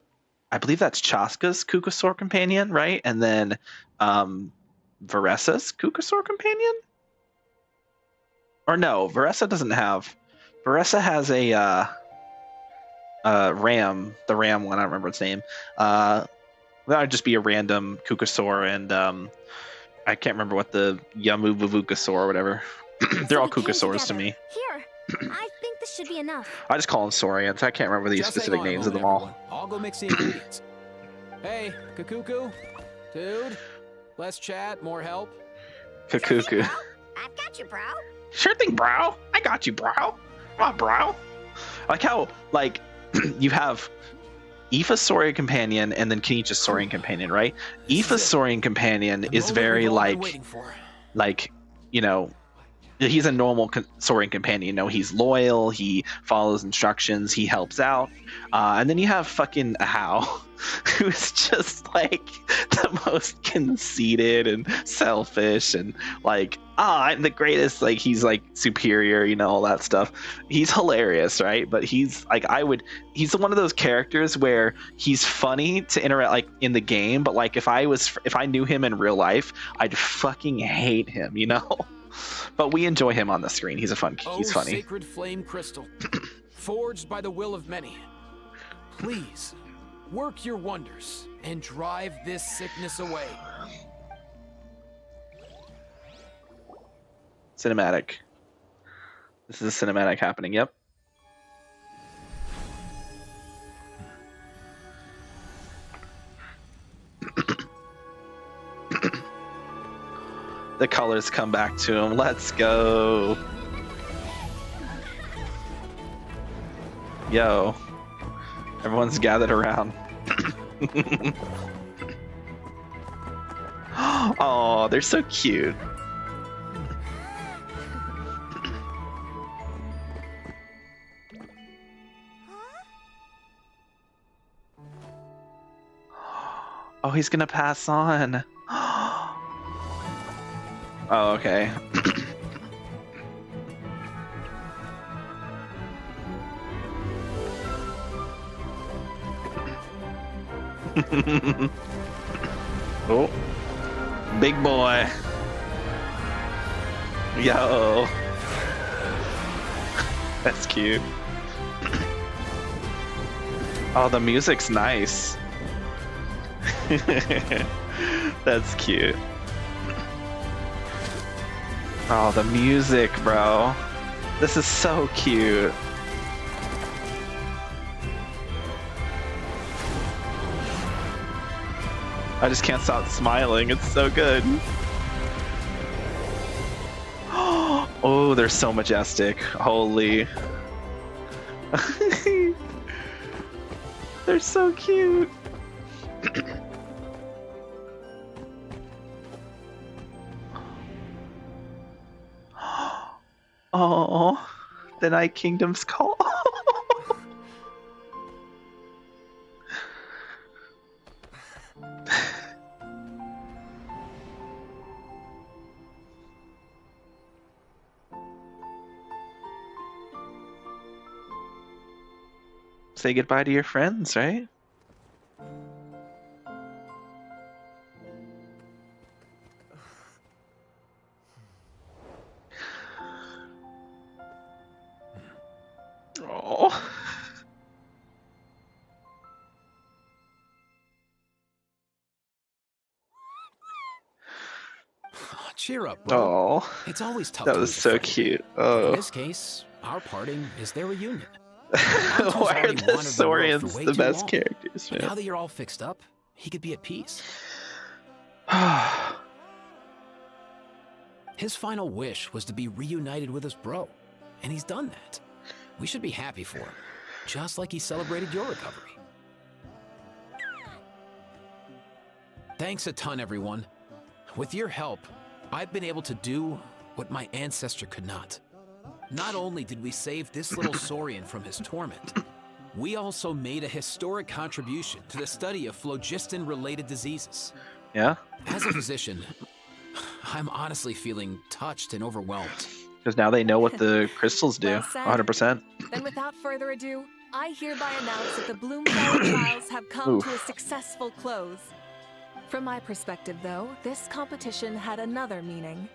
believe that's Chaska's Kukasaur companion, right? And then, Varessa's Kukasaur companion? Or no, Varessa doesn't have. Varessa has a, ram, the ram one, I don't remember its name. That would just be a random Kukasaur, and, I can't remember what the Yamuvuvukasaur or whatever. They're all Kukasaurs to me. Here, I think this should be enough. I just call them Saurians. I can't remember the Just specific hang on a names of them moment, all. I'll go mix the ingredients. Hey, Kakuku. Dude, less chat, more help. Kakuku. I've got you, bro. Sure thing, bro. I got you, bro. Come on, bro. I like how, like, you have Aoife's Saurian companion and then Kenichi's Saurian companion, right? Aoife's Saurian companion is very like, you know, he's a normal Saurian companion. You know, he's loyal, he follows instructions, he helps out. And then you have fucking Hao, who's just like the most conceited and selfish and like, I'm the greatest. Like, he's like superior, you know, all that stuff. He's hilarious, right? But he's like, he's one of those characters where he's funny to interact like in the game, but like if I knew him in real life, I'd fucking hate him, you know? But we enjoy him on the screen. He's funny. Sacred flame crystal, forged by the will of many. Please, work your wonders and drive this sickness away. Cinematic. This is a cinematic happening, yep. The colors come back to him. Let's go. Yo. Everyone's gathered around. Oh, they're so cute. Oh, he's gonna pass on. Oh, okay. Oh, big boy. Yo. That's cute. Oh, the music's nice. That's cute. Oh, the music, bro. This is so cute. I just can't stop smiling. It's so good. Oh, they're so majestic. Holy. They're so cute. Oh, the Night Kingdom's call. Say goodbye to your friends, right? Oh. Cheer up, bro. Oh. It's always tough. That to was lose a so friend. cute. In Oh. this case, our parting is their reunion. Why are the Saurians the best characters, man? Now that you're all fixed up, he could be at peace. His final wish was to be reunited with his bro, and he's done that. We should be happy for him, just like he celebrated your recovery. Thanks a ton, everyone. With your help, I've been able to do what my ancestor could not. Not only did we save this little Saurian from his torment, we also made a historic contribution to the study of phlogiston-related diseases. Yeah? As a physician, I'm honestly feeling touched and overwhelmed. Because now they know what the crystals do. Well said. 100%. Then without further ado, I hereby announce that the Bloomflower trials have come Oof. to a successful close. From my perspective, though, this competition had another meaning.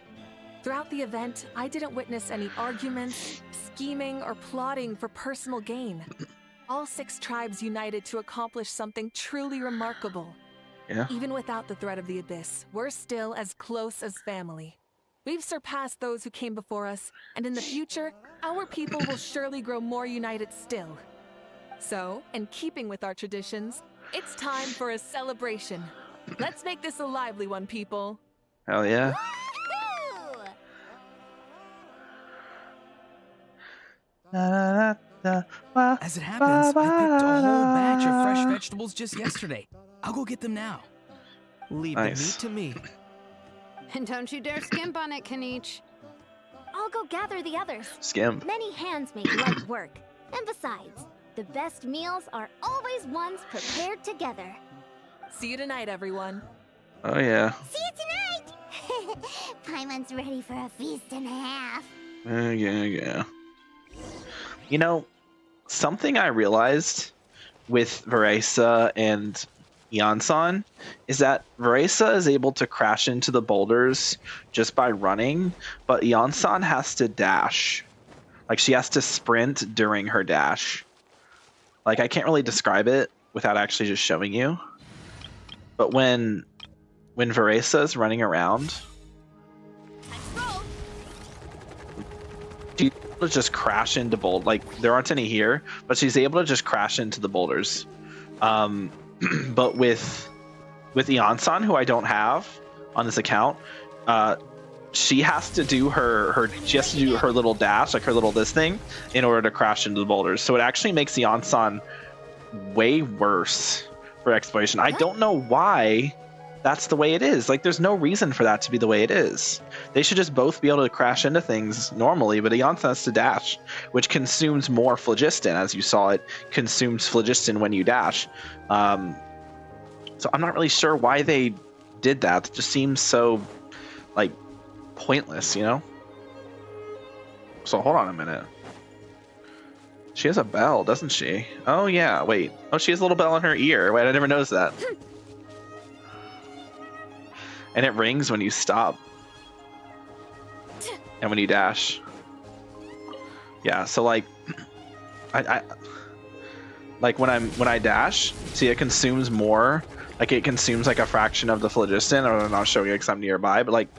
Throughout the event, I didn't witness any arguments, scheming, or plotting for personal gain. All 6 tribes united to accomplish something truly remarkable. Yeah. Even without the threat of the Abyss, we're still as close as family. We've surpassed those who came before us, and in the future, our people will surely grow more united still. So, in keeping with our traditions, it's time for a celebration. Let's make this a lively one, people. Hell yeah. As it happens, I picked a whole batch of fresh vegetables just yesterday. I'll go get them now. Leave Nice. the meat to me. And don't you dare skimp on it, Kanich. I'll go gather the others. Skimp. Many hands make light work. And besides, the best meals are always ones prepared together. See you tonight, everyone. Oh yeah. See you tonight! Paimon's ready for a feast and a half. Yeah. You know, something I realized with Veresa and Yansan is that Veresa is able to crash into the boulders just by running, but Yansan has to dash. Like, she has to sprint during her dash. Like, I can't really describe it without actually just showing you. But when Veresa is running around, she's able to just crash into boulders. Like, there aren't any here, but she's able to just crash into the boulders. But with Iansan, who I don't have on this account, she has to do her little dash, like her little this thing, in order to crash into the boulders. So it actually makes Iansan way worse for exploration. I don't know why that's the way it is. Like, there's no reason for that to be the way it is. They should just both be able to crash into things normally, but Iansan has to dash, which consumes more phlogiston. As you saw, it consumes phlogiston when you dash. So I'm not really sure why they did that. It just seems so, like, pointless, you know? So hold on a minute. She has a bell, doesn't she? Oh, yeah, wait. Oh, she has a little bell in her ear. Wait, I never noticed that. And it rings when you stop. And when you dash. Yeah, so like I like when I dash, see, it consumes more. Like, it consumes like a fraction of the phlogiston. I'm not showing it because I'm nearby, but like,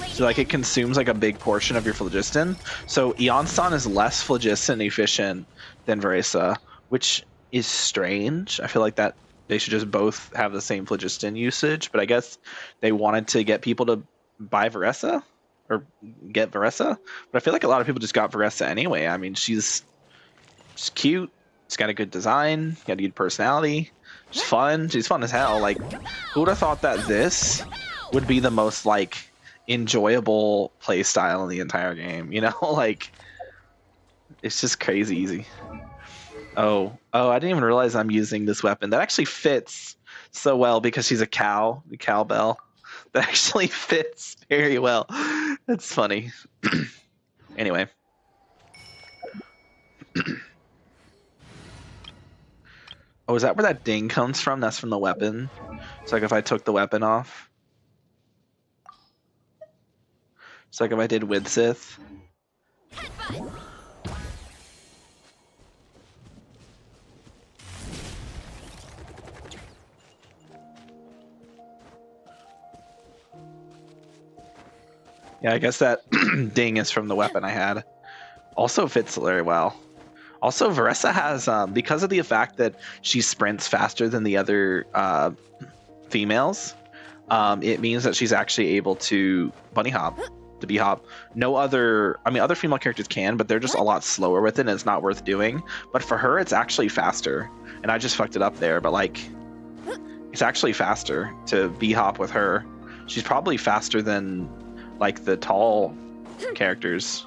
so like it consumes like a big portion of your phlogiston. So Iansan is less phlogiston efficient than Veresa, which is strange. I feel like that they should just both have the same phlogiston usage, but I guess they wanted to get people to buy Veresa or get Veresa. But I feel like a lot of people just got Veresa anyway. I mean, she's cute. She's got a good design. Got a good personality. She's fun. She's fun as hell. Like, who would have thought that this would be the most like enjoyable play style in the entire game? You know, like, it's just crazy easy. Oh, I didn't even realize I'm using this weapon. That actually fits so well because she's a cow, the cowbell. That actually fits very well. That's funny. Anyway. Oh, is that where that ding comes from? That's from the weapon. It's like if I took the weapon off. It's like if I did Widsith. Yeah, I guess that ding is from the weapon I had. Also fits very well. Also, Veresa has, because of the fact that she sprints faster than the other females, it means that she's actually able to bunny hop, to bee hop. No other, I mean, other female characters can, but they're just a lot slower with it, and it's not worth doing. But for her, it's actually faster. And I just fucked it up there, but like, it's actually faster to bee hop with her. She's probably faster than like the tall characters.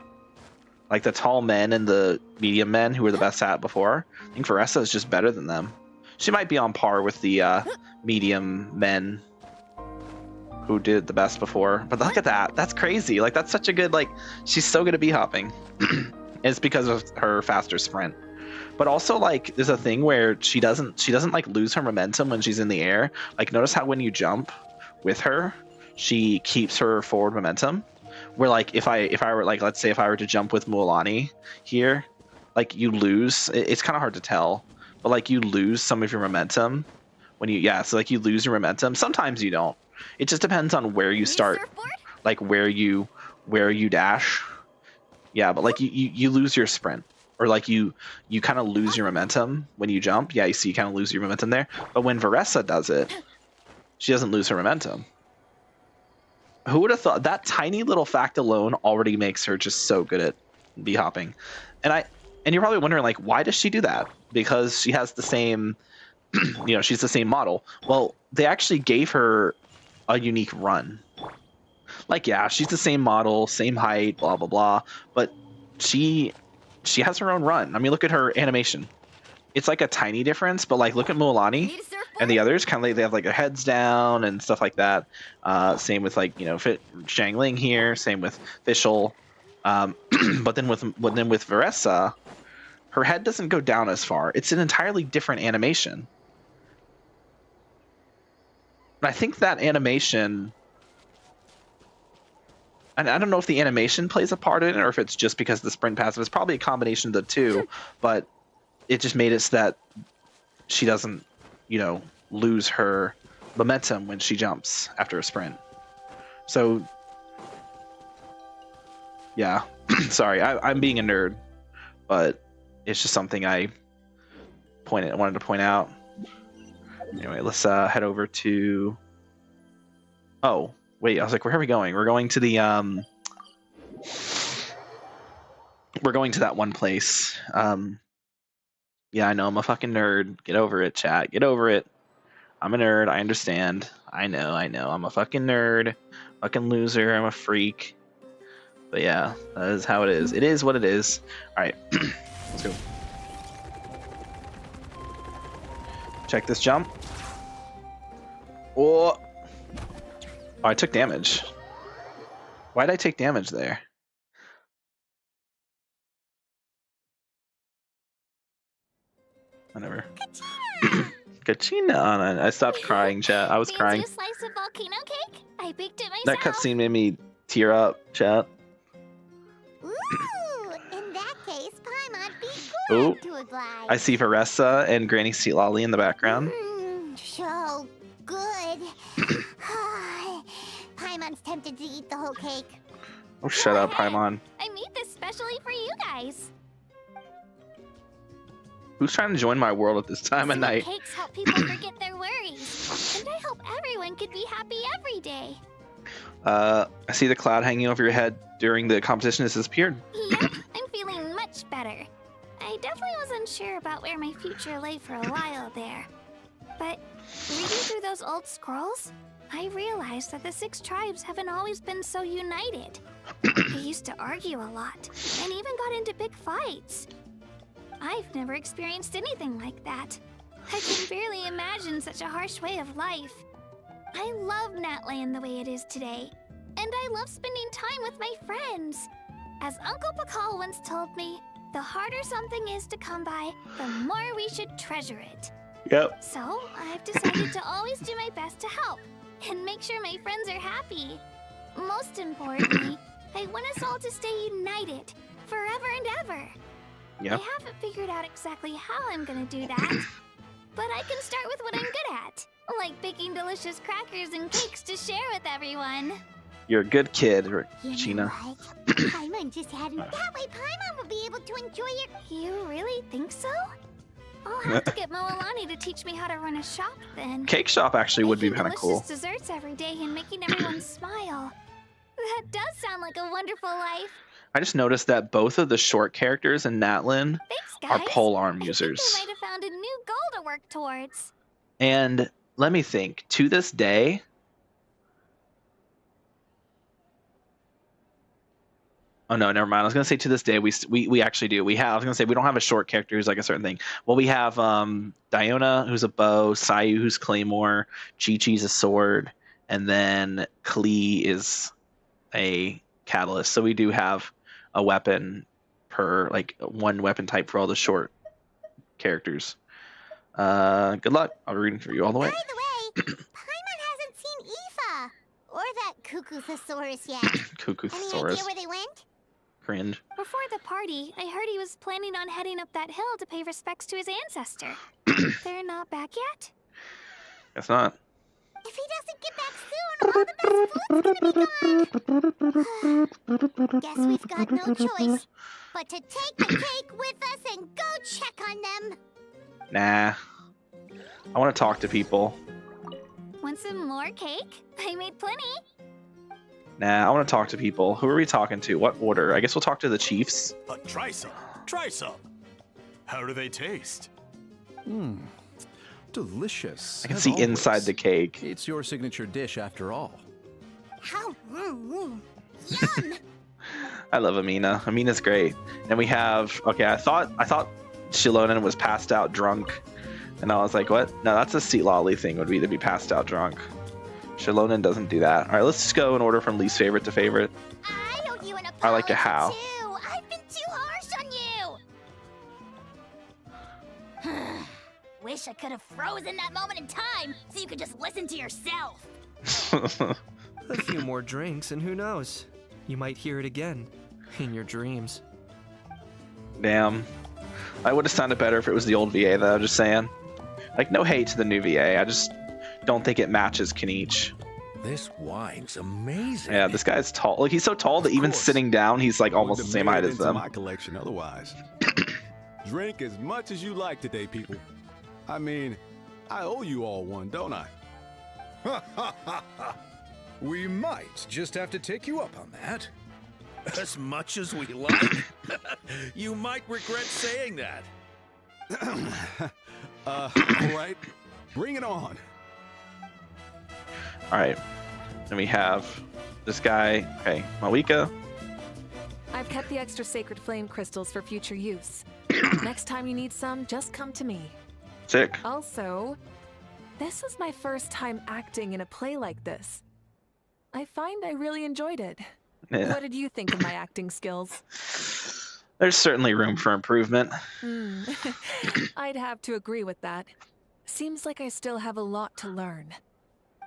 Like the tall men and the medium men who were the best at it before. I think Veresa is just better than them. She might be on par with the medium men who did the best before. But look at that. That's crazy. Like, that's such a good, like, she's so good at bee hopping. It's because of her faster sprint. But also, like, there's a thing where she doesn't like lose her momentum when she's in the air. Like, notice how when you jump with her, she keeps her forward momentum. Where like if I were like, let's say if I were to jump with Mualani here, like you lose. It's kind of hard to tell, but like you lose some of your momentum when you so like you lose your momentum. Sometimes you don't. It just depends on where you start, like where you dash. Yeah, but like you lose your sprint, or like you kind of lose your momentum when you jump. Yeah, you see, you kind of lose your momentum there. But when Veresa does it, she doesn't lose her momentum. Who would have thought that tiny little fact alone already makes her just so good at bee hopping? And you're probably wondering, like, why does she do that? Because she has the same, you know, she's the same model. Well, they actually gave her a unique run. Like, yeah, she's the same model, same height, blah blah blah, but she has her own run. I mean, look at her animation. It's like a tiny difference, but like look at Mualani and the others, kind of like they have like their heads down and stuff like that. Same with like, you know, Xiangling here. Same with Fischl. But then with Veresa, her head doesn't go down as far. It's an entirely different animation. And I think that animation, and I don't know if the animation plays a part in it or if it's just because the sprint passive. It's probably a combination of the two, but it just made it so that she doesn't, you know, lose her momentum when she jumps after a sprint. So, yeah, sorry, I'm being a nerd, but it's just something I wanted to point out. Anyway, let's head over to. Oh, wait, I was like, where are we going? We're going to the We're going to that one place. Yeah, I know, I'm a fucking nerd. Get over it, chat. Get over it. I'm a nerd. I understand. I know. I'm a fucking nerd. Fucking loser. I'm a freak. But yeah, that is how it is. It is what it is. Alright. Let's go. Check this jump. Oh, I took damage. Why did I take damage there? Whatever. Kachina! I stopped crying, chat. I was crying. A slice of volcano cake? I baked it myself. That cutscene made me tear up, chat. Ooh, in that case, Paimon be Oh, glad to oblige. I see Varessa and Granny Sealolly in the background. So good. Paimon's tempted to eat the whole cake. Oh, shut up, Paimon. I made this specially for you guys. Who's trying to join my world at this time of night? Cakes help people forget their worries. And I hope everyone could be happy every day. I see the cloud hanging over your head during the competition has disappeared. Yep, I'm feeling much better. I definitely wasn't sure about where my future lay for a while there. But reading through those old scrolls, I realized that the 6 tribes haven't always been so united. They used to argue a lot, and even got into big fights. I've never experienced anything like that. I can barely imagine such a harsh way of life. I love Natlan the way it is today, and I love spending time with my friends. As Uncle Pakal once told me, the harder something is to come by, the more we should treasure it. Yep. So, I've decided to always do my best to help, and make sure my friends are happy. Most importantly, I want us all to stay united, forever and ever. Yep. I haven't figured out exactly how I'm gonna do that, but I can start with what I'm good at, like baking delicious crackers and cakes to share with everyone. You're a good kid, You know Gina. what? Paimon just hadn't. That way Paimon will be able to enjoy it. You really think so? I'll have to get Moalani to teach me how to run a shop then. Cake shop actually would be kind of cool. Delicious desserts every day and making everyone smile. That does sound like a wonderful life. I just noticed that both of the short characters in Natlan are Guys, polearm I users. might have found a new goal to work towards. And let me think, to this day, oh no, never mind. I was gonna say to this day we actually do. I was gonna say we don't have a short character who's like a certain thing. Well, we have Diona who's a bow, Sayu who's claymore, Chi-Chi's a sword, and then Klee is a catalyst. So we do have a weapon per, like, one weapon type for all the short characters. Good luck. I'll be reading for you all the way. By the way, Paimon hasn't seen Aoife or that Cuckoosaurus yet. Any Cuckoosaurus. idea where they went? Cringe. Before the party, I heard he was planning on heading up that hill to pay respects to his ancestor. They're not back yet? Guess not. If he doesn't get back soon, all the best food's gonna be gone. Guess we've got no choice but to take the cake with us and go check on them. Nah. I want to talk to people. Want some more cake? I made plenty. Nah, I want to talk to people. Who are we talking to? What order? I guess we'll talk to the chiefs. Try some. Try some. How do they taste? Delicious. I can as see always. inside the cake. It's your signature dish after all. How? Yum! I love Amina. Amina's great. And we have, okay, I thought Shilonen was passed out drunk. And I was like, what? No, that's a Sealolly thing, would be to be passed out drunk. Shilonen doesn't do that. All right, let's just go in order from least favorite to favorite. I owe you an apology I like a how. too. I've been too harsh on you. Wish I could have frozen that moment in time so you could just listen to yourself. A few more drinks, and who knows? You might hear it again in your dreams. Damn. I would have sounded better if it was the old VA, though, just saying. Like, no hate to the new VA. I just don't think it matches Kenichi. This wine's amazing. Yeah, this guy's tall. Like, he's so tall that even sitting down, he's like almost the same height as them. My collection otherwise. Drink as much as you like today, people. I mean, I owe you all one, don't I? We might just have to take you up on that. As much as we like. You might regret saying that. All right, bring it on. All right, then we have this guy. Okay, Malika. I've kept the extra sacred flame crystals for future use. Next time you need some, just come to me. Sick. Also, this is my first time acting in a play like this. I find I really enjoyed it. Yeah. What did you think of my acting skills? There's certainly room for improvement. I'd have to agree with that. Seems like I still have a lot to learn.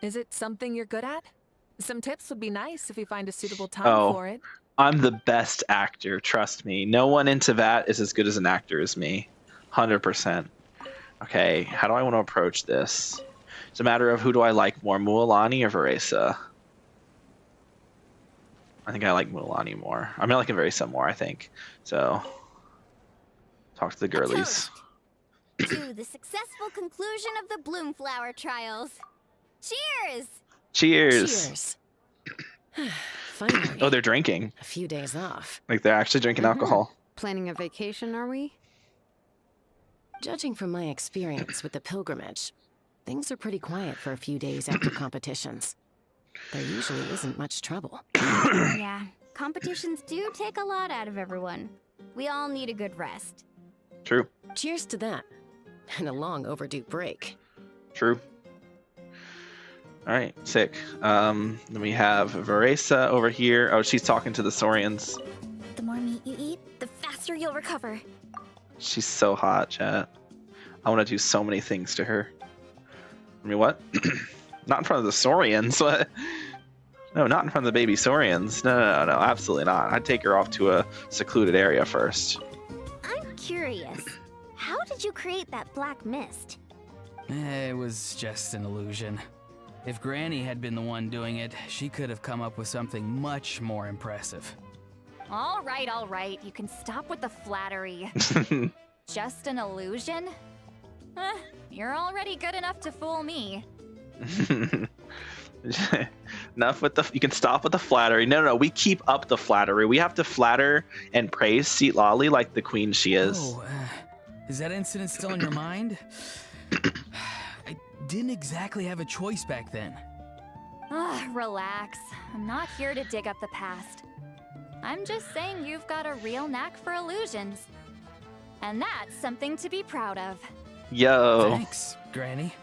Is it something you're good at? Some tips would be nice if you find a suitable time for it. I'm the best actor, trust me. No one in Teyvat is as good as an actor as me. 100%. Okay, how do I want to approach this? It's a matter of who do I like more, Mualani or Veresa? I think I like Mualani more. I mean, I like Veresa more, I think. So, talk to the girlies. To the successful conclusion of the Bloomflower trials. Cheers! Cheers! Finally. Oh, they're drinking. A few days off. Like, they're actually drinking alcohol. Planning a vacation, are we? Judging from my experience with the pilgrimage, things are pretty quiet for a few days after competitions. There usually isn't much trouble. Yeah, competitions do take a lot out of everyone. We all need a good rest. True. Cheers to that. And a long overdue break. True. All right, sick. Then we have Veresa over here. Oh, she's talking to the Saurians. The more meat you eat, the faster you'll recover. She's so hot, chat. I want to do so many things to her. I mean, what? Not in front of the Saurians. What? No, not in front of the baby Saurians. No, absolutely not. I'd take her off to a secluded area first. I'm curious. How did you create that black mist? It was just an illusion. If Granny had been the one doing it, she could have come up with something much more impressive. All right. You can stop with the flattery. Just an illusion? You're already good enough to fool me. Enough with the. You can stop with the flattery. No. We keep up the flattery. We have to flatter and praise Citlali like the queen she is. Oh, is that incident still in your mind? I didn't exactly have a choice back then. Relax. I'm not here to dig up the past. I'm just saying you've got a real knack for illusions. And that's something to be proud of. Yo. Thanks, Granny.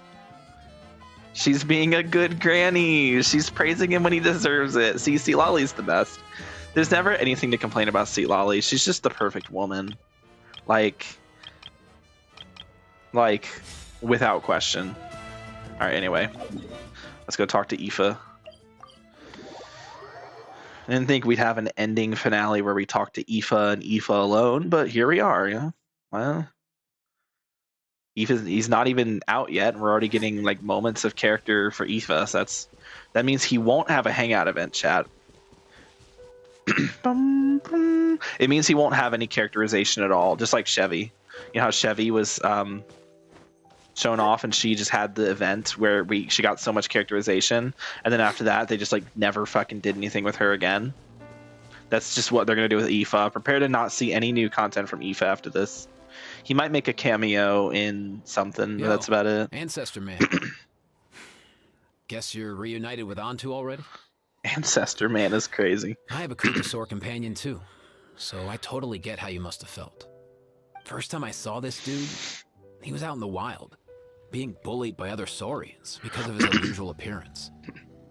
She's being a good granny. She's praising him when he deserves it. See, Citlali's the best. There's never anything to complain about Citlali. She's just the perfect woman. Like, without question. All right, anyway. Let's go talk to Aoife. I didn't think we'd have an ending finale where we talk to Aoife and Aoife alone, but here we are, yeah. Well, he's not even out yet, and we're already getting like moments of character for Aoife. So that means he won't have a hangout event, chat. It means he won't have any characterization at all, just like Chevy. You know how Chevy was shown off and she just had the event where she got so much characterization, and then after that they just like never fucking did anything with her again. That's just what they're gonna do with Aoife. Prepare to not see any new content from Aoife after this. He might make a cameo in something, but that's about it. Ancestor Man. Guess you're reunited with Antu already? Ancestor Man is crazy. I have a Kukasaur companion too, so I totally get how you must have felt. First time I saw this dude, he was out in the wild, being bullied by other Saurians because of his unusual appearance.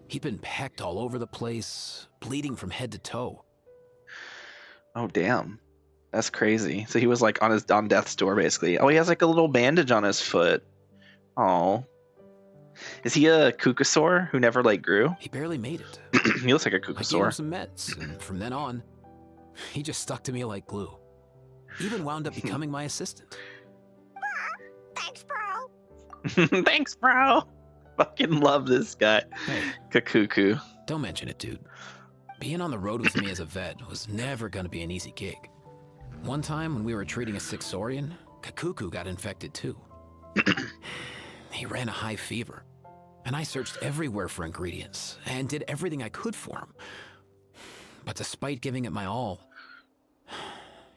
He'd been pecked all over the place, bleeding from head to toe. Oh, damn. That's crazy. So he was like on death's door, basically. Oh, he has like a little bandage on his foot. Oh. Is he a Kukasaur who never like grew? He barely made it. He looks like a I gave him Kukasaur. some meds, and from then on, he just stuck to me like glue. Even wound up becoming my assistant. Thanks, bro. Thanks, bro. fucking love this guy. Hey. Kakuku. Don't mention it, dude. Being on the road with me as a vet was never gonna be an easy gig. One time when we were treating a sick Saurian, Kakuku got infected too. He ran a high fever, and I searched everywhere for ingredients and did everything I could for him. But despite giving it my all,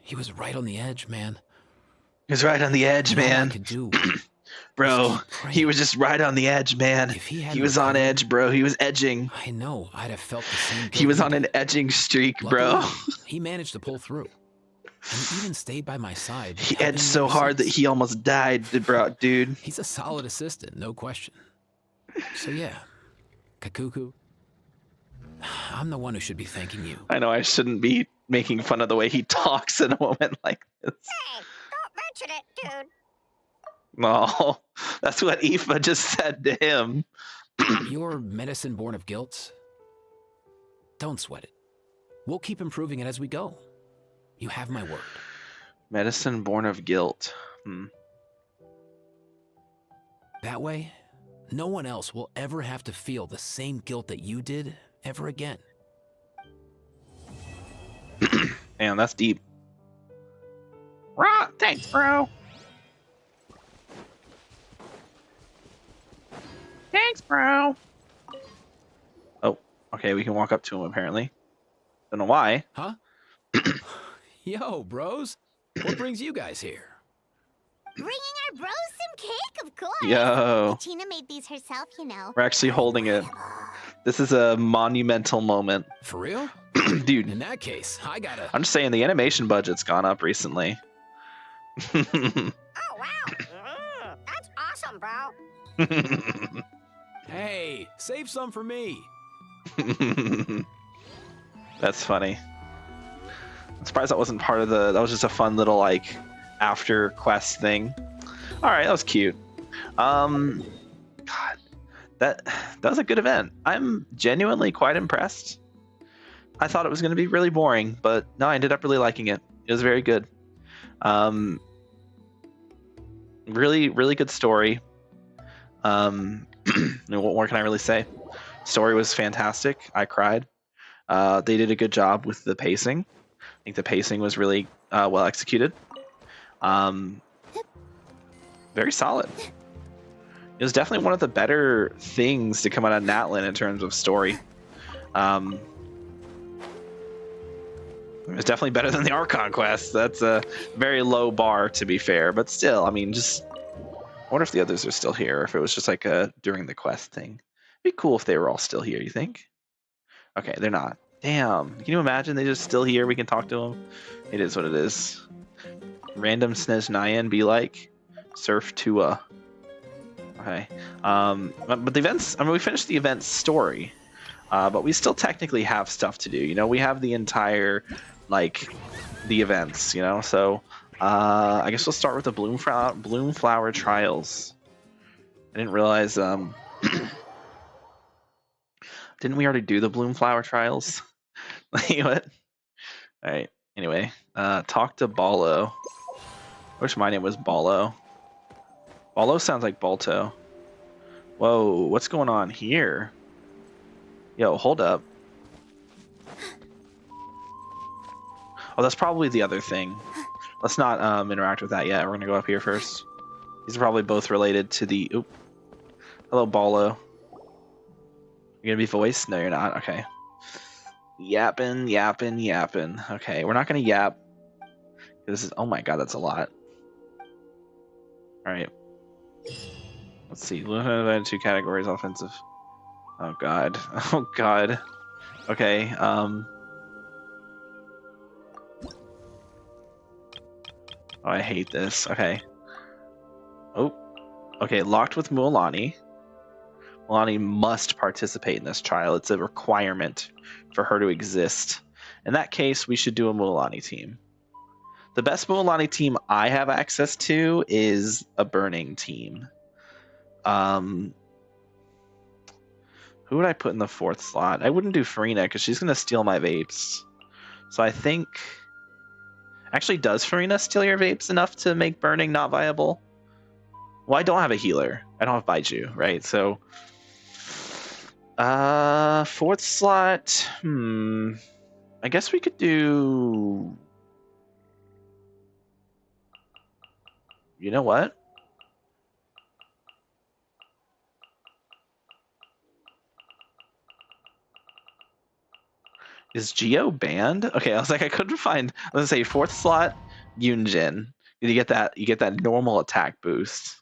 he was right on the edge, man. He was right on the edge, man. All I could do Bro, he was just right on the edge, man. He was on edge, bro. He was edging. I know, I'd have felt the same. He was on an edging streak, bro. Luckily, he managed to pull through. And he even stayed by my side. He edged so hard that he almost died, bro, dude. He's a solid assistant, no question. So yeah, Kakuku, I'm the one who should be thanking you. I know I shouldn't be making fun of the way he talks in a moment like this. Hey, don't mention it, dude. No, that's what Aoife just said to him. Your medicine born of guilt? Don't sweat it. We'll keep improving it as we go. You have my word. Medicine born of guilt. That way, no one else will ever have to feel the same guilt that you did ever again. Damn, that's deep. Right, thanks, bro. Thanks, bro. Oh, okay, we can walk up to him apparently. Don't know why. Huh? Yo, bros. What brings you guys here? Bringing our bros some cake, of course. Yo. Tina made these herself, you know. We're actually holding it. This is a monumental moment. For real? Dude. In that case, I gotta... I'm just saying the animation budget's gone up recently. Oh, wow. That's awesome, bro. Hey, save some for me. That's funny. I'm surprised that wasn't part of the... That was just a fun little, like, after quest thing. Alright, that was cute. God. That was a good event. I'm genuinely quite impressed. I thought it was going to be really boring, but no, I ended up really liking it. It was very good. Really, really good story. What more can I really say? Story was fantastic. I cried. They did a good job with the pacing. I think the pacing was really well executed. Very solid. It was definitely one of the better things to come out of Natlan in terms of story. It was definitely better than the Archon quest. That's a very low bar, to be fair. But still, I mean, just... I wonder if the others are still here, or if it was just like a during the quest thing. It'd be cool if they were all still here, you think? Okay, they're not. Damn. Can you imagine they just still here? We can talk to them. It is what it is. Random Snezhnayan be like. Surf Tua. Okay. But the events... I mean, we finished the event story. But we still technically have stuff to do. You know, we have the entire, like, the events, you know? So, I guess we'll start with the Bloomflower Trials. I didn't realize, didn't we already do the Bloomflower Trials? What? Alright, anyway. Talk to Ballo. I wish my name was Ballo. Ballo sounds like Balto. Whoa, what's going on here? Yo, hold up. Oh, that's probably the other thing. Let's not interact with that yet. We're gonna go up here first. These are probably both related to the... Oop. Hello, Ballo. You're gonna be voiced? No, you're not. Okay. Yapping, yapping, yapping. Okay, we're not gonna yap. This is... Oh my god, that's a lot. Alright. Let's see. Two categories, offensive. Oh god. Oh god. Okay, Oh, I hate this. Okay. Oh. Okay, locked with Mualani. Mualani must participate in this trial. It's a requirement for her to exist. In that case, we should do a Mualani team. The best Mualani team I have access to is a Burning team. Who would I put in the 4th slot? I wouldn't do Farina because she's going to steal my vapes. So I think... Actually, does Farina steal your vapes enough to make Burning not viable? Well, I don't have a healer. I don't have Baiju, right? So Fourth slot. I guess we could do. You know what? Is Geo banned? Okay, I was like, I couldn't find. Let's say fourth slot, Yunjin. You get that. You get that normal attack boost.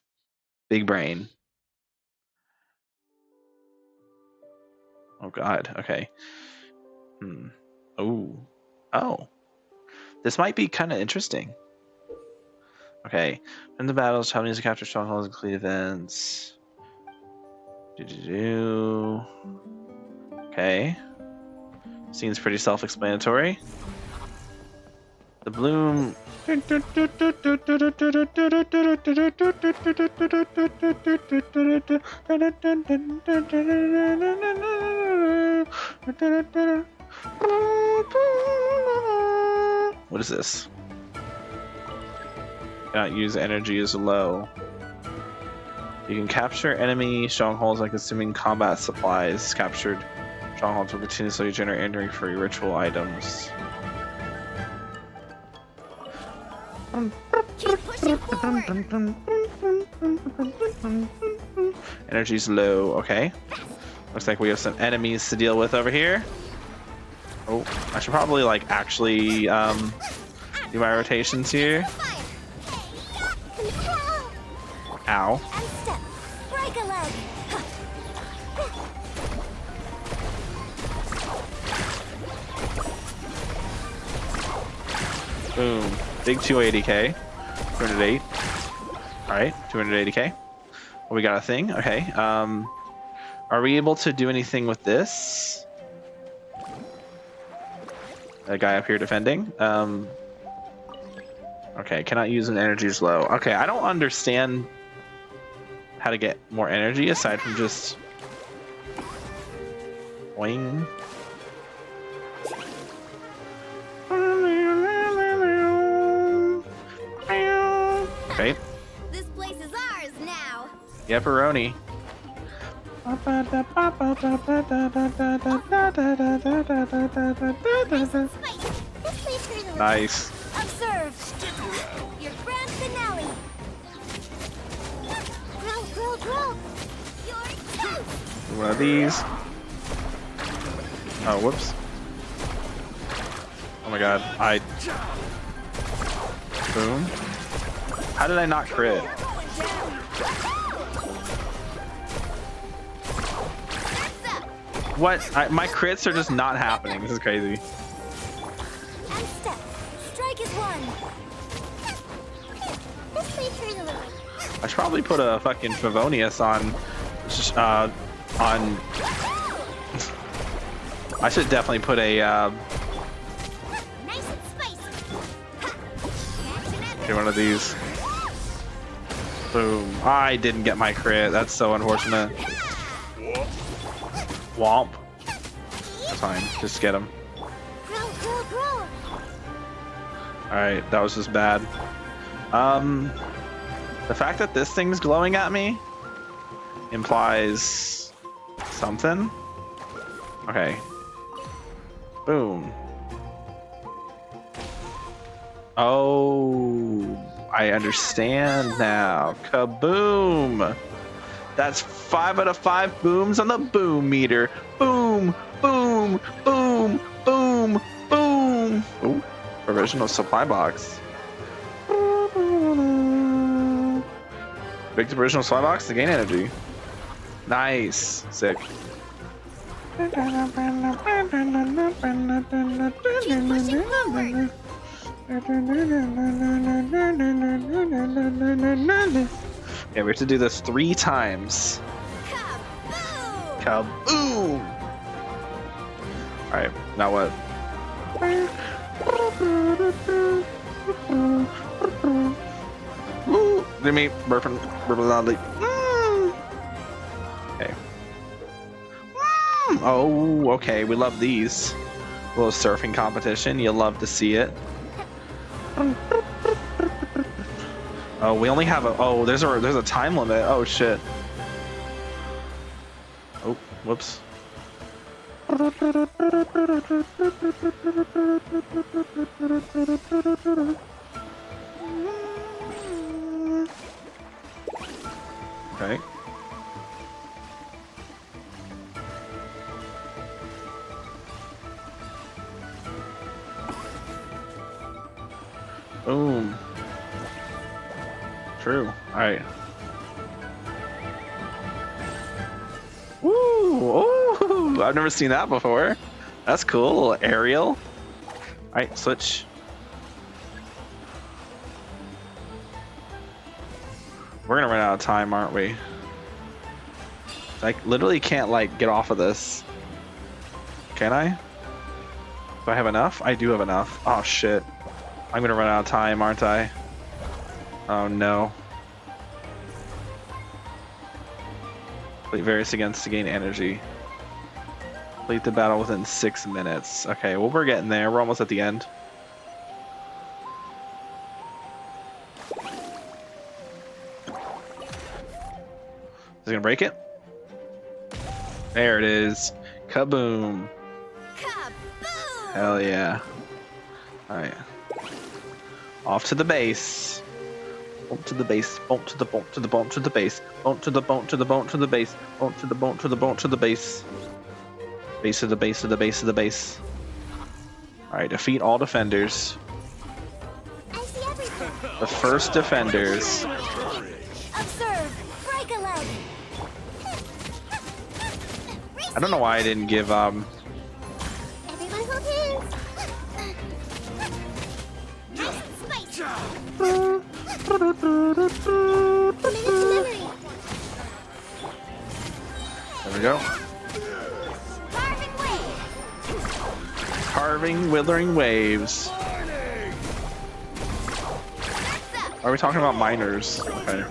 Big brain. Oh God. Okay. Oh. This might be kind of interesting. Okay. In the battles, Chinese to capture strongholds and complete events. Okay. Seems pretty self-explanatory. The bloom. What is this? Cannot use energy as low. You can capture enemy strongholds by consuming combat supplies. Captured strongholds will continuously generate energy for your ritual items. Keep pushing forward. Energy's low. Okay. Looks like we have some enemies to deal with over here. Oh, I should probably like actually do my rotations here. Ow. Break a leg. Boom. Big 280k. 208. Alright, 280k. Well, we got a thing. Okay. Are we able to do anything with this? That guy up here defending. Okay, cannot use an energy's low. Okay, I don't understand how to get more energy aside from just boing. Okay. This place is ours now. Yepperoni. Nice. Observe. Your grand finale. Grow. Your turn. One of these. Oh, whoops. Oh my god. Boom. How did I not crit? What? My crits are just not happening. This is crazy. And step. Strike is one. This way through the living. I should probably put a fucking Favonius on. I should definitely put a. Nice and spicy. Get one of these. Boom. I didn't get my crit. That's so unfortunate. Womp. It's fine. Just get him. Grow. Alright, that was just bad. The fact that this thing's glowing at me implies something. Okay. Boom. Oh, I understand now. Kaboom! That's 5 out of 5 booms on the boom meter. Boom, boom, boom, boom, boom. Ooh, provisional supply box. Big provisional supply box to gain energy. Nice. Sick. Keep pushing forward. Yeah, we have to do this 3 times. Kaboom! Alright, now what? Give me burping loudly. Okay. Oh, okay. We love these. A little surfing competition. You'll love to see it. Oh, we only have a. Oh, there's a time limit. Oh shit. Oh, whoops. Okay. Boom. True. Alright. Woo! Oh, I've never seen that before. That's cool. Aerial. Alright, switch. We're gonna run out of time, aren't we? I literally can't, like, get off of this. Can I? Do I have enough? I do have enough. Oh, shit. I'm gonna run out of time, aren't I? Oh, no. Complete various against to gain energy. Complete the battle within 6 minutes. Okay, well, we're getting there. We're almost at the end. Is it gonna break it? There it is. Kaboom. Kaboom! Hell yeah. Alright. Off to the base. Bump to the base. Bump to the bump to the bump to the base. Bump to the bump to the bump to the base. Bump to the bump to the bump to the base. Base of the base of the base of the base. Alright, defeat all defenders. The first defenders. Observe, break a leg. I don't know why I didn't give Everyone hold hands. There we go. Carving withering waves. Are we talking about miners? Okay.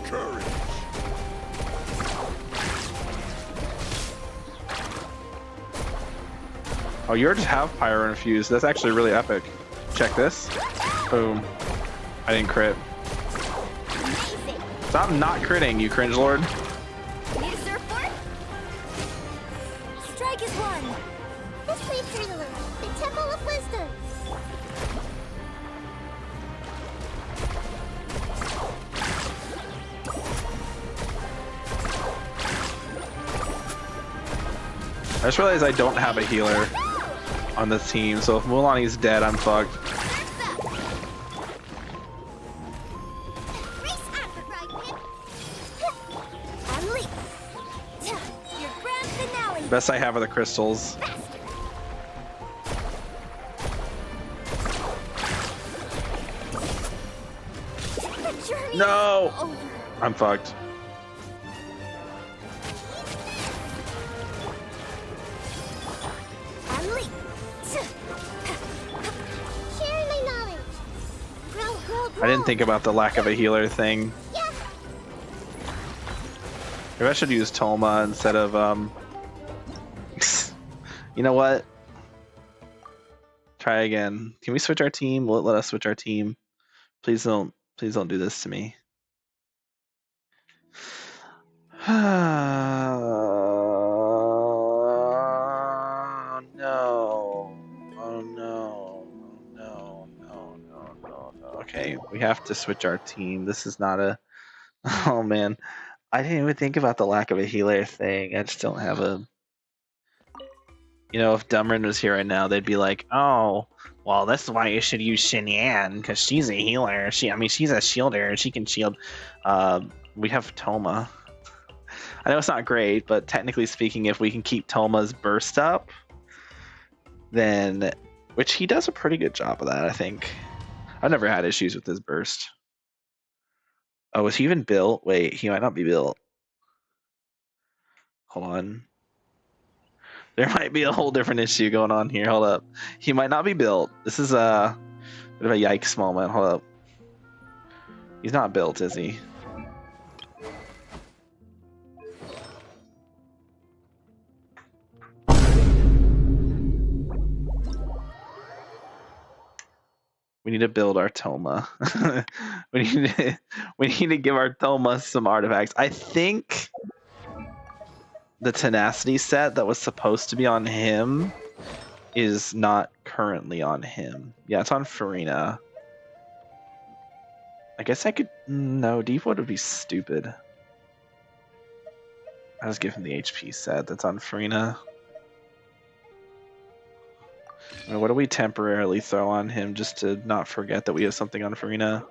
Oh, you already have Pyro infused. That's actually really epic. Check this. Boom. I didn't crit. Stop not critting, you cringe lord. Need a surfboard? Strike is one. This leads to the Temple of Wisdom. I just realized I don't have a healer on this team, so if Mulaney's dead, I'm fucked. Best I have are the crystals. No! I'm fucked. I didn't think about the lack of a healer thing. Maybe I should use Toma instead of you know what? Try again. Can we switch our team? Let us switch our team. Please don't do this to me. No. Oh no. No. Okay, we have to switch our team. This is not a oh man. I didn't even think about the lack of a healer thing. I just don't have a you know, if Dumrin was here right now, they'd be like, "Oh, well, this is why you should use Xinyan because she's a healer. She's a shielder. She can shield." We have Toma. I know it's not great, but technically speaking, if we can keep Toma's burst up, then which he does a pretty good job of that, I think. I've never had issues with his burst. Oh, is he even built? Wait, he might not be built. Hold on. There might be a whole different issue going on here. Hold up. He might not be built. This is a bit of a yikes moment. Hold up. He's not built, is he? We need to build our Toma. we need to give our Toma some artifacts. I think the tenacity set that was supposed to be on him is not currently on him. Yeah, it's on Farina. I guess I could... No, Deepwood would be stupid. I'll just give him the HP set that's on Farina. I mean, what do we temporarily throw on him just to not forget that we have something on Farina?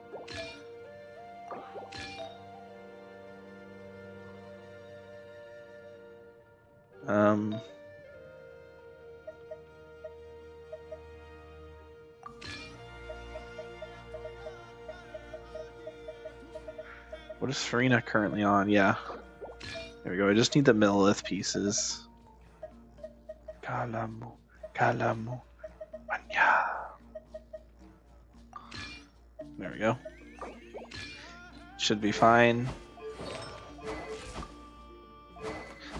What is Farina currently on? Yeah. There we go. I just need the Millilith pieces. Kalamu. Kalamu. Manya. There we go. Should be fine.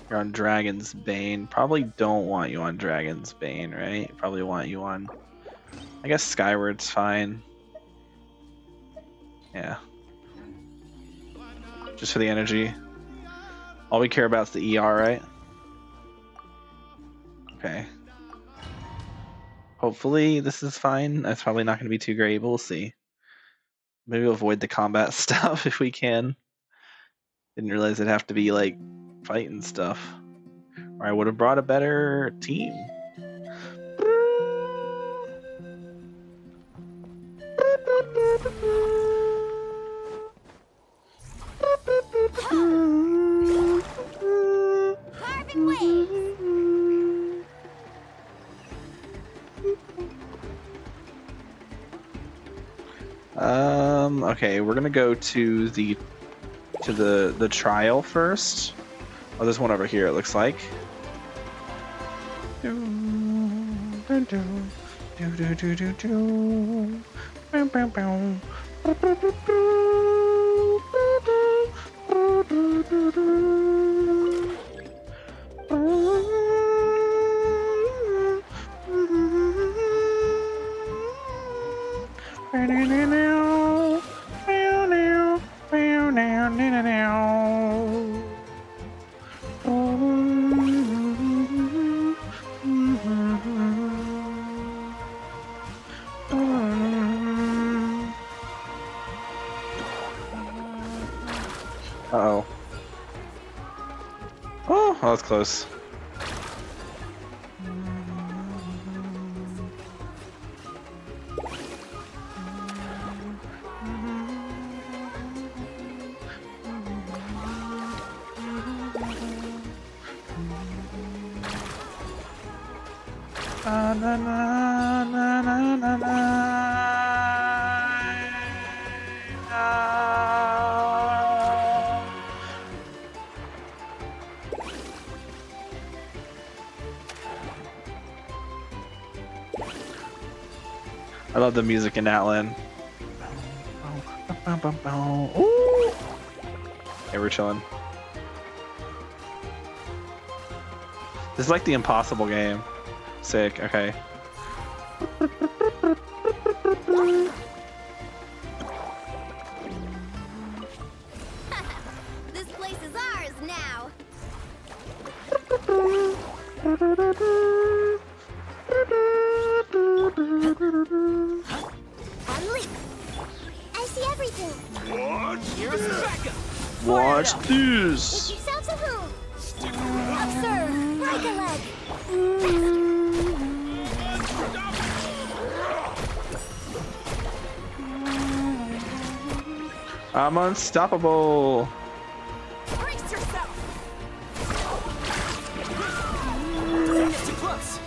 You're on Dragon's Bane. Probably don't want you on Dragon's Bane, right? Probably want you on... I guess Skyward's fine. Yeah. Just for the energy. All we care about is the ER, right? Okay. Hopefully this is fine. That's probably not going to be too great, but we'll see. Maybe we'll avoid the combat stuff if we can. Didn't realize it'd have to be like fighting stuff. Or I would have brought a better team. Okay, we're gonna go to the trial first. Oh, there's one over here, it looks like. Uh-oh. Oh, that was close. I love the music in Atlan. Ooh. Hey, we're chilling. This is like the impossible game. Sick, okay. This place is ours now. Unleash. I see everything. What? Here's Becca. Watch this. Make yourselves a home. Observe. Break a leg. I'm unstoppable. Brace yourself. Get too close.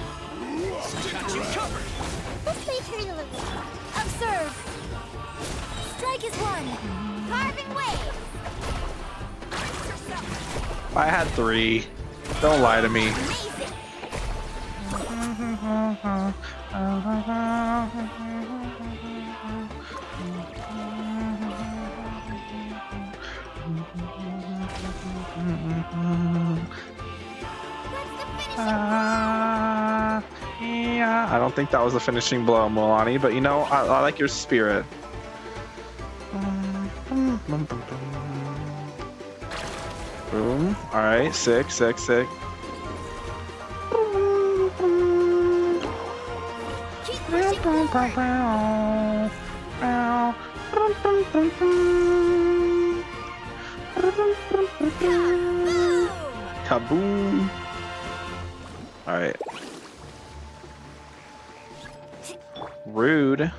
Got you covered. This may hurt a little. Observe. Strike is one. Carving waves. Brace yourself. I had 3. Don't lie to me. Amazing. Yeah, I don't think that was the finishing blow, Milani, but you know, I like your spirit. Boom. Alright, sick. Kaboom! Alright. Rude.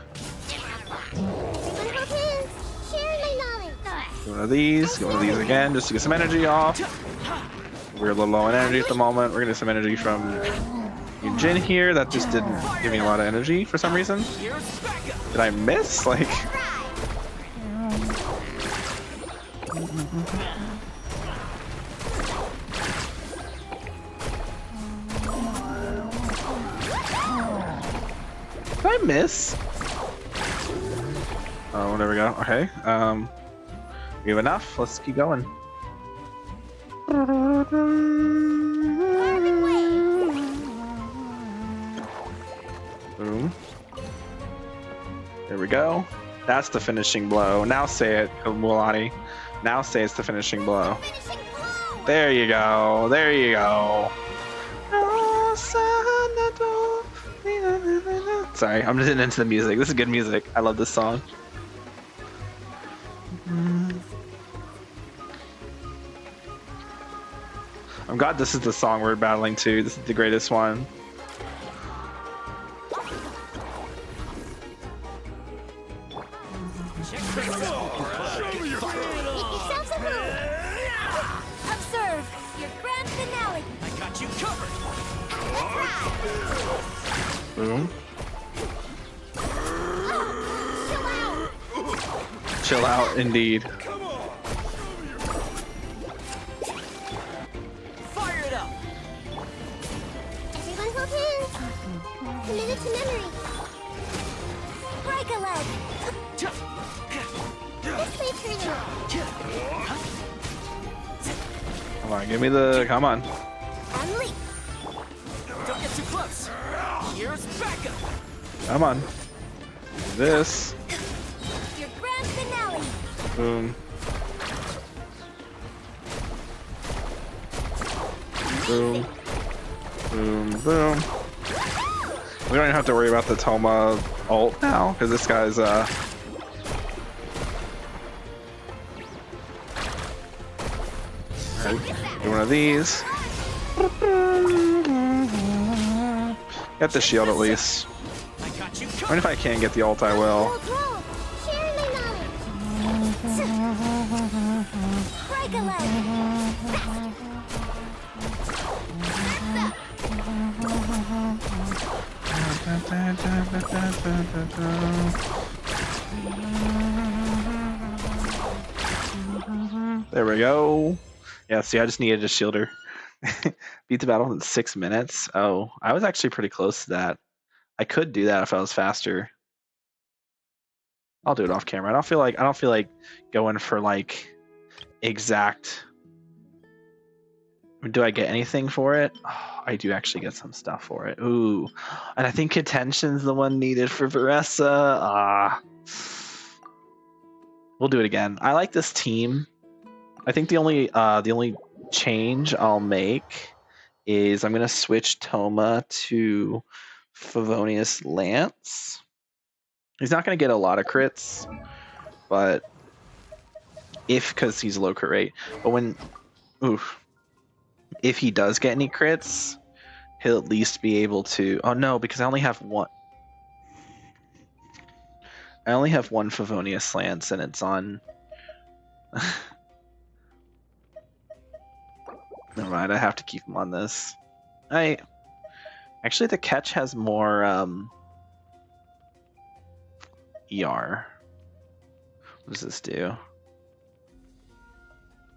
One of these again, just to get some energy off. We're a little low on energy at the moment. We're gonna get some energy from Yunjin here. That just didn't give me a lot of energy for some reason. Did I miss? Like. Did I miss? Oh, there we go. Okay. We have enough. Let's keep going. Boom. There we go. That's the finishing blow. Now say it, Mualani. Now say it's the finishing blow. There you go. There you go. Sorry, I'm just into the music. This is good music. I love this song. I'm glad this is the song we're battling to. This is the greatest one. Observe your grand finale. I got you covered. Boom. Chill out, indeed. Fire it up. Everyone hold hands. Commit it to memory. Break a leg. This way, Trina. Come on, give me the. Come on. Unleash. Don't get too close. Here's backup. Come on. This. Your grand finale. Boom. Boom. Boom. Boom. We don't even have to worry about the Toma ult now, because this guy's do one of these. Get the shield at least. Even if I can't get the ult, I will. Break a leg. There we go. Yeah, see, I just needed a shielder. Beat the battle in 6 minutes. Oh, I was actually pretty close to that. I could do that if I was faster. I'll do it off camera. I don't feel like going for like exact. Do I get anything for it? Oh, I do actually get some stuff for it. Ooh, and I think contention's the one needed for Veressa. We'll do it again. I like this team. I think the only change I'll make is I'm gonna switch Toma to Favonius Lance. He's not gonna get a lot of crits, but because he's low crit rate. But if he does get any crits, he'll at least be able to. Oh no, because I only have one. I only have one Favonius Lance, and it's on. Never mind, I have to keep him on this. Actually, the catch has more ER. What does this do?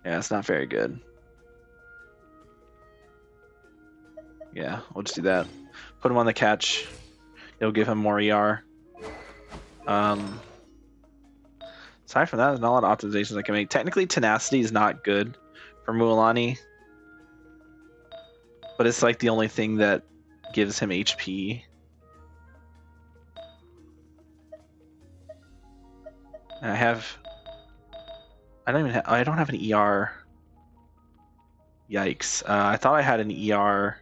Yeah, it's not very good. Yeah, we'll just do that. Put him on the catch. It'll give him more ER. Aside from that, there's not a lot of optimizations I can make. Technically, tenacity is not good for Mualani. But it's like the only thing that gives him HP. And I don't have an ER. Yikes. I thought I had an ER.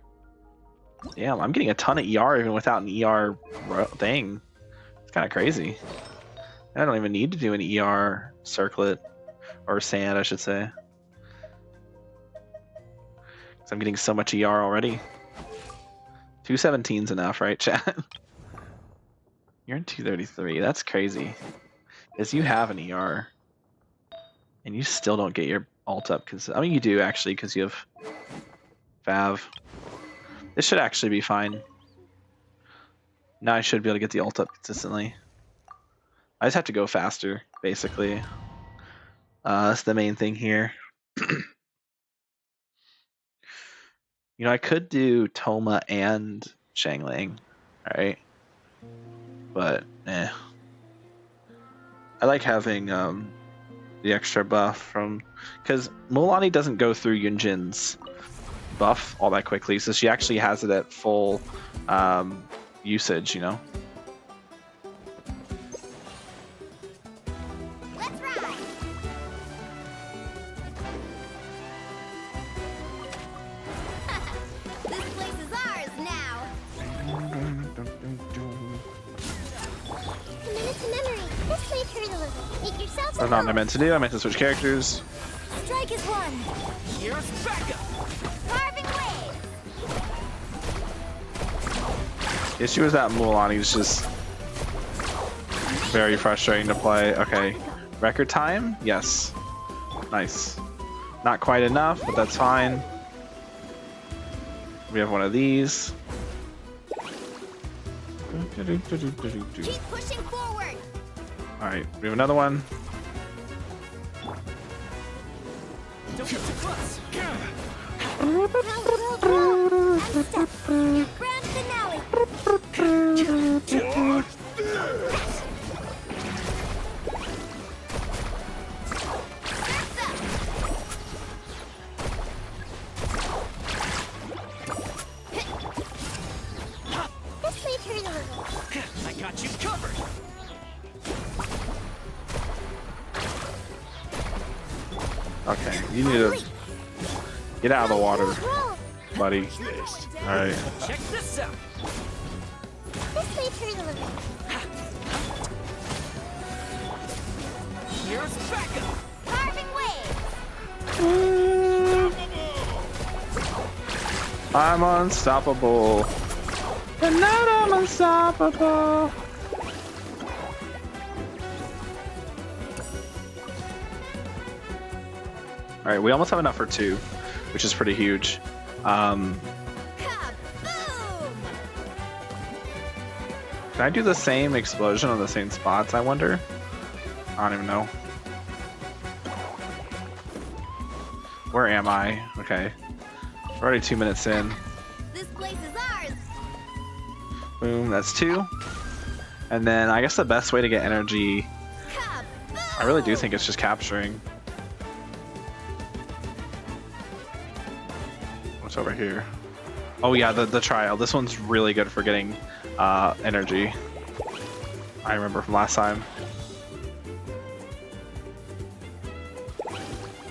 Damn, I'm getting a ton of ER even without an ER thing. It's kind of crazy. I don't even need to do an ER circlet. Or sand, I should say. I'm getting so much ER already. 217's enough, right, chat? You're in 233. That's crazy. Because you have an ER. And you still don't get your ult up. I mean, you do, actually, because you have Fav. This should actually be fine. Now I should be able to get the ult up consistently. I just have to go faster, basically. That's the main thing here. You know, I could do Toma and Xiangling, right? But, I like having the extra buff from... Because Mualani doesn't go through Yunjin's buff all that quickly, so she actually has it at full usage, you know? That's not what I meant to do. I meant to switch characters. Strike is one. Here's Becca. Carving waves. The issue is that Mualani is just very frustrating to play. Okay, record time? Yes. Nice. Not quite enough, but that's fine. We have one of these. Keep pushing forward. Alright, we have another one. Don't get too close. Grand finale. This may turn a little. I got you covered. Okay, you need to get out of the water, buddy. Alright. Check this out. This may turn a little. Here's Becca. Carving waves. I'm unstoppable. Tonight I'm unstoppable. Alright, we almost have enough for 2, which is pretty huge. Can I do the same explosion on the same spots, I wonder? I don't even know. Where am I? Okay. We're already 2 minutes in. This place is ours. Boom, that's 2. And then I guess the best way to get energy, I really do think it's just capturing. What's over here? Oh yeah, the trial. This one's really good for getting energy. I remember from last time.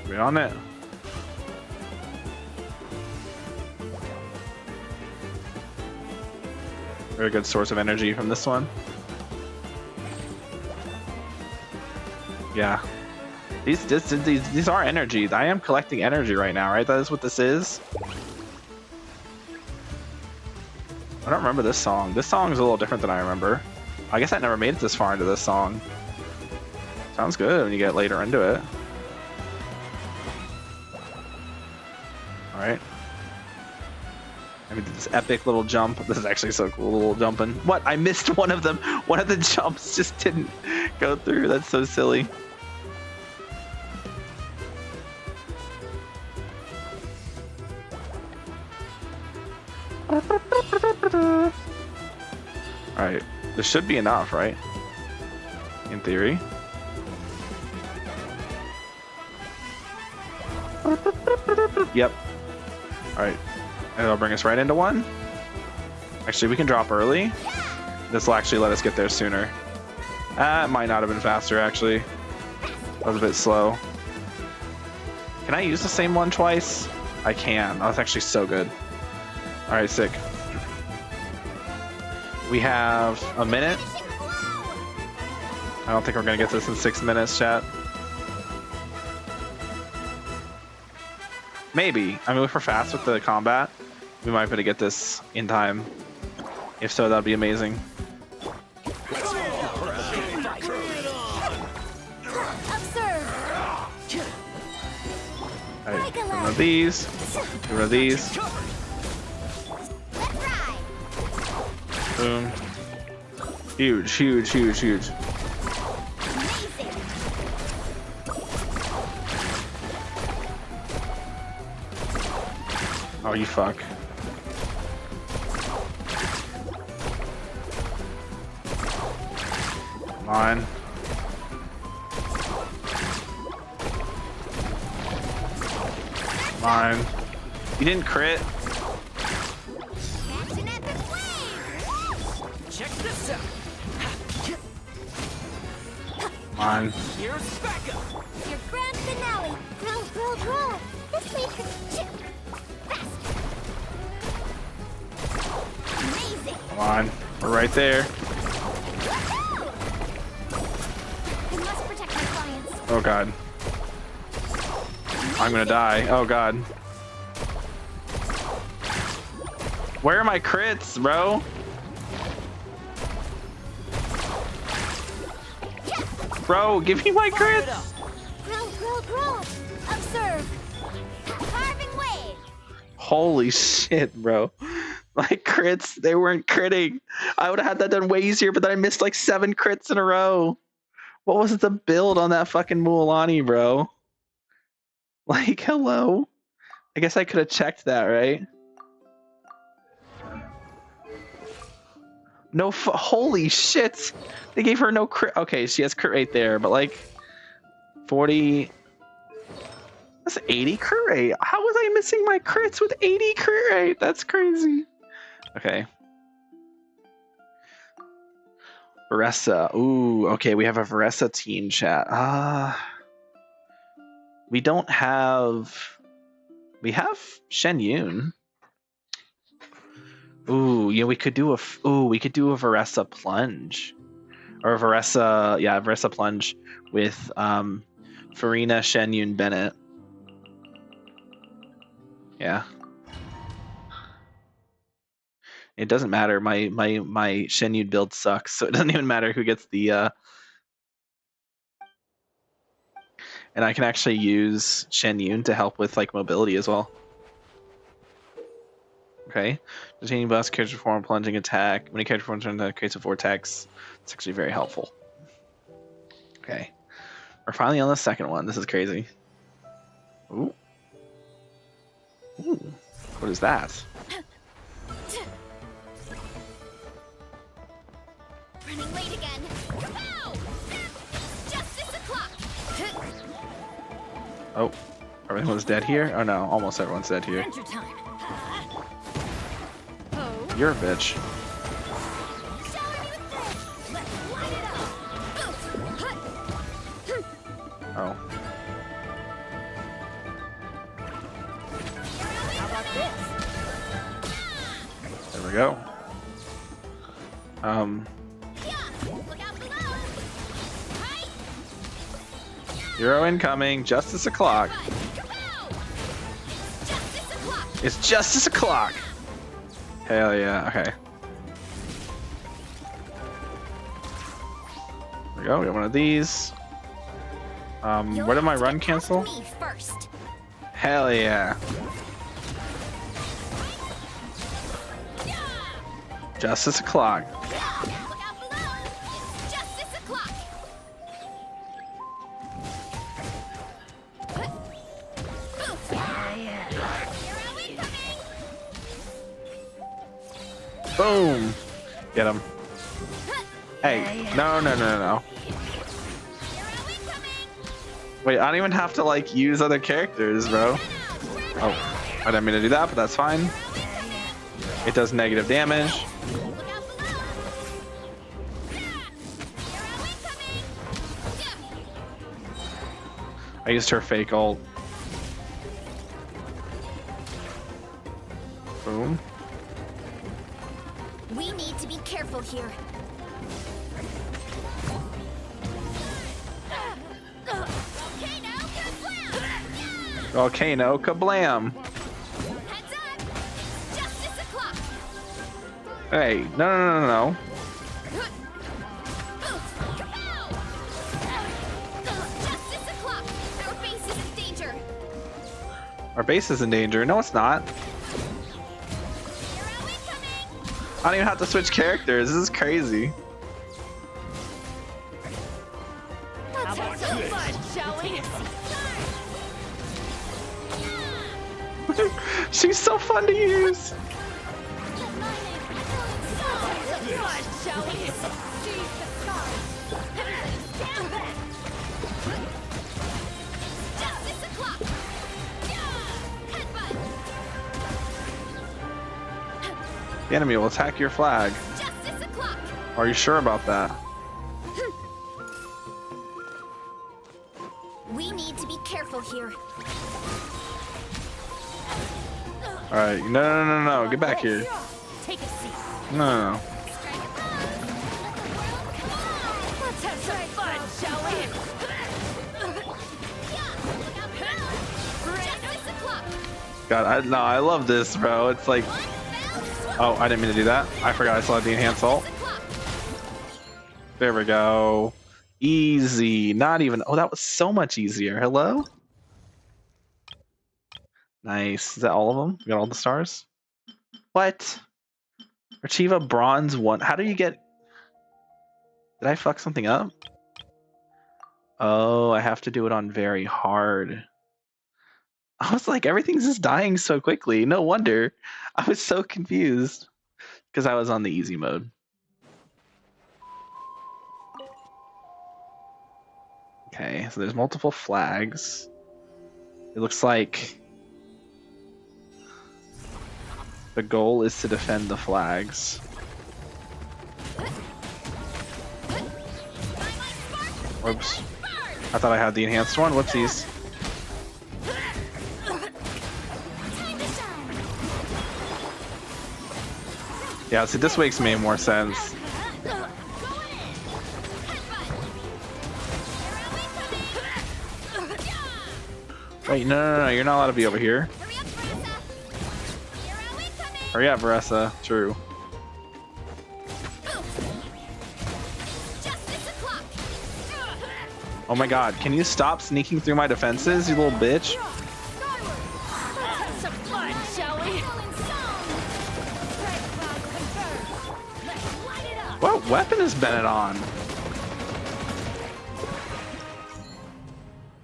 We on it. Very good source of energy from this one. Yeah. These are energies. I am collecting energy right now, right? That is what this is. I don't remember this song. This song is a little different than I remember. I guess I never made it this far into this song. Sounds good when you get later into it. Alright. I did this epic little jump. This is actually so cool, little jumping. What? I missed one of them. One of the jumps just didn't go through. That's so silly. Alright, this should be enough, right? In theory. Yep. Alright, and it'll bring us right into 1. Actually, we can drop early. This will actually let us get there sooner. It might not have been faster, actually. That was a bit slow. Can I use the same one twice? I can. Oh, that's actually so good. All right, sick. We have a minute. I don't think we're gonna get this in 6 minutes, chat. Maybe. I mean, if we're fast with the combat, we might be able to get this in time. If so, that'd be amazing. Alright, one of these. One of these. Boom. Huge, huge, huge, huge. Oh, you fuck. Come on. Come on. You didn't crit. Check this out. Come on. Here's backup. Your grand finale. Roll, roll, roll. This way. Amazing. Come on. We're right there. I must protect my clients. Oh god. I'm gonna die. Oh god. Where are my crits, bro? Bro, give me my crits! Grow, grow, grow. Observe. Carving wave. Holy shit, bro. My crits, they weren't critting. I would have had that done way easier, but then I missed like 7 crits in a row. What was the build on that fucking Mualani, bro? Like, hello? I guess I could have checked that, right? No, holy shit! They gave her no crit. Okay, she has crit rate there, but like 40. That's 80 crit rate. How was I missing my crits with 80 crit rate? That's crazy. Okay. Varessa. Ooh, okay, we have a Varessa team chat. We don't have. We have Shen Yun. Ooh, yeah, we could do a. Ooh, we could do a Varessa plunge, or a Varessa, yeah, Varessa plunge with Farina, Shen Yun, Bennett. Yeah. It doesn't matter. My Shen Yun build sucks, so it doesn't even matter who gets the. And I can actually use Shen Yun to help with like mobility as well. Okay. Detaining boss character form, plunging attack. When a character forms into creates a vortex. It's actually very helpful. Okay. We're finally on the second one. This is crazy. Ooh. Ooh. What is that? Running late again. Kapow! Justice o'clock. Oh, everyone's dead here? Oh no, almost everyone's dead here. Time. You're a bitch. Oh. How about this? There we go. Hero incoming, justice o'clock. It's justice o'clock. Hell yeah, okay. There we go, we got one of these. Where did my run cancel? Hell yeah. Justice o'clock. Boom! Get him. Hey, no. Wait, I don't even have to like use other characters, bro. Oh, I didn't mean to do that, but that's fine. It does negative damage. I used her fake ult. here. Volcano kablam! Hey, no. Our base is in danger. No, it's not. I don't even have to switch characters. This is crazy. Let's have some fun, shall we? She's so fun to use. The enemy will attack your flag. Are you sure about that? We need to be careful here. Alright, no. Get back here. Take a seat. No. Let's have some fun, shall we? God, I love this, bro. It's like... Oh, I didn't mean to do that. I forgot I still had the enhanced ult. There we go. Easy. Not even... Oh, that was so much easier. Hello? Nice. Is that all of them? You got all the stars? What? Achieve a bronze 1. How do you get... Did I fuck something up? Oh, I have to do it on very hard. I was like, everything's just dying so quickly. No wonder. I was so confused because I was on the easy mode. Okay, so there's multiple flags. It looks like the goal is to defend the flags. Whoops. I thought I had the enhanced one. Whoopsies. Yeah, see, this makes me more sense. Wait, no, you're not allowed to be over here. Hurry up, Veressa. True. Oh my god, can you stop sneaking through my defenses, you little bitch? Some fun, shall we? What weapon is Bennett on?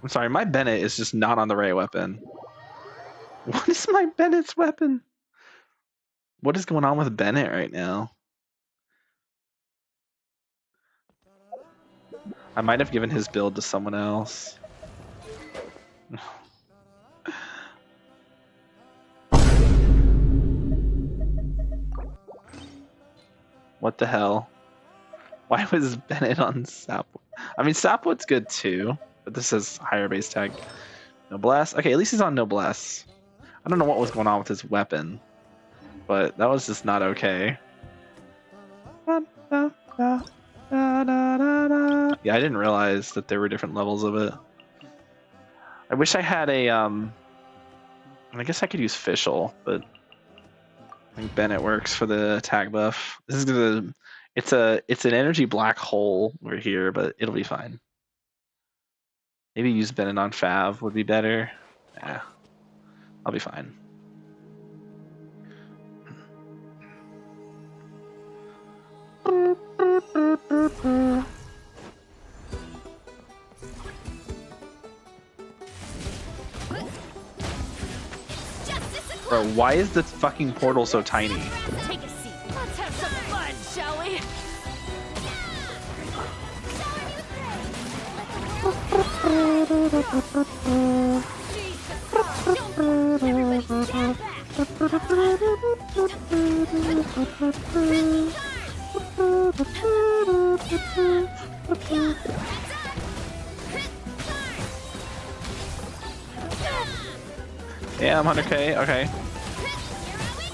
I'm sorry, my Bennett is just not on the right weapon. What is my Bennett's weapon? What is going on with Bennett right now? I might have given his build to someone else. What the hell? Why was Bennett on Sapwood? I mean, Sapwood's good too, but this is higher base tag. Noblesse? Okay, at least he's on Noblesse. I don't know what was going on with his weapon, but that was just not okay. Yeah, I didn't realize that there were different levels of it. I wish I had a, I guess I could use Fischl, but I think Bennett works for the attack buff. This is gonna, it's an energy black hole right here, but it'll be fine. Maybe use Bennett on Fav would be better. Yeah, I'll be fine. Bro, why is the fucking portal so tiny? Take a seat. Let's have some fun, shall we? Yeah, I'm 100k. Okay.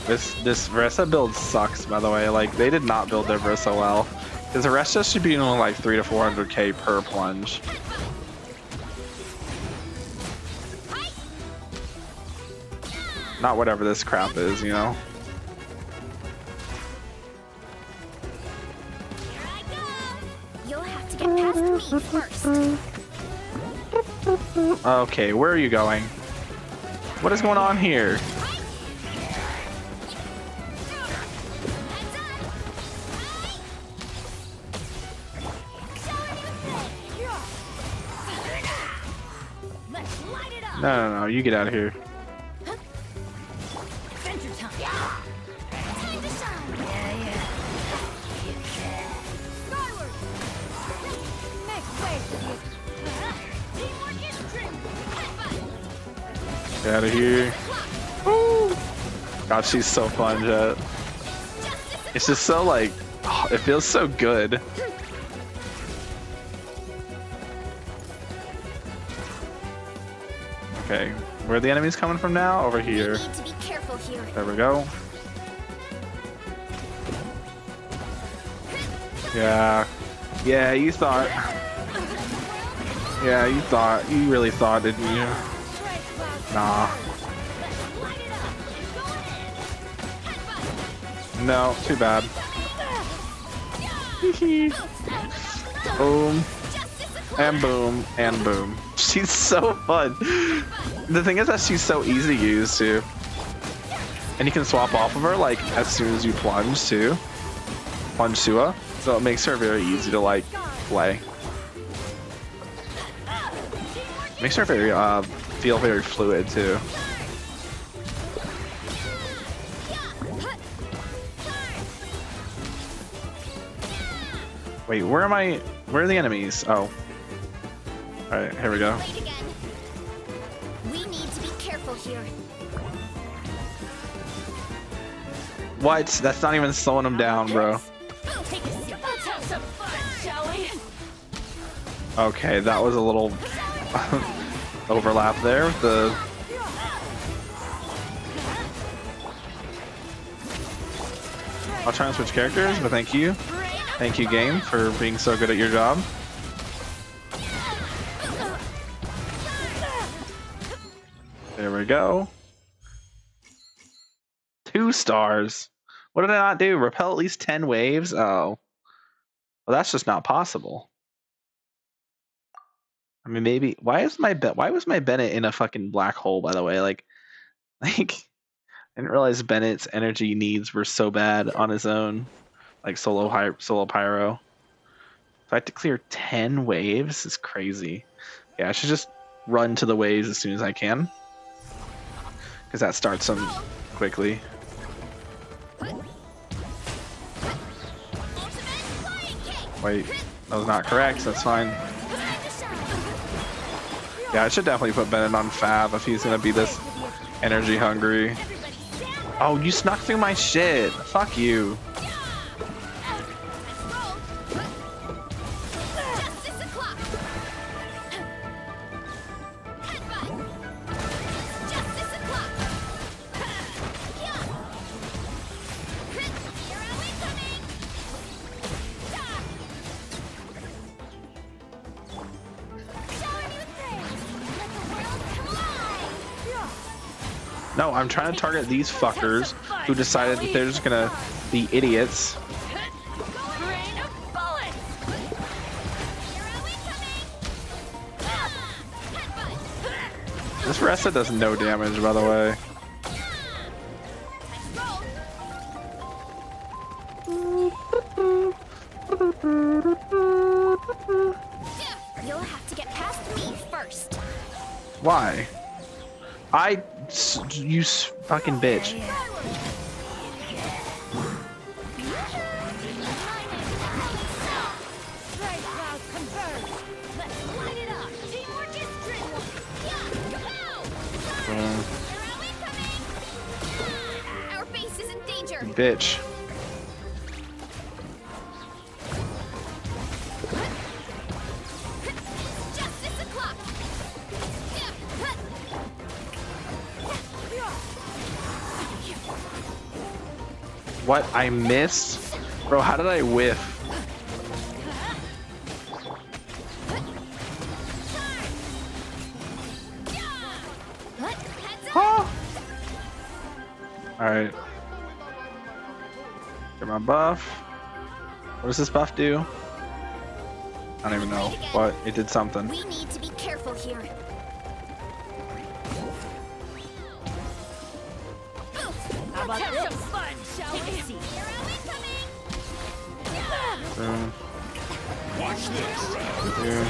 This Versa build sucks, by the way. Like, they did not build their Versa well. Because the Versa should be only like 300 to 400k per plunge. Not whatever this crap is, you know? You'll have to get past me first. Okay, where are you going? What is going on here? No, you get out of here. Get out of here. Woo. God, she's so fun, Jet. It's just so like, oh, it feels so good. Okay, where are the enemies coming from now? Over here. Need to be careful here. There we go. Yeah. Yeah, you thought. Yeah, you thought. You really thought, didn't you? Nah. No, too bad. Boom. And boom. And boom. She's so fun. The thing is that she's so easy to use too. And you can swap off of her like as soon as you plunge too. Plunge to her. So it makes her very easy to like play. Makes her very feel very fluid too. Wait, where am I? Where are the enemies? Oh. Alright, here we go. We need to be careful here. What? That's not even slowing them down, bro. Let's have some fun, shall we? Okay, that was a little overlap there with the... I'll try and switch characters, but thank you. Thank you, game, for being so good at your job. There we go. 2 stars. What did I not do? Repel at least 10 waves? Oh. Well, that's just not possible. I mean, maybe. Why was my Bennett in a fucking black hole? By the way, like, I didn't realize Bennett's energy needs were so bad on his own, like solo pyro. So I have to clear 10 waves. It's crazy. Yeah, I should just run to the waves as soon as I can, because that starts them quickly. Wait, that was not correct. That's fine. Yeah, I should definitely put Bennett on Fab if he's gonna be this energy hungry. Oh, you snuck through my shit. Fuck you. No, I'm trying to target these fuckers who decided that they're just gonna be idiots. This Ressa does no damage, by the way. You'll have to get past me first. Why? You fucking bitch. Our base is in danger. Bitch. What? I missed? Bro, how did I whiff? Huh? Alright. Get my buff. What does this buff do? I don't even know. What? It did something. We need to be careful here. How about Have this? some fun, shall we? See. Boom. Watch this. Here.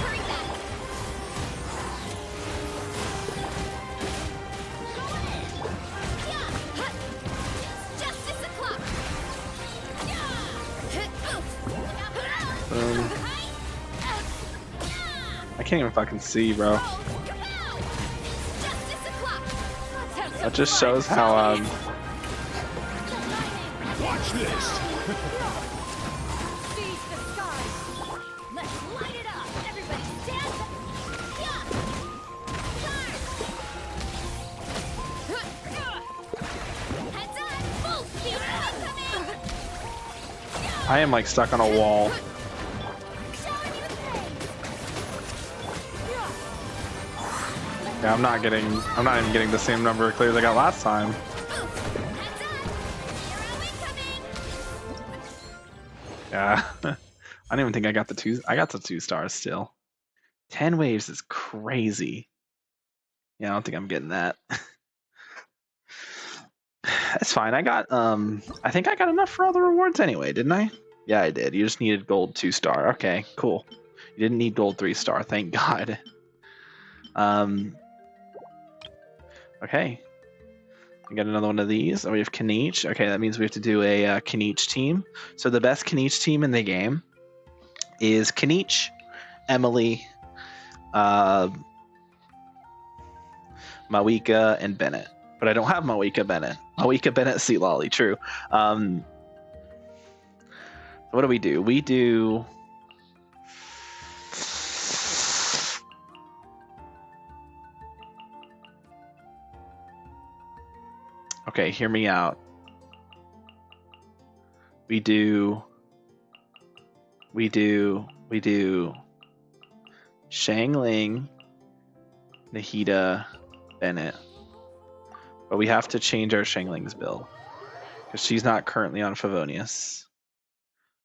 Boom. I can't even fucking see, bro. That just shows how Watch this. Seize the skies. Let's light it up. Everybody stand. Heads up. Full speed incoming. I am like stuck on a wall. Yeah, I'm not even getting the same number of clears I got last time. Yeah. I don't even think I got the two stars still. 10 waves is crazy. Yeah, I don't think I'm getting that. That's fine. I think I got enough for all the rewards anyway, didn't I? Yeah, I did. You just needed gold 2-star. Okay, cool. You didn't need gold 3-star, thank God. Okay. We got another one of these. Oh, we have Kniech. Okay, that means we have to do a Kniech team. So the best Kniech team in the game is Kniech, Emily, Mawika, and Bennett. But I don't have Mawika Bennett. Mawika Bennett, Sea Lolly, true. What do? We do... Okay, hear me out. We do Xiangling, Nahida, Bennett. But we have to change our Xiangling's build. Because she's not currently on Favonius.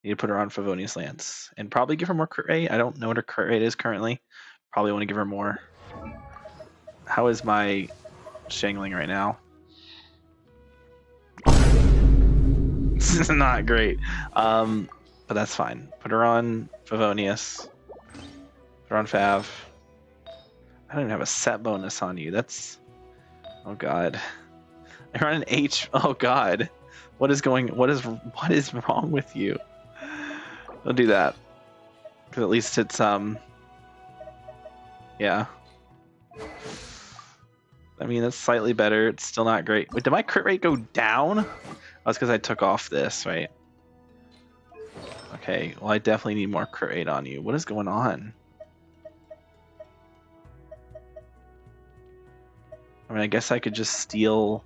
Need to put her on Favonius Lance. And probably give her more crit rate. I don't know what her crit rate is currently. Probably want to give her more. How is my Xiangling right now? This is not great. But that's fine. Put her on Favonius. Put her on Fav. I don't even have a set bonus on you. That's... Oh god. I run an H. Oh god. What is wrong with you? Don't do that. Because at least it's yeah. I mean, that's slightly better. It's still not great. Wait, did my crit rate go down? Oh, it's because I took off this, right? Okay, well, I definitely need more crit rate on you. What is going on? I mean, I guess I could just steal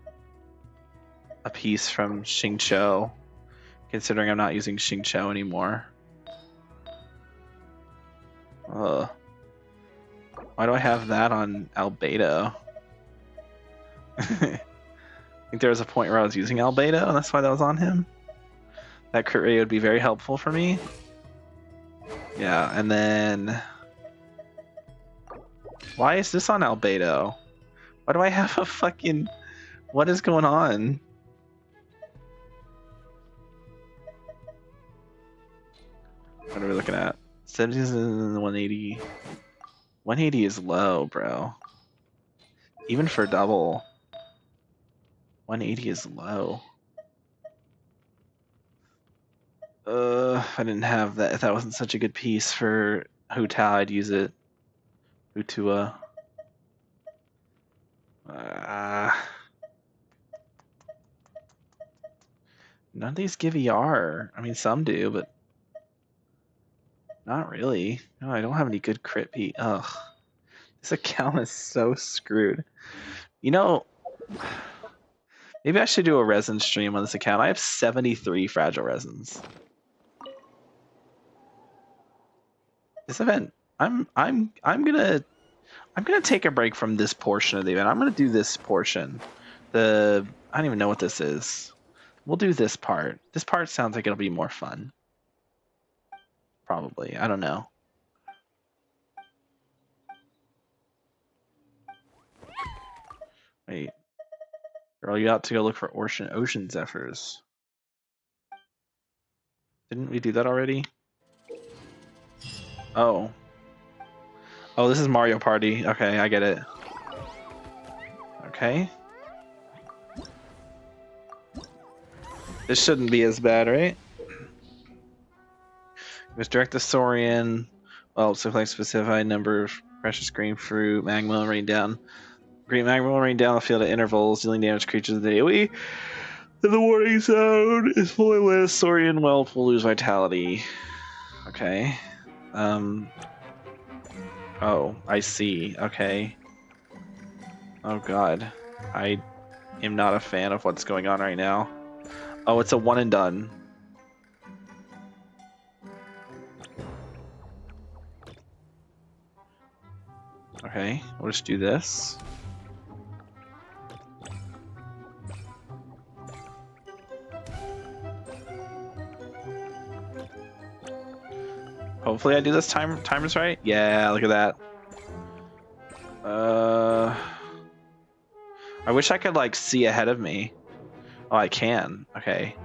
a piece from Xingqiu, considering I'm not using Xingqiu anymore. Why do I have that on Albedo? I think there was a point where I was using Albedo, and that's why that was on him. That crit rate would be very helpful for me. Yeah, and then... Why is this on Albedo? Why do I have a fucking... What is going on? What are we looking at? 70 and 180. 180 is low, bro. Even for double. 180 is low. If I didn't have that, if that wasn't such a good piece for Hu Tao, I'd use it. Hutua. None of these give ER. I mean, some do, but not really. No, I don't have any good crit P. Ugh. This account is so screwed. You know, Maybe I should do a resin stream on this account. I have 73 fragile resins. This event, I'm gonna take a break from this portion of the event. I'm gonna do this portion. I don't even know what this is. We'll do this part. This part sounds like it'll be more fun. Probably. I don't know. Wait. Girl, you ought to go look for ocean zephyrs. Didn't we do that already? Oh. Oh, this is Mario Party. Okay, I get it. Okay. This shouldn't be as bad, right? Misdirect the Saurian. Well, select specified number of precious green fruit. Magma will rain down. Green magma will rain down the field at intervals, dealing damage to creatures daily. And the warning sound is fully lit. Saurian whelp will lose vitality. Okay. Oh, I see. Okay. Oh god. I am not a fan of what's going on right now. Oh, it's a one and done. Okay, we'll just do this. Hopefully I do this timers right. Yeah, look at that. I wish I could like see ahead of me. Oh, I can. Okay.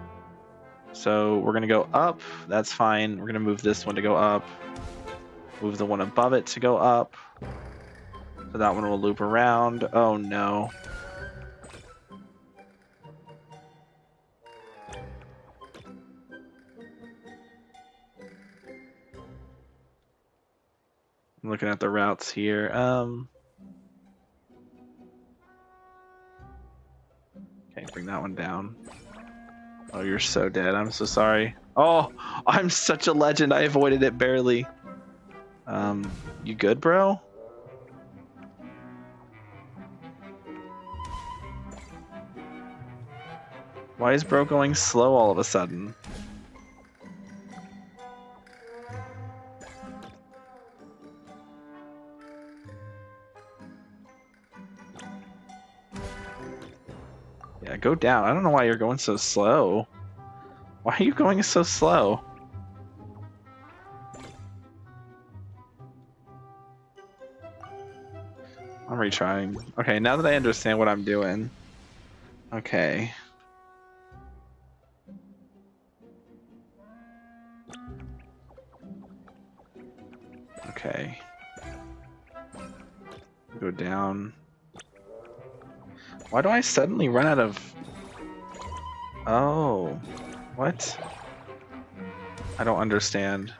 So we're gonna go up. That's fine. We're gonna move this one to go up. Move the one above it to go up. So that one will loop around. Oh no. I'm looking at the routes here. Okay, bring that one down. Oh, you're so dead. I'm so sorry. Oh, I'm such a legend. I avoided it barely. You good, bro? Why is bro going slow all of a sudden? Yeah, go down. I don't know why you're going so slow. Why are you going so slow? I'm retrying. Okay, now that I understand what I'm doing. Okay. Okay. Go down. Why do I suddenly run out of... Oh. What? I don't understand.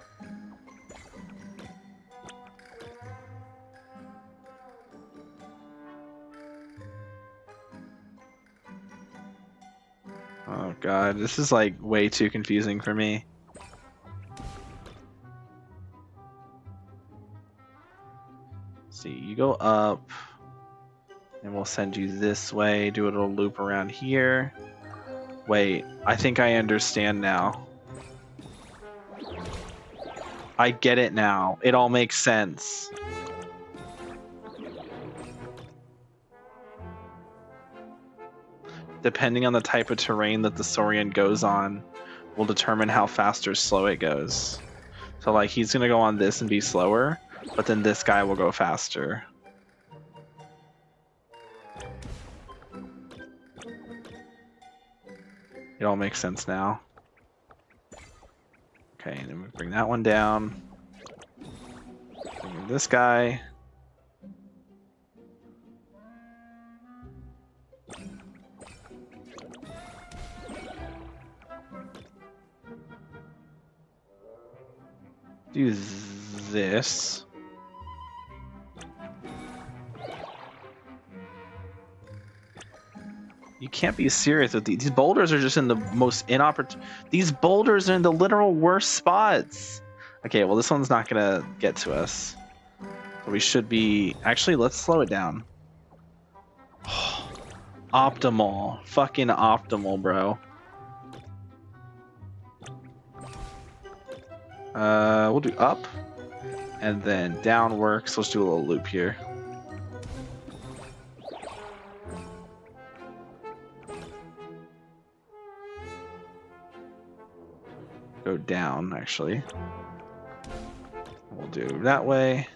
Oh god, this is like way too confusing for me. See, you go up, and we'll send you this way, do a little loop around here. Wait, I think I understand now. I get it now. It all makes sense. Depending on the type of terrain that the Saurian goes on, will determine how fast or slow it goes. So like, he's gonna go on this and be slower, but then this guy will go faster. It all makes sense now. Okay, and then we bring that one down. Bring this guy. Do this. You can't be serious with these. These boulders are just in the most inopportune. These boulders are in the literal worst spots. Okay, well this one's not gonna get to us. So we should be. Actually, let's slow it down. Optimal. Fucking optimal, bro. We'll do up. And then down works. Let's do a little loop here. Go down, actually. We'll do that way.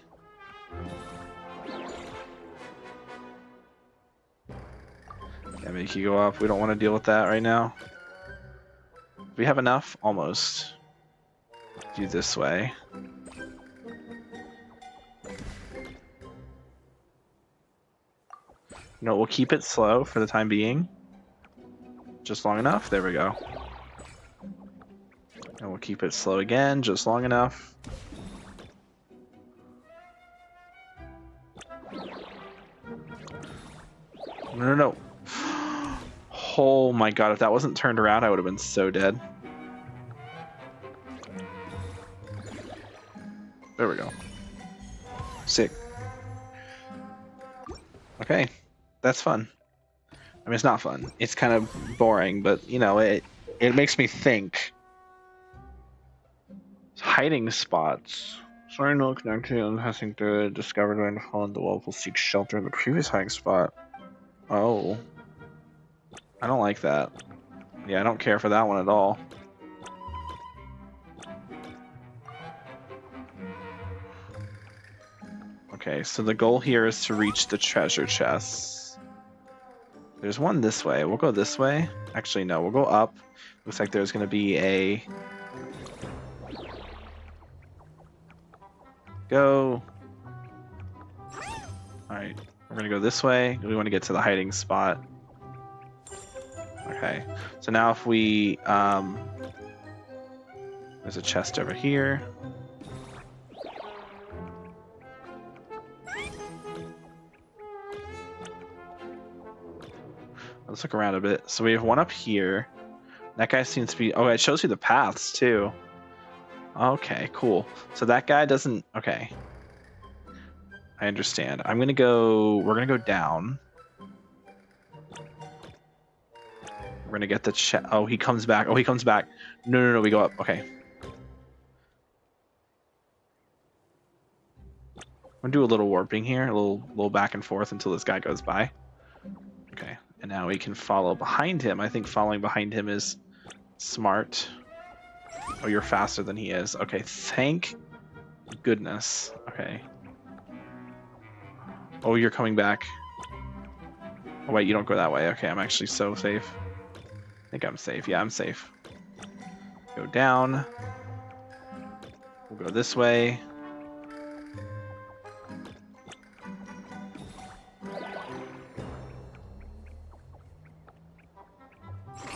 Yeah, make you go up. We don't want to deal with that right now. We have enough? Almost. Do this way. No, we'll keep it slow for the time being. Just long enough. There we go. And we'll keep it slow again, just long enough. No. Oh my god, if that wasn't turned around, I would have been so dead. There we go. Sick. Okay, that's fun. I mean, it's not fun. It's kind of boring, but you know, it makes me think. Hiding spots. Sorry, no connected and passing through it. Discovered when fallen, the wolf will seek shelter in the previous hiding spot. Oh. I don't like that. Yeah, I don't care for that one at all. Okay, so the goal here is to reach the treasure chests. There's one this way. We'll go this way. Actually, no, we'll go up. Looks like there's going to be a... Go. Alright, we're going to go this way. We want to get to the hiding spot. Okay, so now if we... there's a chest over here. Let's look around a bit. So we have one up here. That guy seems to be... Oh, it shows you the paths, too. Okay, cool. So that guy doesn't... Okay. I understand. I'm going to go... We're going to go down. We're going to get the... Oh, he comes back. Oh, he comes back. No. We go up. Okay. I'm going to do a little warping here. A little back and forth until this guy goes by. Okay. And now we can follow behind him. I think following behind him is smart. Oh, you're faster than he is. Okay, thank goodness. Okay. Oh, you're coming back. Oh, wait, you don't go that way. Okay, I'm actually so safe. I think I'm safe. Yeah, I'm safe. Go down. We'll go this way.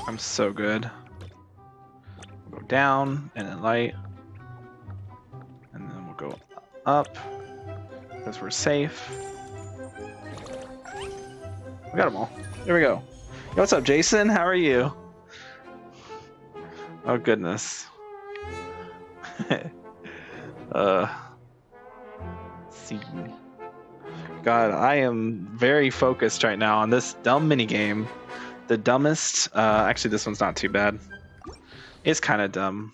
I'm so good. We'll go down, and then light. And then we'll go up, because we're safe. We got them all. There we go. Yo, what's up, Jason? How are you? Oh, goodness. See. God, I am very focused right now on this dumb minigame. The dumbest, actually this one's not too bad. It's kind of dumb.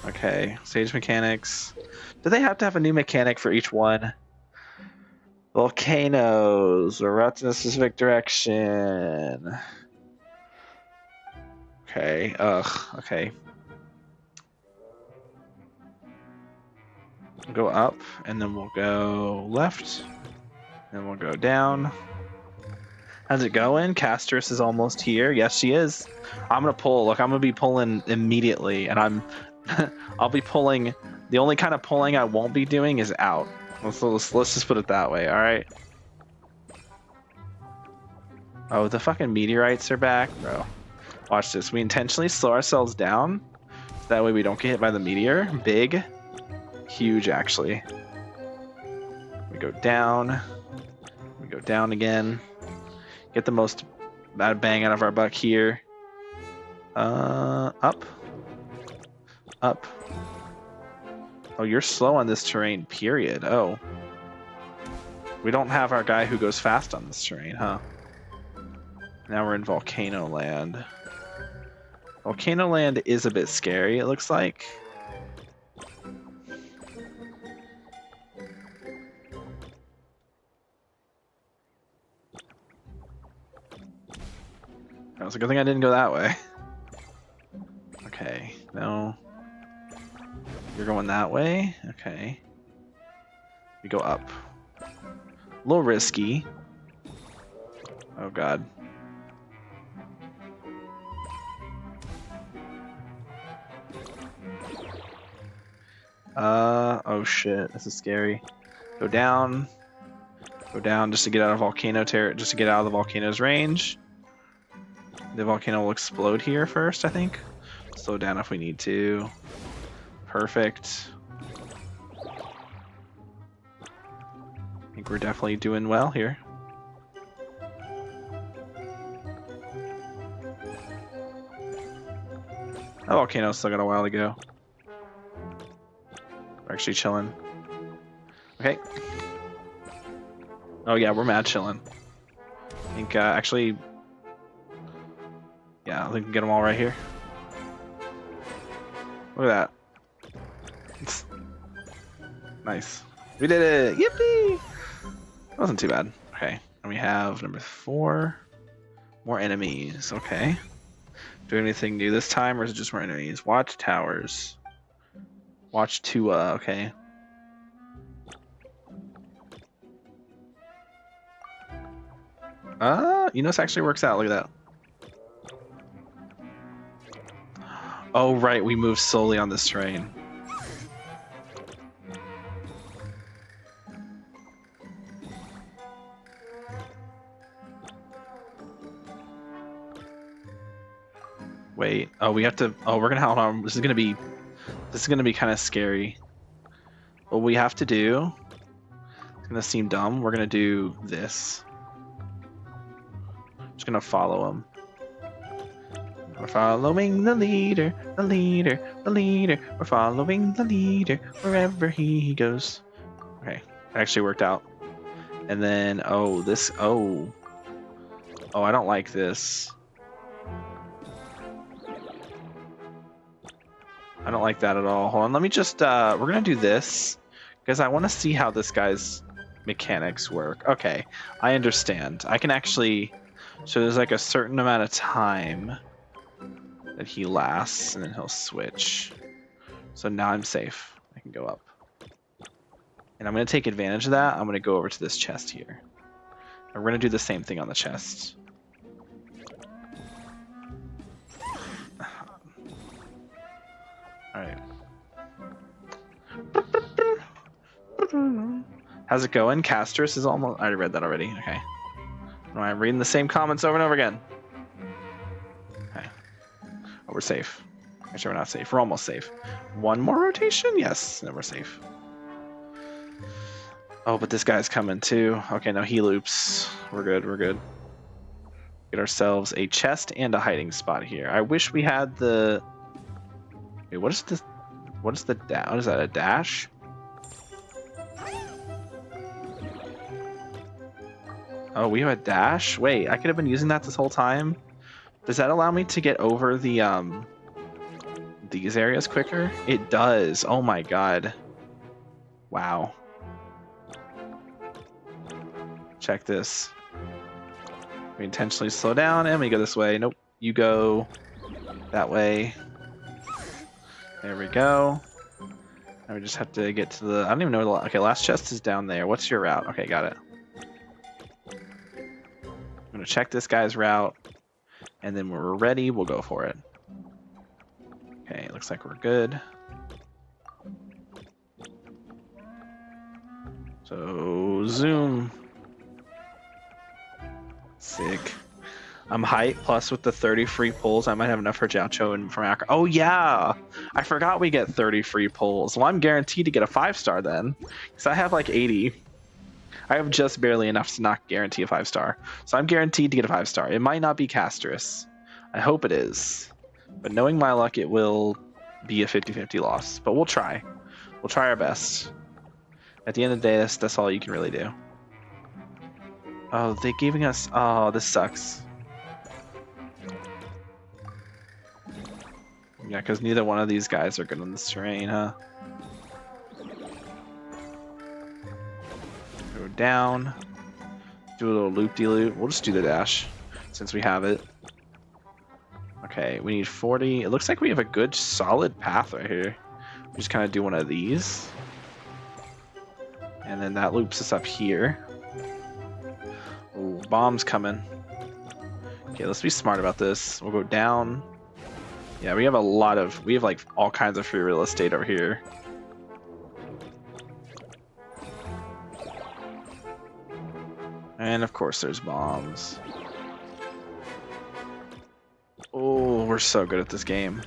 Okay, stage mechanics. Do they have to have a new mechanic for each one? Volcanoes, or routes in a specific direction. Okay, okay. We'll go up, and then we'll go left, and we'll go down. How's it going? Castress is almost here. Yes, she is. I'm gonna pull. Look, I'm gonna be pulling immediately, and I'll be pulling. The only kind of pulling I won't be doing is out. Let's just put it that way. All right. Oh, the fucking meteorites are back, bro. Watch this. We intentionally slow ourselves down, so that way we don't get hit by the meteor. Big, huge, actually. We go down. We go down again. Get the most bang out of our buck here. Up. Up. Oh, you're slow on this terrain, period. Oh. We don't have our guy who goes fast on this terrain, huh? Now we're in Volcano Land. Volcano Land is a bit scary, it looks like. That was a good thing I didn't go that way. Okay, no. You're going that way? Okay. We go up. A little risky. Oh god. Oh shit, this is scary. Go down. Go down just to get out of just to get out of the volcano's range. The volcano will explode here first, I think. Slow down if we need to. Perfect. I think we're definitely doing well here. The volcano's still got a while to go. We're actually chilling. Okay. Oh yeah, we're mad chilling. I think actually, yeah, I think we can get them all right here. Look at that. Nice. We did it! Yippee! That wasn't too bad. Okay, and we have number 4. More enemies. Okay. Do anything new this time, or is it just more enemies? Watch towers. Watch Tua, okay. You know, this actually works out. Look at that. Oh, right, we move solely on this terrain. Wait, oh, we have to, oh, we're gonna, hold on, this is gonna be kind of scary. What we have to do, it's gonna seem dumb, we're gonna do this. Just gonna follow him. We're following the leader, the leader, the leader. We're following the leader wherever he goes. Okay, that actually worked out. And then, oh, this, oh, I don't like this. I don't like that at all. Hold on, let me just, we're gonna do this because I want to see how this guy's mechanics work. Okay, I understand. I can actually, so there's like a certain amount of time that he lasts and then he'll switch. So now I'm safe. I can go up. And I'm gonna take advantage of that. I'm gonna go over to this chest here. And we're gonna do the same thing on the chest. Alright. How's it going? Castris is almost... I already read that already. Okay. Am I reading the same comments over and over again? Okay. Oh, we're safe. Actually, we're not safe. We're almost safe. One more rotation? Yes. Then we're safe. Oh, but this guy's coming too. Okay, no, he loops. We're good. We're good. Get ourselves a chest and a hiding spot here. I wish we had the... Wait, what is this? What is the dash? What is that, a dash? Oh, we have a dash? Wait, I could have been using that this whole time? Does that allow me to get over the, these areas quicker? It does. Oh my god. Wow. Check this. We intentionally slow down and we go this way. Nope. You go that way. There we go. Now we just have to get to the... I don't even know... Okay, last chest is down there. What's your route? Okay, got it. I'm going to check this guy's route. And then when we're ready, we'll go for it. Okay, looks like we're good. So, zoom. Sick. I'm hyped, plus with the 30 free pulls, I might have enough for Jiaoqiu and from Akron. Oh yeah! I forgot we get 30 free pulls. Well, I'm guaranteed to get a 5-star then. Because I have like 80. I have just barely enough to not guarantee a 5-star. So I'm guaranteed to get a 5-star. It might not be Castris. I hope it is. But knowing my luck, it will be a 50-50 loss. But we'll try. We'll try our best. At the end of the day, that's all you can really do. Oh, they're giving us... Oh, this sucks. Yeah, because neither one of these guys are good on this terrain, huh? Go down. Do a little loop-de-loop. We'll just do the dash, since we have it. Okay, we need 40. It looks like we have a good, solid path right here. We just kind of do one of these. And then that loops us up here. Ooh, bombs coming. Okay, let's be smart about this. We'll go down. Yeah, we have like all kinds of free real estate over here. And of course there's bombs. Oh, we're so good at this game.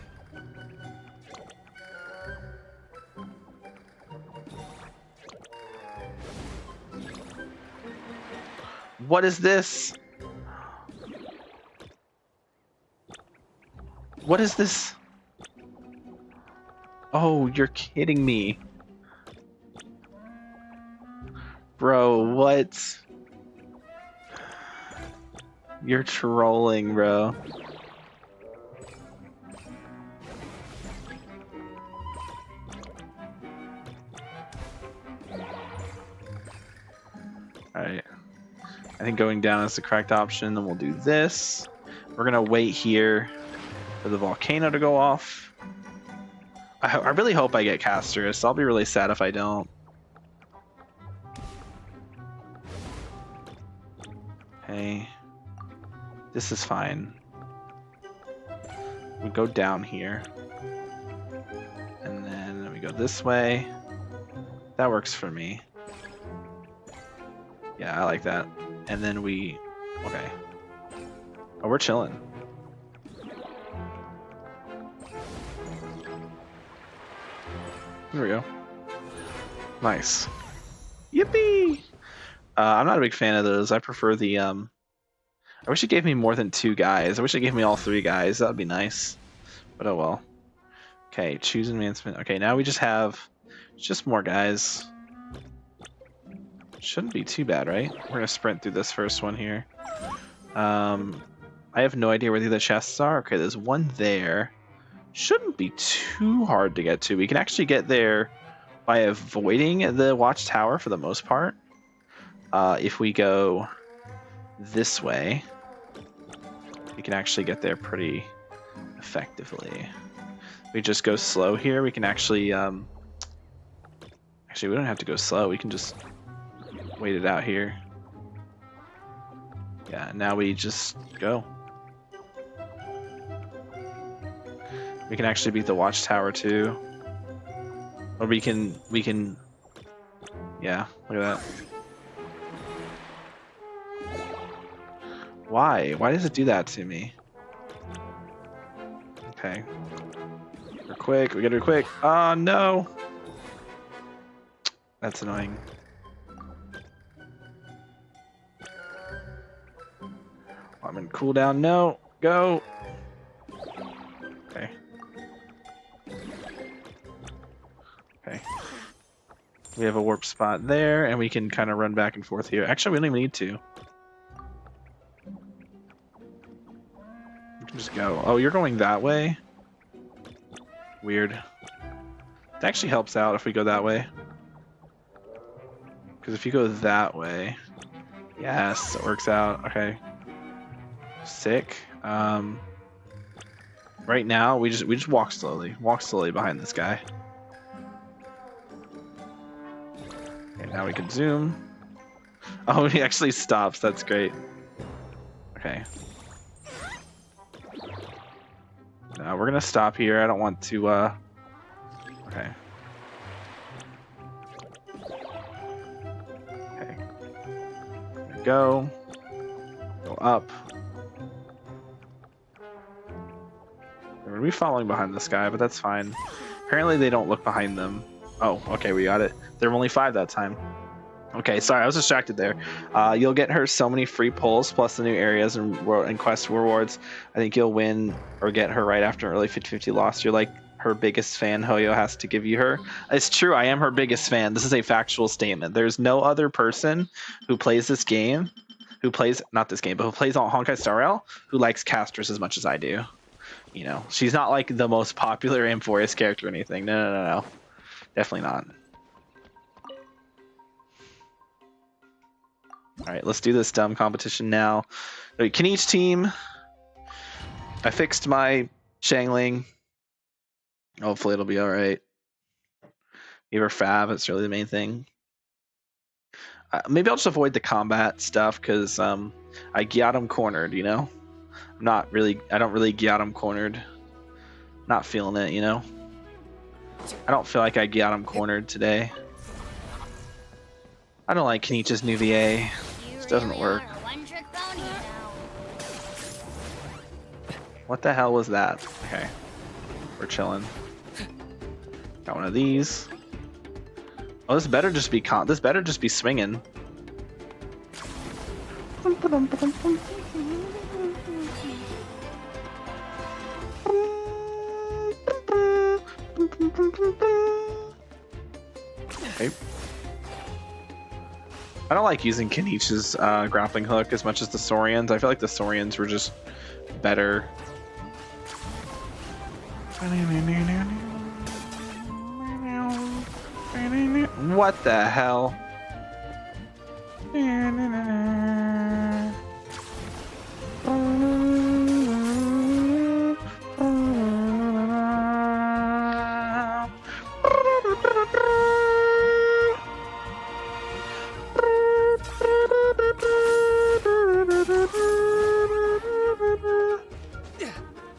What is this? What is this? Oh, you're kidding me. Bro, what? You're trolling, bro. Alright. I think going down is the correct option, then we'll do this. We're gonna wait here for the volcano to go off. I really hope I get Castorus. I'll be really sad if I don't. Okay. This is fine. We go down here. And then we go this way. That works for me. Yeah, I like that. And then we... Okay. Oh, we're chilling. Here we go. Nice. Yippee! I'm not a big fan of those. I prefer the... I wish it gave me more than 2 guys. I wish it gave me all 3 guys. That would be nice. But oh well. Okay, choose advancement. Okay, now we just have... just more guys. Shouldn't be too bad, right? We're gonna sprint through this first one here. I have no idea where the other chests are. Okay, there's one there. Shouldn't be too hard to get to. We can actually get there by avoiding the watchtower for the most part. If we go this way, we can actually get there pretty effectively. We just go slow here. We can actually... actually, we don't have to go slow. We can just wait it out here. Yeah, now we just go. We can actually beat the watchtower too. Or we can... Yeah, look at that. Why? Why does it do that to me? Okay. We're quick. We gotta be quick. Oh, no. That's annoying. I'm in cooldown. No. Go. Okay. Okay. We have a warp spot there, and we can kind of run back and forth here. Actually, we don't even need to. We can just go. Oh, you're going that way? Weird. It actually helps out if we go that way. Because if you go that way... Yes, it works out. Okay. Sick. Right now, we just walk slowly. Walk slowly behind this guy. Okay, now we can zoom. Oh, he actually stops. That's great. Okay. Now we're gonna stop here. I don't want to. Okay. Okay. Go. Go up. We're gonna be following behind this guy, but that's fine. Apparently they don't look behind them. Oh, okay, we got it. There were only 5 that time. Okay, sorry, I was distracted there. You'll get her so many free pulls, plus the new areas and quest rewards. I think you'll win or get her right after an early 50-50 loss. You're like her biggest fan. Hoyo has to give you her. It's true, I am her biggest fan. This is a factual statement. There's no other person who plays this game, not this game, but who plays on Honkai Star Rail, who likes Castorus as much as I do. You know, she's not like the most popular Amphoreus character or anything. No. Definitely not. Alright, let's do this dumb competition now. Can each team... I fixed my Shangling. Hopefully it'll be alright. Give her Fab, it's really the main thing. Maybe I'll just avoid the combat stuff, because I got him cornered, you know? I don't really get him cornered. Not feeling it, you know? I don't feel like I got him cornered today. I don't like Kenichi's new VA. This doesn't work. What the hell was that? Okay. We're chilling. Got one of these. Oh, this better just be swinging. Okay. I don't like using Kenichi's grappling hook as much as the Saurians. I feel like the Saurians were just better. What the hell?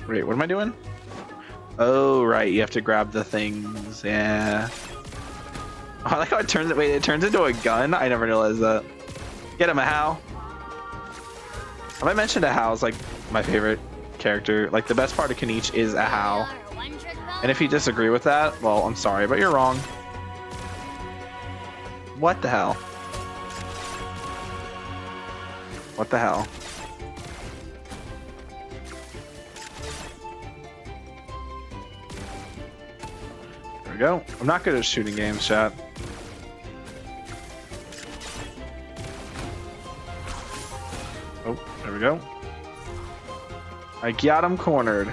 Wait, what am I doing? Oh, right, you have to grab the things, yeah. Oh, I like how it turns into a gun? I never realized that. Get him, Ahau. Have I mentioned Ahau's like my favorite character? Like the best part of Kenichi is Ahau. And if you disagree with that, well, I'm sorry, but you're wrong. What the hell? What the hell? There we go. I'm not good at shooting games, chat. Oh, there we go. I got him cornered.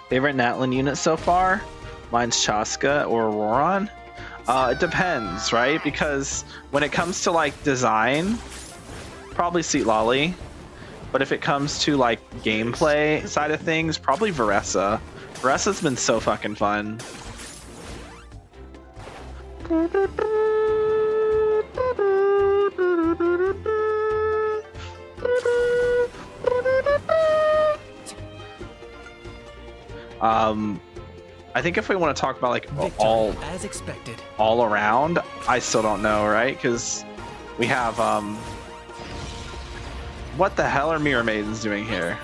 Favorite Natlan unit so far? Mine's Chaska or Auroron. It depends, right? Because when it comes to like design, probably Seatlolly. But if it comes to like gameplay side of things, probably Veressa. Veressa's been so fucking fun. I think if we want to talk about like all as expected, all around, I still don't know, right? Because we have what the hell are Mirror Maidens doing here?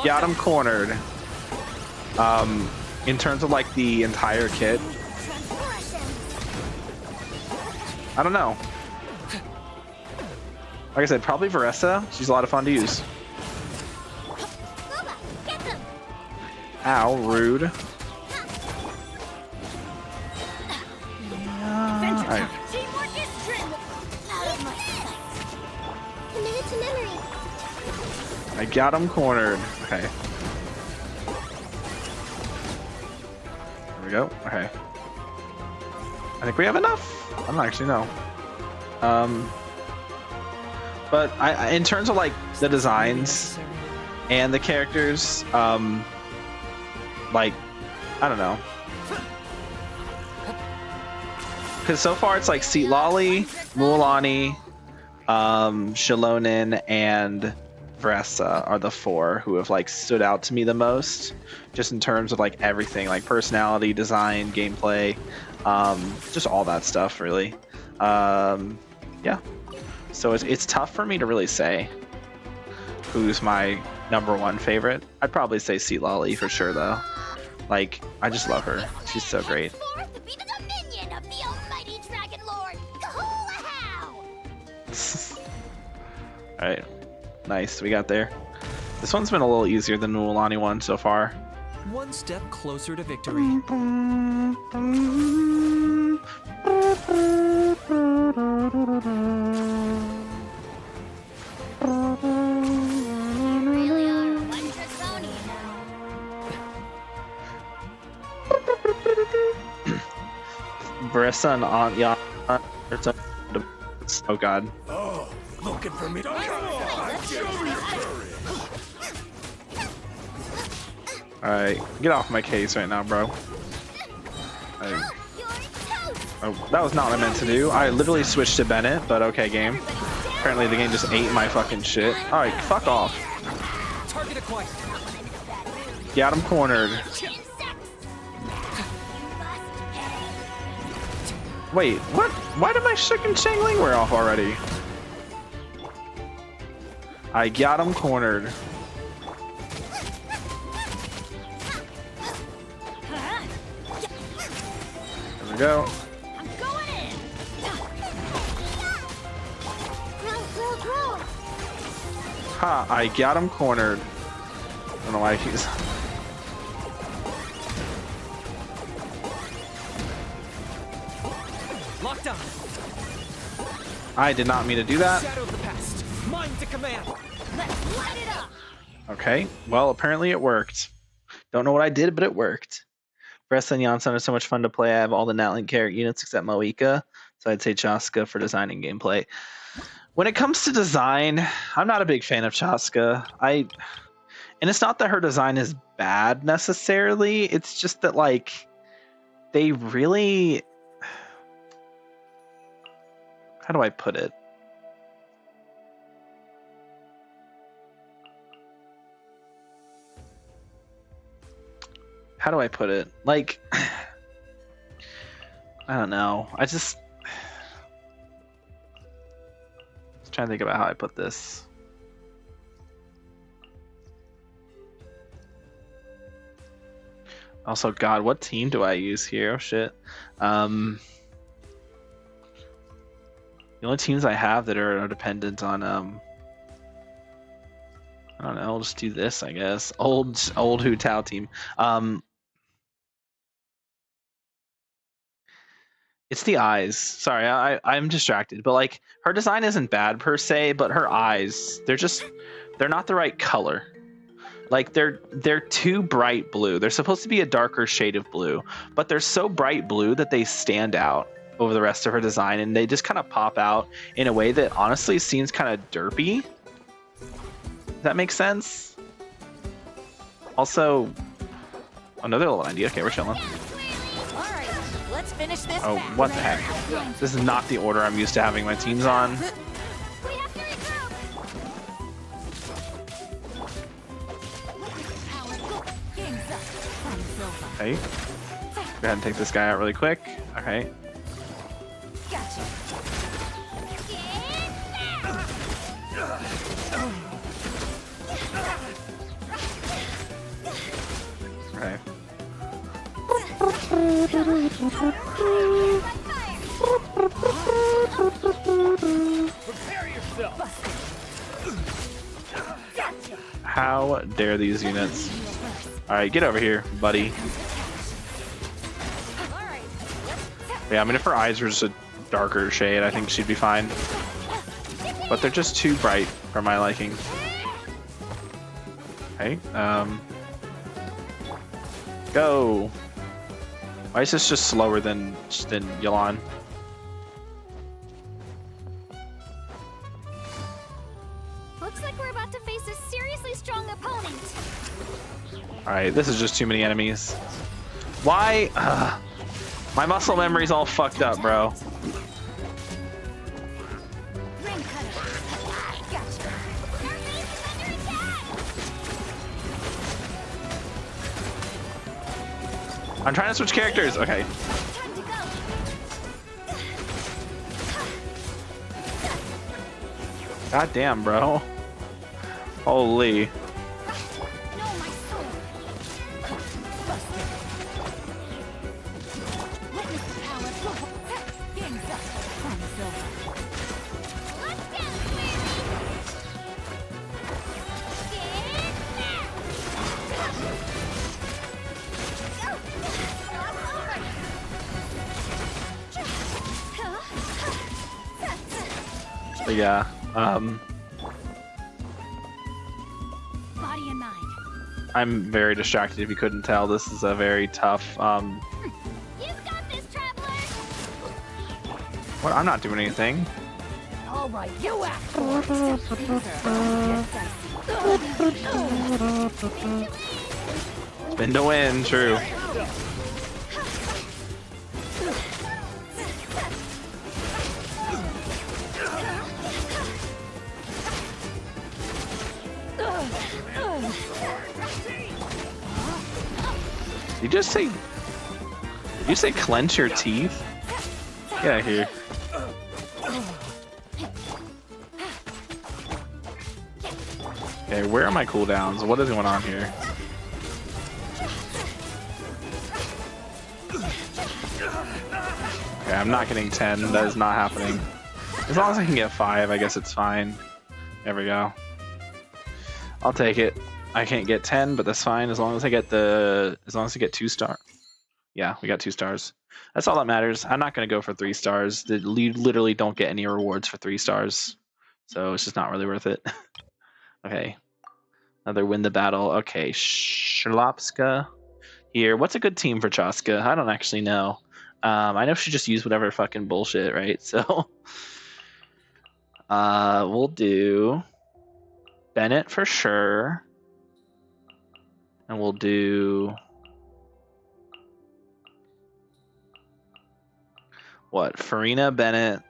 Got him cornered. In terms of like the entire kit, I don't know. Like I said, probably Veressa. She's a lot of fun to use. Ow, rude. Alright. I got him cornered. Okay. There we go. Okay. I think we have enough. I don't actually know. But I in terms of like the designs and the characters, like, I don't know. Because so far it's like Seatlolly, Mualani, Shilonen, and Veressa are the four who have like stood out to me the most, just in terms of like everything, like personality, design, gameplay, just all that stuff really. Yeah. So it's tough for me to really say who's my #1 favorite. I'd probably say Seatlolly for sure though. Like, I just love her. She's so great. Alright. Nice, we got there. This one's been a little easier than the Mualani one so far. One step closer to victory. Barissa and Aunt oh god. Oh, looking for me. Alright, get off my case right now, bro. Oh, that was not what I meant to do. I literally switched to Bennett, but okay, game. Apparently the game just ate my fucking shit. Alright, fuck off. Target acquired. Got him cornered. Wait, what? Why did my chicken Shangling wear off already? I got him cornered. There we go. Ha, I got him cornered. I don't know why he's... Locked on. I did not mean to do that. Shadow of the past. Mine to command. Let's light it up. Okay, well, apparently it worked. Don't know what I did, but it worked. Vressa and Janssen are so much fun to play. I have all the Natlink character units except Moika, so I'd say Chaska for design and gameplay. When it comes to design, I'm not a big fan of Chaska. And it's not that her design is bad necessarily. It's just that, like, they really... How do I put it? How do I put it? Like, I don't know. I just trying to think about how I put this. Also, God, what team do I use here? Oh shit. The only teams I have that are dependent on I don't know, I'll just do this, I guess. Old Hu Tao team. It's the eyes. Sorry, I'm distracted. But like, her design isn't bad per se, but her eyes, they're not the right color. Like they're too bright blue. They're supposed to be a darker shade of blue, but they're so bright blue that they stand out over the rest of her design, and they just kind of pop out in a way that honestly seems kind of derpy. Does that make sense? Also, another little idea. Okay, we're chilling. Let's finish this. Oh, what the heck? This is not the order I'm used to having my teams on. Okay. Go ahead and take this guy out really quick. Okay. Okay. How dare these units? Alright, get over here, buddy. Yeah, I mean, if her eyes were just a darker shade, I think she'd be fine. But they're just too bright for my liking. Okay, go! Why is this just slower than Yelan? Looks like we're about to face a seriously strong opponent. Alright, this is just too many enemies. Why? My muscle memory's all fucked up, bro. I'm trying to switch characters. Okay. God damn, bro. Holy. But yeah, Body and mind. I'm very distracted if you couldn't tell. This is a very tough, You've got this, traveler. What? I'm not doing anything. All right, you act for it. Spin to win, true. Did you say clench your teeth? Get out of here. Okay, where are my cooldowns? What is going on here? Okay, I'm not getting 10. That is not happening. As long as I can get 5, I guess it's fine. There we go. I'll take it. I can't get 10, but that's fine as long as I get 2 stars. Yeah, we got 2 stars. That's all that matters. I'm not going to go for 3 stars. You literally don't get any rewards for 3 stars. So it's just not really worth it. Okay. Another win the battle. Okay, Shlopska here. What's a good team for Chaska? I don't actually know. I know she just used whatever fucking bullshit, right? So we'll do Bennett for sure. And we'll do what? Farina, Bennett,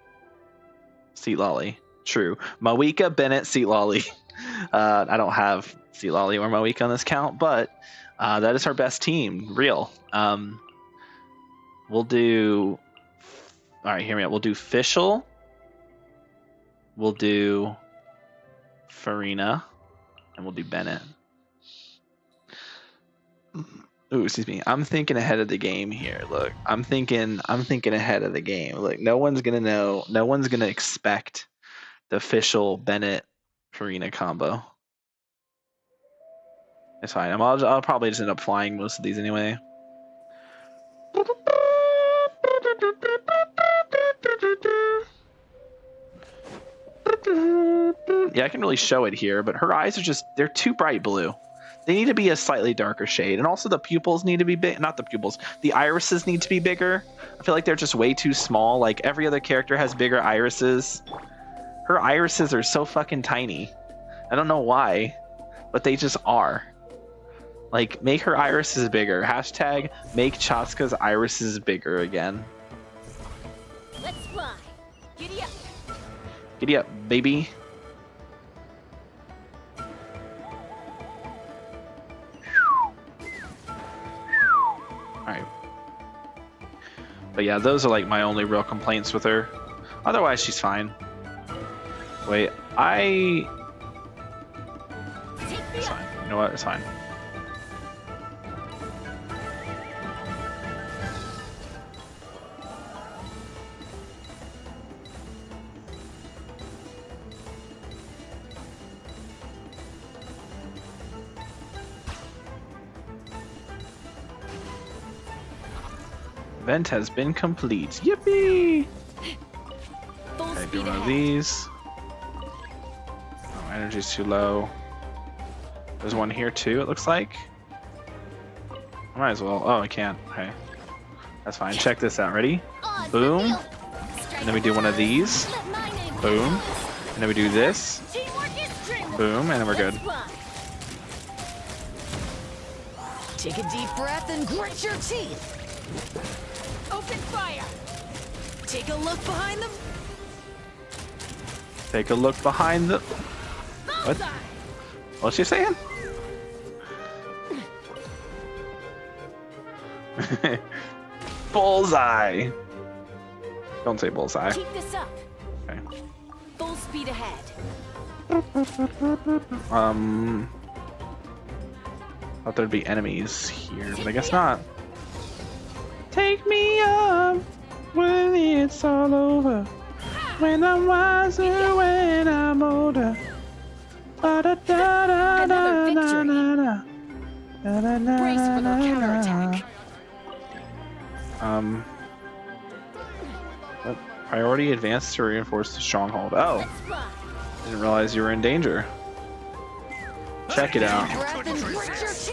Seat Lolly. True. Moeka, Bennett, Seat Lolly. I don't have Seat Lolly or Moeka on this count, but that is our best team. Real. We'll do. All right, hear me out. We'll do Fischl. We'll do Farina, and we'll do Bennett. Ooh, excuse me. I'm thinking ahead of the game here. Look, I'm thinking ahead of the game. Look, no one's gonna know. No one's gonna expect the Fischl Bennett Farina combo. It's fine. I'll probably just end up flying most of these anyway. Yeah, I can really show it here, but her eyes are they're too bright blue. They need to be a slightly darker shade. And also the pupils need to be big. Not the pupils. The irises need to be bigger. I feel like they're just way too small. Like every other character has bigger irises. Her irises are so fucking tiny. I don't know why, but they just are. Like, make her irises bigger. Hashtag make Chaska's irises bigger again. Let's fly. Giddy up. Giddy up, baby. Alright. But yeah, those are like my only real complaints with her. Otherwise, she's fine. Wait, it's fine. You know what? It's fine. Event has been complete. Yippee! Okay, do one of these. Oh, energy's too low. There's one here too, it looks like. I might as well. Oh, I can't. Okay. That's fine. Check this out. Ready? Boom. And then we do one of these. Boom. And then we do this. Boom. And then we're good. Take a deep breath and grit your teeth. Open fire. Take a look behind the. Take a look behind the. What? What's she saying? Bullseye. Don't say bullseye. Keep this up. Okay. Full speed ahead. Thought there'd be enemies here, but I guess not. Take me up when it's all over. When I'm wiser, when I'm older. Another victory. Brace for their counterattack. What? Priority advance to reinforce the stronghold. Oh, didn't realize you were in danger. Check it out.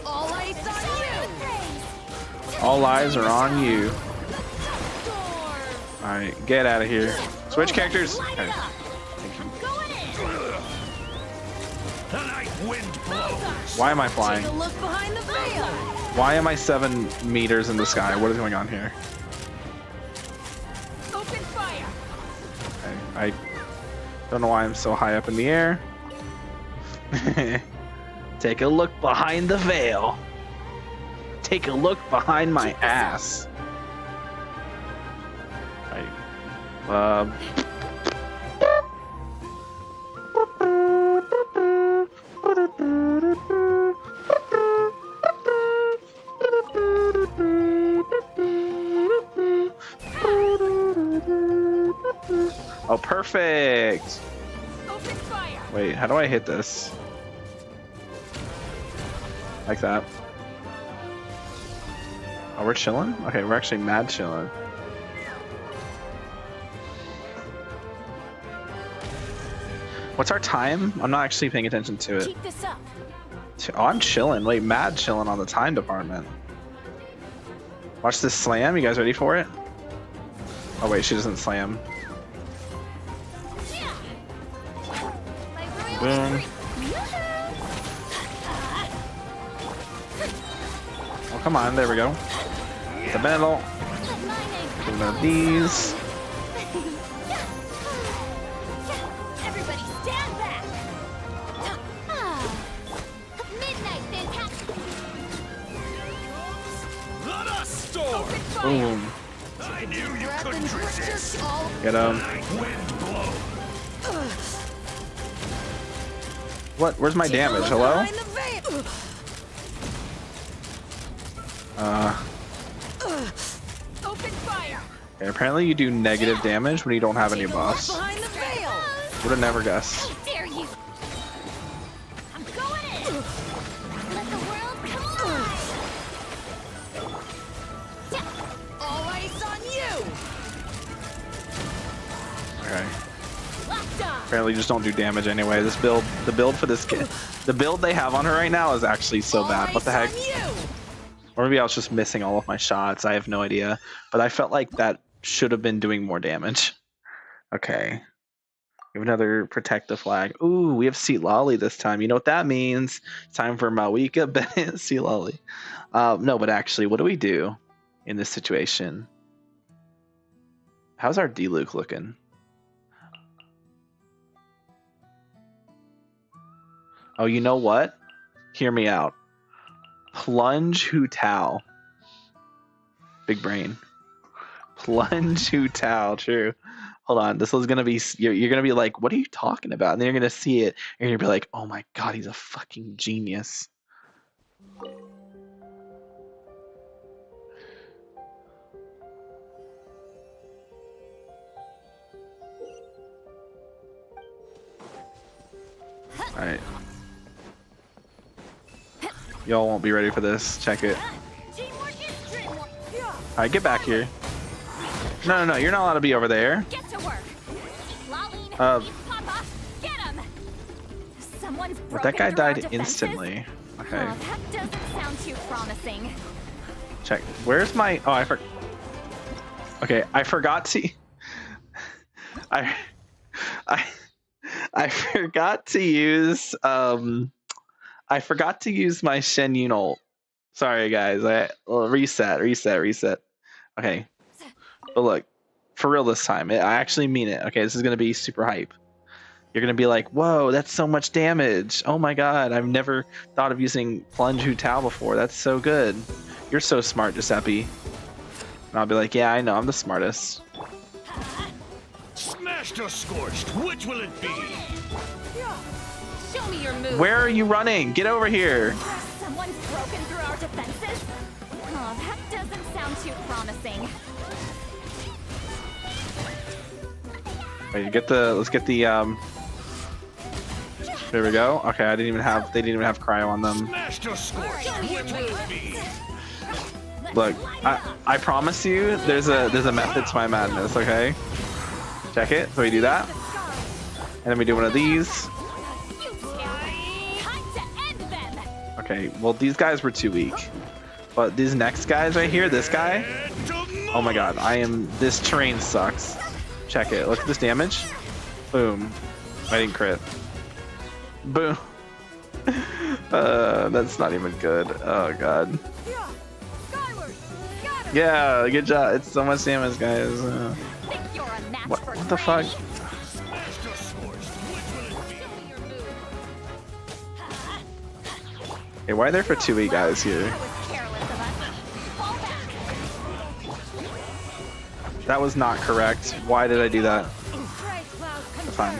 All eyes on you. All eyes are on you. Alright, get out of here. Switch characters. Okay. Why am I flying? Take a look behind the veil. Why am I 7 meters in the sky? What is going on here? Open fire. I don't know why I'm so high up in the air. Take a look behind the veil. Take a look behind my ass. Oh, perfect. Open fire. Wait, how do I hit this? Like that. Oh, we're chilling? Okay, we're actually mad chilling. What's our time? I'm not actually paying attention to it. Keep this up. Oh, I'm chilling. Wait, mad chilling on the time department. Watch this slam. You guys ready for it? Oh wait, she doesn't slam. Boom. Oh, come on. There we go. The middle. One of these. Everybody stand back. Midnight fantastic. Let us storm. Boom. I knew you couldn't resist. Get him. Wind blow. What? Where's my damage? Hello? Open fire. Okay, apparently you do negative damage when you don't have any buffs. Behind the veil. Would have never guessed. Dare you? I'm going in. Let the world come alive. All eyes on you. Okay. Locked on. Apparently you just don't do damage anyway. This build, the build for this kid, the build they have on her right now is actually so bad. What the heck? Or maybe I was just missing all of my shots. I have no idea. But I felt like that should have been doing more damage. Okay. We have another protect the flag. Ooh, we have Seat Lolly this time. You know what that means? It's time for Mawika Bennett Seat Lolly. No, but actually, what do we do in this situation? How's our D-Luke looking? Oh, you know what? Hear me out. Plunge Hu Tao. Big brain. Plunge Hu Tao. True. Hold on. This is gonna be. You're gonna be like, what are you talking about? And then you're gonna see it, and you're gonna be like, oh my god, he's a fucking genius. All right. Y'all won't be ready for this. Check it. Alright, get back here. No, you're not allowed to be over there. Get to work. Get him. Someone's But that guy broken through our died defenses? instantly. Okay. Oh, that doesn't sound too promising. Check. Where's my? Oh, Okay, I forgot to. I forgot to use I forgot to use my Shen Yun ult. Sorry guys. Reset. Okay. But look, for real this time. I actually mean it. Okay, this is gonna be super hype. You're gonna be like, whoa, that's so much damage. Oh my god, I've never thought of using Plunge Hu Tao before. That's so good. You're so smart, Giuseppe. And I'll be like, yeah, I know, I'm the smartest. Smashed or scorched, which will it be? Show me your move. Where are you running? Get over here. Someone's broken through our defenses? Oh, that doesn't sound too promising. Wait, let's get the there we go. Okay, they didn't even have cryo on them. Smashed or scorched, which will it be? Look, I promise you there's a method to my madness, okay? Check it. So we do that. And then we do one of these. Okay, well these guys were too weak. But these next guys right here, this guy, Oh my god, this terrain sucks. Check it, look at this damage. Boom. I didn't crit. Boom. That's not even good. Oh god. Yeah, good job. It's so much damage, guys. What the fuck? Hey, why are there for 2E guys here? That was not correct. Why did I do that? Fine.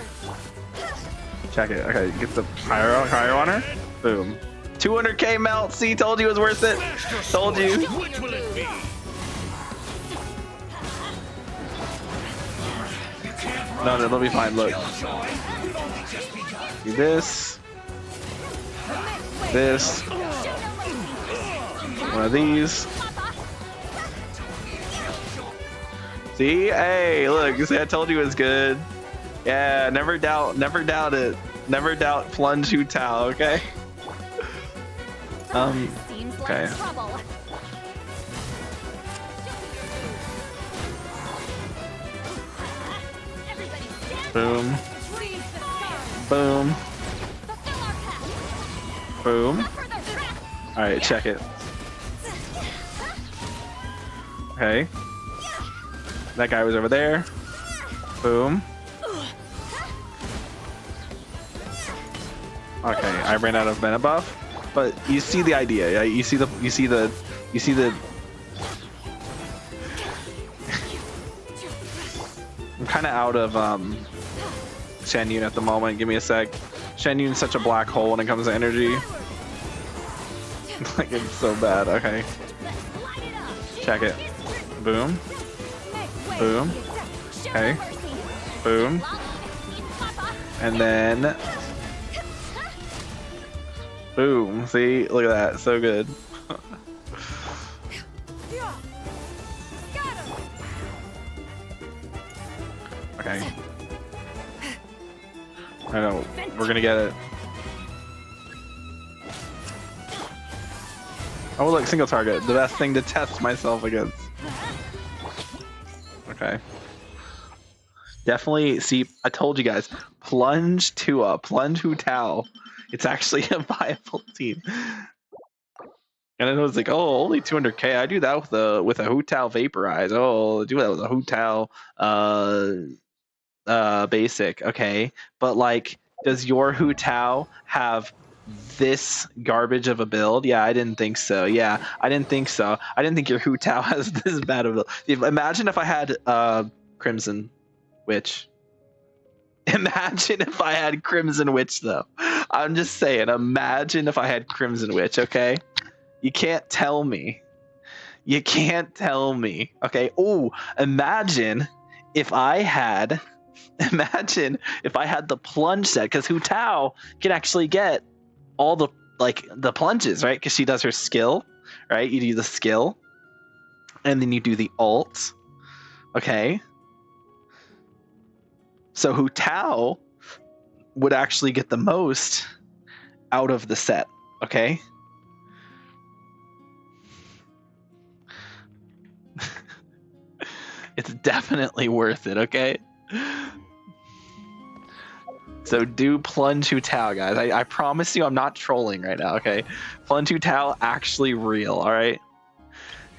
Check it. Okay, get the higher on her. Boom. 200k melt. See, told you it was worth it. Told you. No, it'll be fine. Look. Do this. This. One of these. See? Hey, look. See, I told you it was good. Yeah, never doubt it. Never doubt plunge Hu Tao, okay? Okay. Boom. Boom. Boom. Alright, check it. Okay. That guy was over there. Boom. Okay, I ran out of mana buff, but you see the idea, yeah? You see the I'm kind of out of Shan Yun at the moment. Give me a sec. Shan Yun's such a black hole when it comes to energy. Like, it's so bad. Okay. Check it. Boom. Boom. Okay. Boom. And then boom. See? Look at that. So good. Okay. I know. We're gonna get it. Oh, look. Single target. The best thing to test myself against. Okay. Definitely. See, I told you guys. Plunge Tua. Plunge Hu Tao. It's actually a viable team. And then it was like, oh, only 200k. I do that with a Hu Tao Vaporize. Oh, I do that with a Hu Tao basic. Okay, but like, does your Hu Tao have this garbage of a build? Yeah, I didn't think so. Yeah, I didn't think so. I didn't think your Hu Tao has this bad of a build. Imagine if I had Crimson Witch. Imagine if I had Crimson Witch, though. I'm just saying, imagine if I had Crimson Witch, okay? You can't tell me. You can't tell me. Okay? Oh, imagine if I had the plunge set, because Hu Tao can actually get all the plunges, right? Because she does her skill, right? You do the skill, and then you do the ult. Okay? So Hu Tao would actually get the most out of the set, okay? It's definitely worth it, okay? So do plunge Hu Tao, guys. I promise you I'm not trolling right now, okay? Plunge Hu Tao actually real, alright?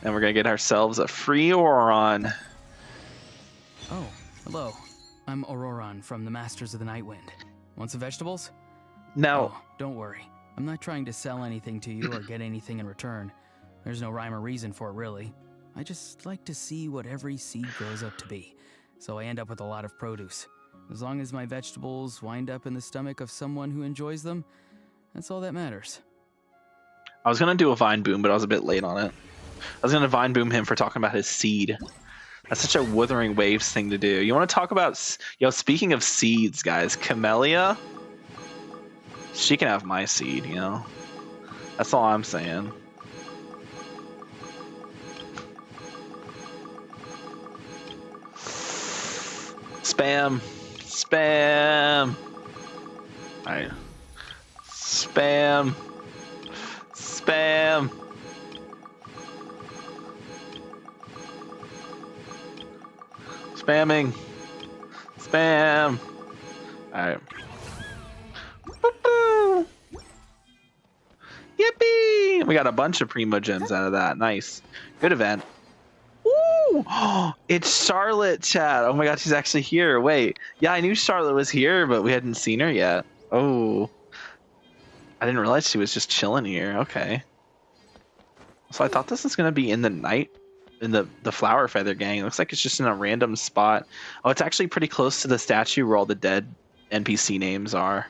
And we're gonna get ourselves a free Auroron. Oh, hello. I'm Auroron from the Masters of the Nightwind. Want some vegetables? No. Oh, don't worry. I'm not trying to sell anything to you or get anything in return. There's no rhyme or reason for it, really. I just like to see what every seed grows up to be, so I end up with a lot of produce. As long as my vegetables wind up in the stomach of someone who enjoys them, that's all that matters. I was gonna do a Vine Boom, but I was a bit late on it. I was gonna Vine Boom him for talking about his seed. That's such a Wuthering Waves thing to do. You want to talk about, speaking of seeds, guys, Camellia, she can have my seed, you know? That's all I'm saying. Spam. Spam. Alright. Spam. Spam. Spamming. Spam. Alright. Yippee! We got a bunch of Primo Gems out of that. Nice. Good event. Woo! It's Charlotte, chat. Oh my god, she's actually here. Wait. Yeah, I knew Charlotte was here, but we hadn't seen her yet. Oh. I didn't realize she was just chilling here. Okay. So I thought this was going to be in the night, in the Flower Feather Gang. It looks like it's just in a random spot. Oh, it's actually pretty close to the statue where all the dead NPC names are.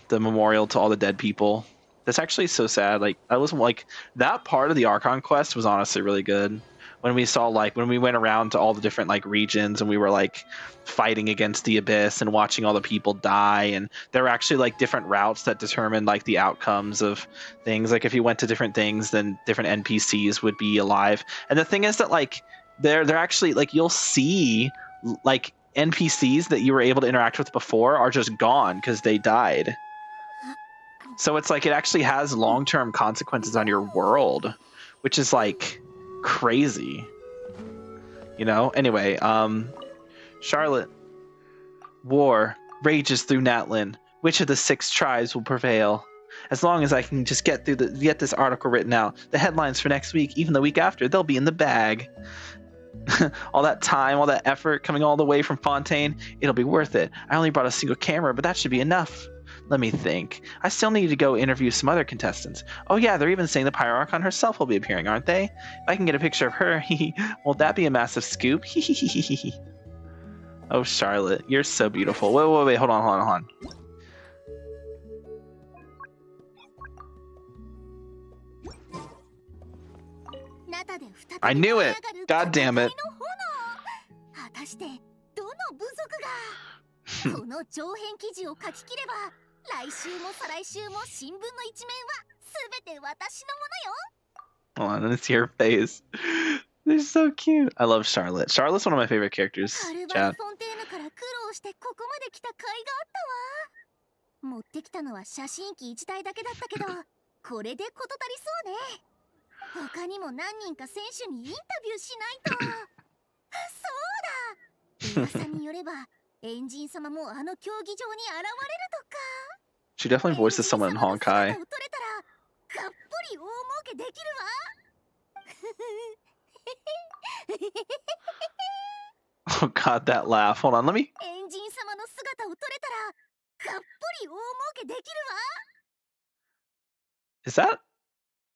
The memorial to all the dead people. That's actually so sad. Like, I was like, that part of the Archon quest was honestly really good. When we saw, like, when we went around to all the different, like, regions and we were, like, fighting against the Abyss and watching all the people die, and there were actually, like, different routes that determined, like, the outcomes of things. Like, if you went to different things, then different NPCs would be alive. And the thing is that, like, they're actually, like, you'll see, like, NPCs that you were able to interact with before are just gone because they died. So it's like it actually has long-term consequences on your world, which is like crazy. You know? Anyway, Charlotte. War rages through Natlan. Which of the 6 tribes will prevail? As long as I can just get this article written out, the headlines for next week, even the week after, they'll be in the bag. All that time, all that effort coming all the way from Fontaine, it'll be worth it. I only brought a single camera, but that should be enough. Let me think. I still need to go interview some other contestants. Oh yeah, they're even saying the Pyro-Archon herself will be appearing, aren't they? If I can get a picture of her, won't that be a massive scoop? Oh, Charlotte, you're so beautiful. Wait, hold on. I knew it! God damn it. 果たしてどの部族がこの長編記事を書き切れば来週も再来週も新聞の一面は全て私のものよ。 Hold on, let me see her face. They're so cute. I love Charlotte. Charlotte's one of my favorite characters. カルバ Chad. ルフォンテーヌから苦労してここまで来た甲斐があったわ。持ってきたのは写真機1台だけだったけどこれで事足りそうね。他にも何人か選手にインタビューしないと。そうだ。噂によればエンジン様もあの競技場に現れるとか。 She definitely voices someone in Honkai. 取れたらがっぽり大儲けできるわ。 Oh god, that laugh. Hold on, let me... エンジン様の姿を撮れたらがっぽり大儲けできるわ。 Is that...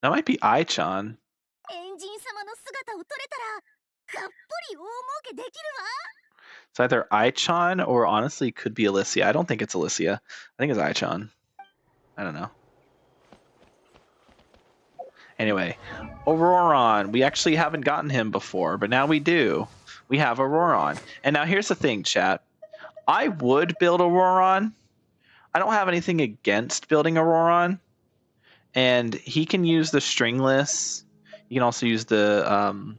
That might be Ai-chan. エンジン様の姿を撮れたらがっぽり大儲けできるわ。 It's either Ai-chan or honestly could be Alicia. I don't think it's Alicia. I think it's Ai-chan. I don't know. Anyway, Auroron. We actually haven't gotten him before, but now we do. We have Auroron. And now here's the thing, chat. I would build Auroron. I don't have anything against building Auroron. And he can use the stringless. You can also use the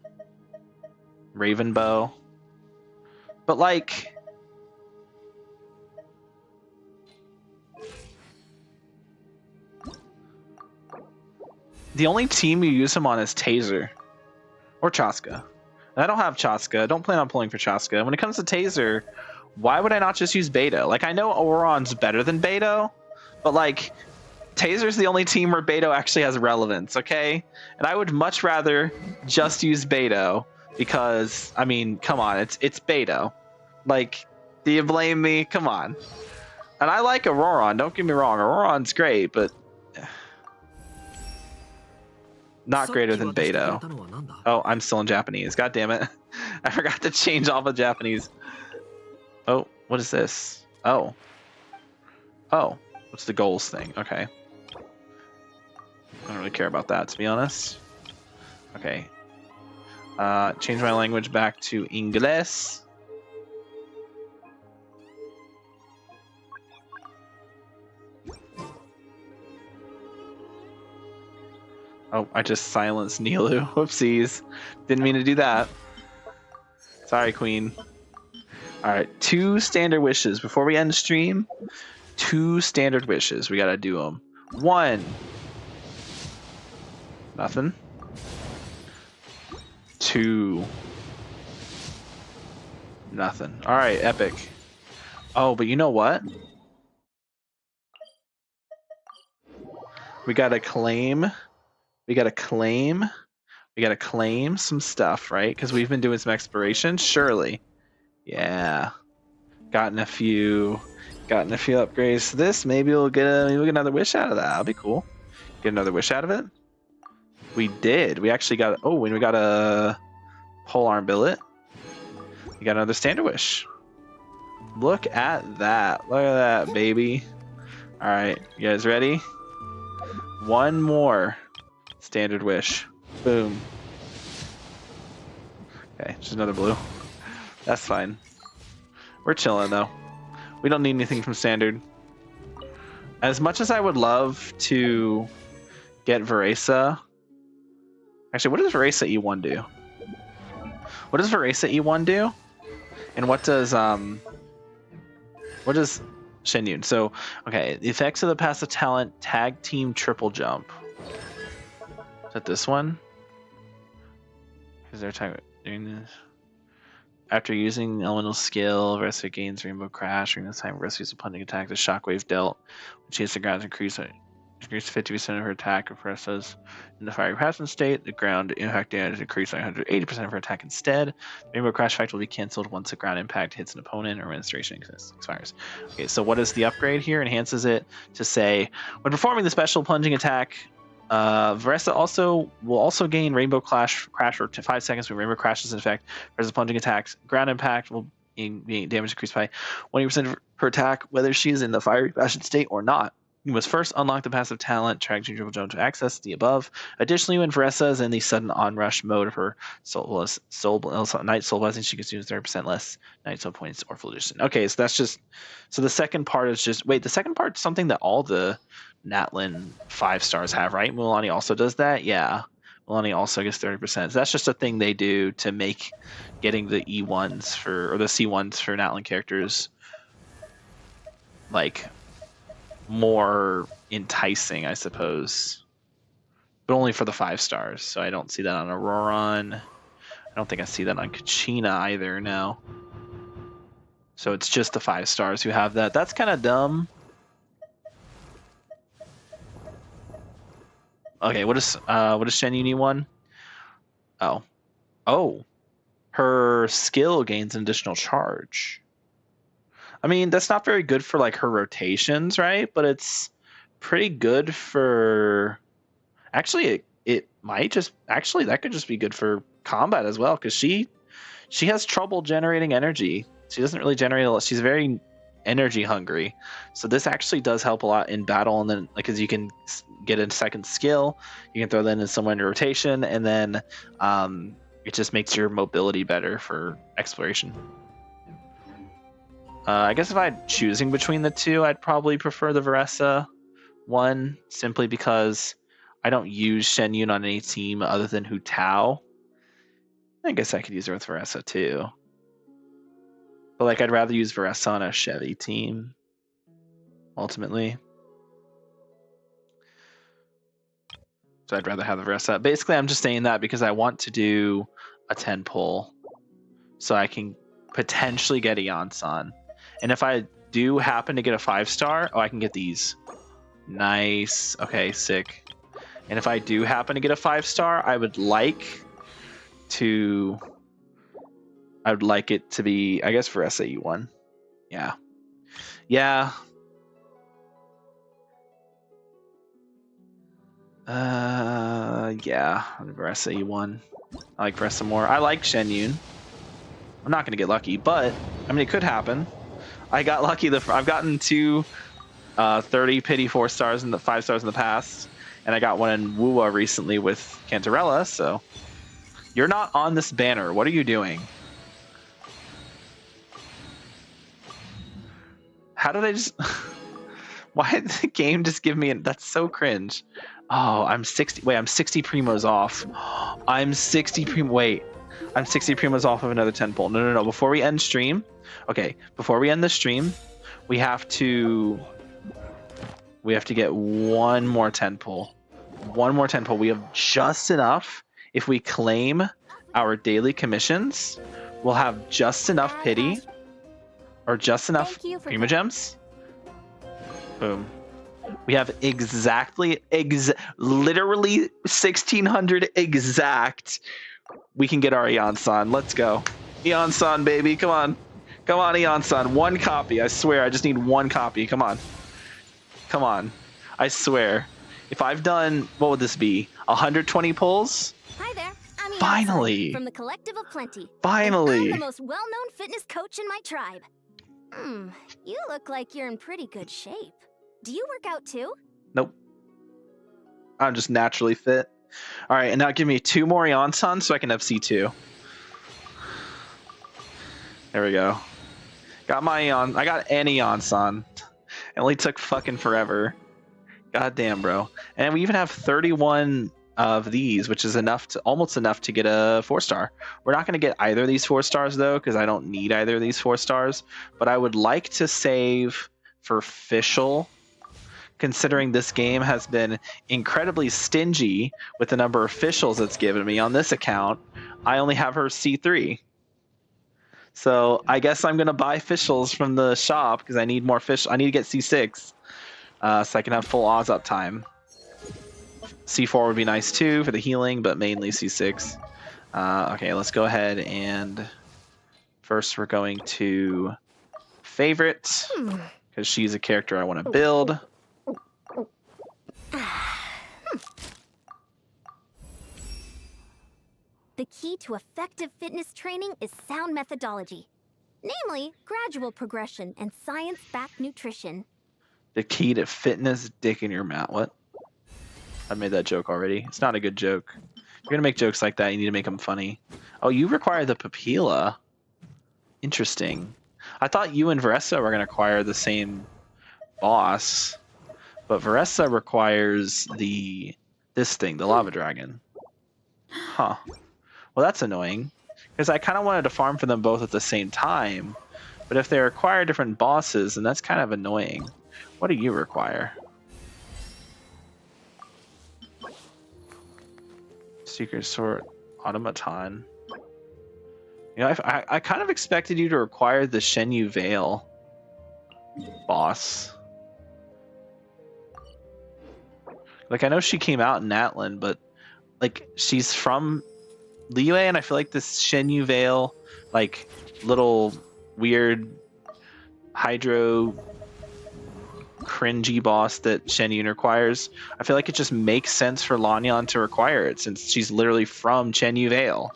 Raven Bow. But like... The only team you use him on is Taser. Or Chaska. And I don't have Chaska. I don't plan on pulling for Chaska. When it comes to Taser, why would I not just use Beto? Like, I know Auroron's better than Beto, but like, Taser's the only team where Beto actually has relevance, okay? And I would much rather just use Beto because, I mean, come on, it's Beto. Like, do you blame me? Come on. And I like Auroron, don't get me wrong. Auroron's great, but... Not greater than Beto. Oh, I'm still in Japanese. God damn it. I forgot to change all the Japanese. Oh, what is this? Oh. Oh, what's the goals thing? Okay. I don't really care about that, to be honest. Okay. Change my language back to Ingles. Oh, I just silenced Nilu. Whoopsies. Didn't mean to do that. Sorry, Queen. Alright, 2 standard wishes. Before we end stream, 2 standard wishes. We gotta do them. 1. Nothing. 2. Nothing. All right, epic. Oh, but you know what? We gotta claim. We gotta claim some stuff, right? Because we've been doing some exploration. Surely. Yeah. Gotten a few upgrades to this. Maybe we'll get another wish out of that. That'll be cool. Get another wish out of it. We did. We actually got. Oh, and we got a pole arm billet. We got another standard wish. Look at that. Look at that, baby. All right, you guys ready? One more standard wish. Boom. Okay, just another blue. That's fine. We're chilling though. We don't need anything from standard. As much as I would love to get Veresa. Actually, what does Veresa E1 do? What does Veresa E1 do? And what does Shen Yun? So, okay, the effects of the passive talent tag team triple jump. Is that this one? Is there time doing this? After using elemental skill, Veresa gains Rainbow Crash. During this time, Veresa uses a plunging attack. The shockwave dealt, which hits the ground, increase 50% of her attack. If Veresa's in the fiery passive state, the ground impact damage increases by 180% of her attack instead. The Rainbow Crash effect will be cancelled once the ground impact hits an opponent or administration expires. Okay, so what is the upgrade here? Enhances it to say, when performing the special plunging attack, Veresa will also gain Rainbow Crash for 5 seconds when Rainbow Crash is in effect. Versus plunging attacks, ground impact will be damage increased by 20% per attack, whether she is in the fiery passion state or not. You must first unlock the passive talent Tag Team Triple Jump to access the above. Additionally, when Veresa is in the sudden onrush mode of her Night Soul Blessing, she consumes 30% less Night Soul points or Full Edition. Okay, so that's just. So the second part is just. Wait, the second part is something that all the Natlin 5 stars have, right? Mulaney also does that? Yeah. Mulaney also gets 30%. So that's just a thing they do to make getting the E1s or the C1s for Natlin characters like more enticing, I suppose, but only for the 5 stars. So I don't see that on Auroron. I don't think I see that on Kachina either now. So it's just the 5 stars who have that. That's kind of dumb. Okay, what is Shen Yun E1? Oh, her skill gains an additional charge. I mean, that's not very good for like her rotations, right? But it's pretty good for. Actually, it might just that could just be good for combat as well, because she has trouble generating energy. She doesn't really generate a lot. She's very energy hungry, so this actually does help a lot in battle. And then, like, because you can get a second skill, you can throw that in somewhere in your rotation, and then it just makes your mobility better for exploration. I guess if I'm choosing between the two, I'd probably prefer the Veresa one, simply because I don't use Shen Yun on any team other than Hu Tao. I guess I could use her with Veresa too. But like, I'd rather use Veresa on a Chevy team, ultimately. So I'd rather have the Veresa. Basically, I'm just saying that because I want to do a 10 pull, so I can potentially get a Yansan. And if I do happen to get a 5 star, I can get these. Nice. Okay, sick. And if I do happen to get a 5 star, I would like it to be, I guess, for SAE1. Yeah. Yeah. Yeah, Veresa E1. I like Veresa more. I like Shen Yun. I'm not going to get lucky, but I mean, it could happen. I got lucky. I've gotten 2 30 pity 4 stars and the 5 stars in the past, and I got one in Wuwa recently with Cantarella. So you're not on this banner. What are you doing? How did I just? Why did the game just give me? That's so cringe. Oh, I'm 60. Wait, I'm 60 primos off. I'm 60 primos off of another 10 pull. No. Before we end stream, okay. Before we end the stream, we have to get one more 10 pull. One more 10 pull. We have just enough if we claim our daily commissions we'll have just enough pity or just enough Primogems. Boom. We have literally 1600 exact. We can get our Eon-san. Let's go. Eon-san, baby. Come on. Come on, Eon-san. One copy. I swear. I just need one copy. Come on. Come on. I swear. If I've done, what would this be? 120 pulls? Hi there. I'm Eon-san Finally. from the Collective of Plenty. Finally. I'm the most well-known fitness coach in my tribe. You look like you're in pretty good shape. Do you work out too? Nope. I'm just naturally fit. All right, and now give me 2 more Eon-san so I can have C2. There we go. Got my Eon. I got an Eon-san. It only took fucking forever. God damn, bro. And we even have 31 of these, which is almost enough to get a 4-star. We're not going to get either of these 4 stars though, because I don't need either of these 4 stars. But I would like to save for Fischl, considering this game has been incredibly stingy with the number of Fischls it's given me. On this account, I only have her C3. So I guess I'm going to buy Fischls from the shop because I need more fish. I need to get C6 so I can have full Oz up time. C4 would be nice too for the healing, but mainly C6. Okay, let's go ahead and first we're going to favorite because she's a character I want to build. The key to effective fitness training is sound methodology, namely gradual progression and science-backed nutrition. The key to fitness, dick in your mouth. What? I made that joke already. It's not a good joke. You're gonna make jokes like that, you need to make them funny. Oh, you require the Papilla. Interesting. I thought you and Veressa were gonna acquire the same boss, but Veressa requires this thing, the Lava Dragon. Huh. Well, that's annoying, because I kind of wanted to farm for them both at the same time, but if they require different bosses, then that's kind of annoying. What do you require? Secret Sword Automaton. You know, I kind of expected you to require the Shenyu Vale boss. Like, I know she came out in Natlan, but like, she's from Liyue, and I feel like this Shenyu Vale, like, little weird hydro cringy boss that Shenyun requires, I feel like it just makes sense for Lanyan to require it since she's literally from Shenyu Vale.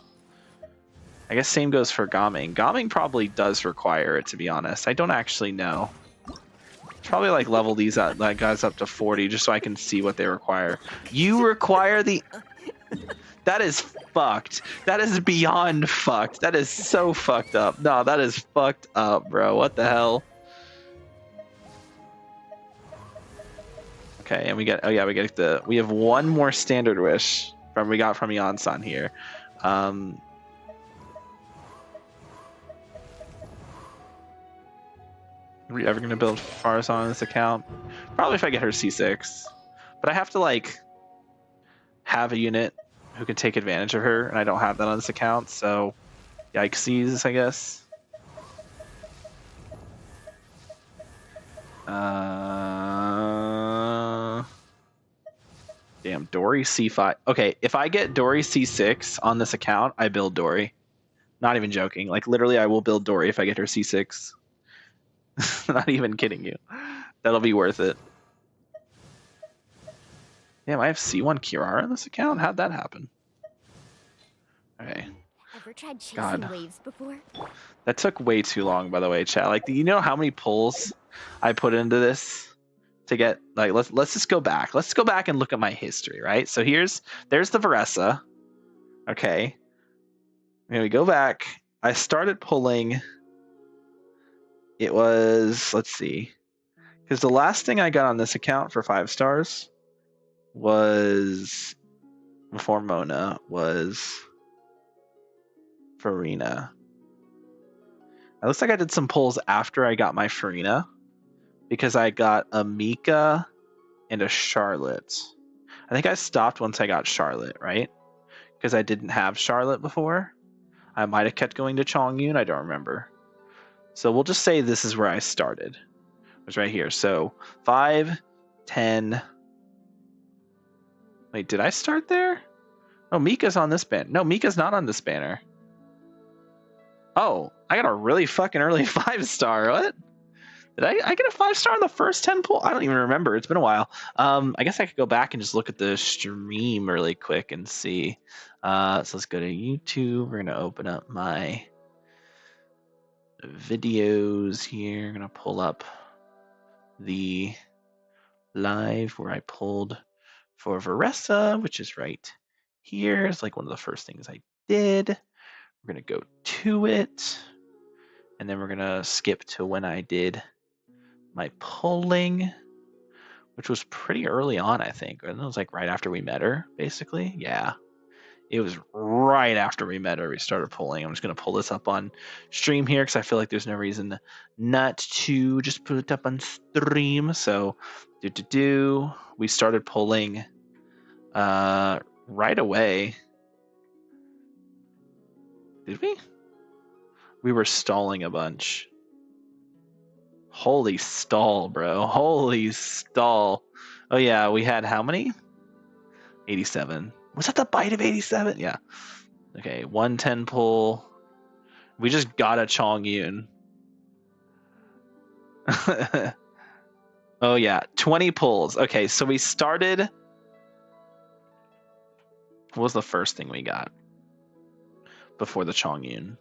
I guess same goes for Gaming. Gaming probably does require it, to be honest. I don't actually know. Probably like level these guys up to 40 just so I can see what they require. You require the... That is fucked. That is beyond fucked. That is so fucked up. No, that is fucked up, bro. What the hell? Okay, and we get, we have one more standard wish we got from Eon-san here. Are we ever gonna build Farzan on this account? Probably if I get her C6. But I have to like have a unit who can take advantage of her, and I don't have that on this account, so yikesies, I guess. Damn, Dory C5. Okay, if I get Dory C6 on this account, I build Dory. Not even joking. Like, literally, I will build Dory if I get her C6. Not even kidding you. That'll be worth it. Damn, I have C1 Kirara on this account? How'd that happen? Okay. Ever tried chasing God. waves before? That took way too long, by the way, chat. Like, do you know how many pulls I put into this to get, like, let's just go back. Let's go back and look at my history, right? So there's the Veressa. Okay. And we go back. I started pulling. It was, let's see. Because the last thing I got on this account for 5 stars was, before Mona, was Farina. It looks like I did some pulls after I got my Farina, because I got a Mika and a Charlotte. I think I stopped once I got Charlotte, right? Because I didn't have Charlotte before. I might have kept going to Chongyun. I don't remember. So we'll just say this is where I started. It was right here. So 5, 10. Wait, did I start there? Oh, Mika's on this banner. No, Mika's not on this banner. Oh, I got a really fucking early 5-star. What? Did I get a 5-star on the first 10 pull? I don't even remember. It's been a while. I guess I could go back and just look at the stream really quick and see. So let's go to YouTube. We're going to open up my videos here. I'm going to pull up the live where I pulled for Veressa, which is right here. It's like one of the first things I did. We're going to go to it. And then we're going to skip to when I did my polling, which was pretty early on, I think. It was like right after we met her, basically. Yeah. It was right after we met her we started polling. I'm just going to pull this up on stream here because I feel like there's no reason not to just put it up on stream. So, we started polling right away. Did we? We were stalling a bunch. Holy stall, bro. Holy stall. Oh, yeah. We had how many? 87. Was that the bite of 87? Yeah. Okay. 110 pull. We just got a Chongyun. Oh, yeah. 20 pulls. Okay. So we started. What was the first thing we got before the Chongyun?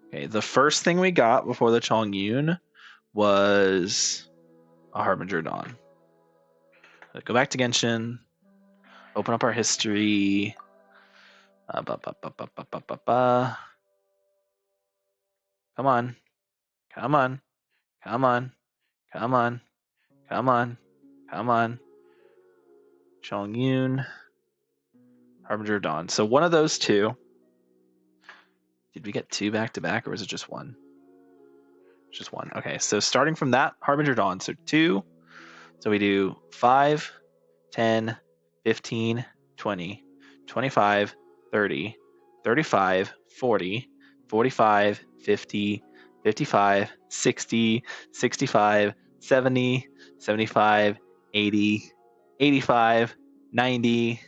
Okay, the first thing we got before the Chongyun was a Harbinger Dawn. Go back to Genshin, open up our history. Come on. Come on. Come on. Come on. Come on. Come on. Chongyun. Harbinger Dawn. So one of those two. Did we get 2 back to back or was it just 1? Just 1. Okay, so starting from that, Harbinger Dawn. So 2. So we do 5, 10, 15, 20, 25, 30, 35, 40, 45, 50, 55, 60, 65, 70, 75, 80, 85, 90.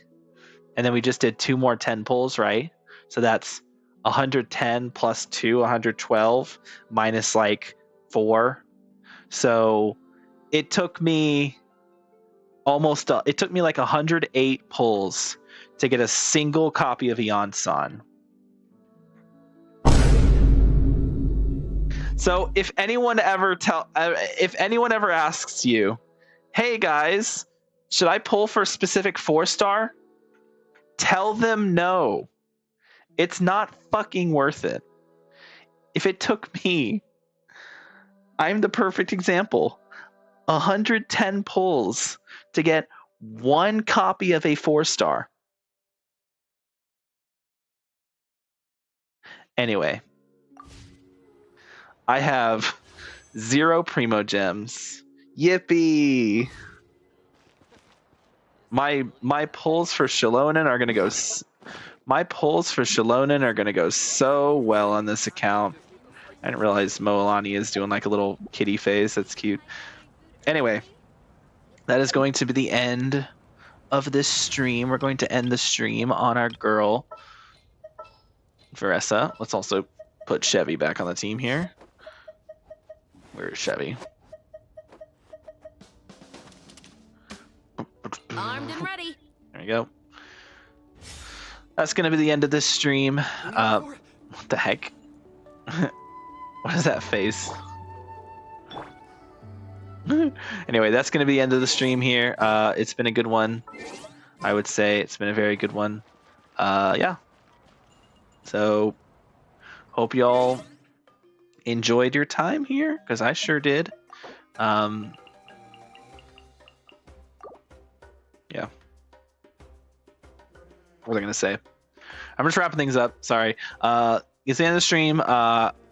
And then we just did 2 more 10 pulls, right? So that's 110 plus 2, 112 minus like 4. So it took me it took me like 108 pulls to get a single copy of Aeon Sun. So if anyone ever asks you, hey guys, should I pull for a specific 4-star? Tell them no. It's not fucking worth it. If it took me, I'm the perfect example. 110 pulls to get 1 copy of a 4-star. Anyway, I have 0 Primo Gems. Yippee! My pulls for Shilonen are gonna go. My pulls for Shilonen are gonna go so well on this account. I didn't realize Moalani is doing like a little kitty face. That's cute. Anyway, that is going to be the end of this stream. We're going to end the stream on our girl, Veressa. Let's also put Chevy back on the team here. Where is Chevy? Armed and ready. There we go. That's going to be the end of this stream. What the heck? What is that face? Anyway, that's going to be the end of the stream here. It's been a good one. I would say it's been a very good one. Yeah. So, hope y'all enjoyed your time here, because I sure did. Yeah. What was I going to say? I'm just wrapping things up. Sorry. It's the end of the stream.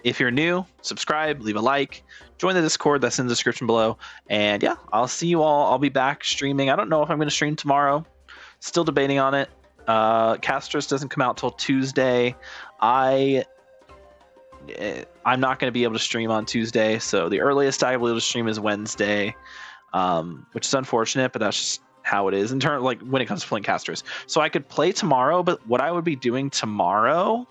If you're new, subscribe, leave a like, join the Discord that's in the description below. And yeah, I'll see you all. I'll be back streaming. I don't know if I'm going to stream tomorrow. Still debating on it. Castris doesn't come out till Tuesday. I'm not going to be able to stream on Tuesday, so the earliest I will be able to stream is Wednesday, which is unfortunate, but that's just how it is in terms like when it comes to playing Castris. So I could play tomorrow, but what I would be doing tomorrow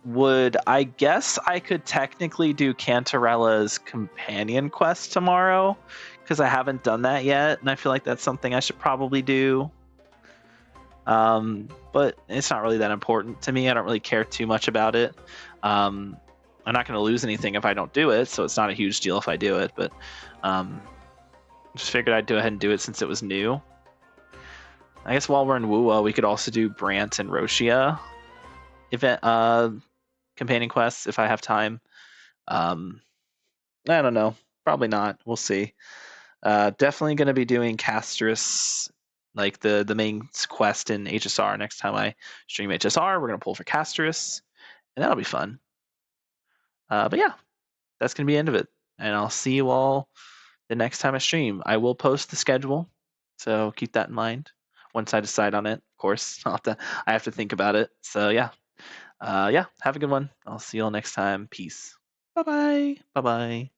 would, I guess I could technically do Cantarella's companion quest tomorrow, because I haven't done that yet, and I feel like that's something I should probably do. But it's not really that important to me. I don't really care too much about it. I'm not going to lose anything if I don't do it, so it's not a huge deal if I do it, but just figured I'd go ahead and do it since it was new. I guess while we're in Wuwa, we could also do Brant and Roshia event companion quests if I have time. I don't know. Probably not. We'll see. Definitely going to be doing Castris, like the main quest in HSR next time I stream HSR. We're going to pull for Castris, and that'll be fun. But yeah, that's going to be the end of it. And I'll see you all the next time I stream. I will post the schedule, so keep that in mind. Once I decide on it, of course, I have to think about it. So yeah. Have a good one. I'll see you all next time. Peace. Bye-bye. Bye-bye.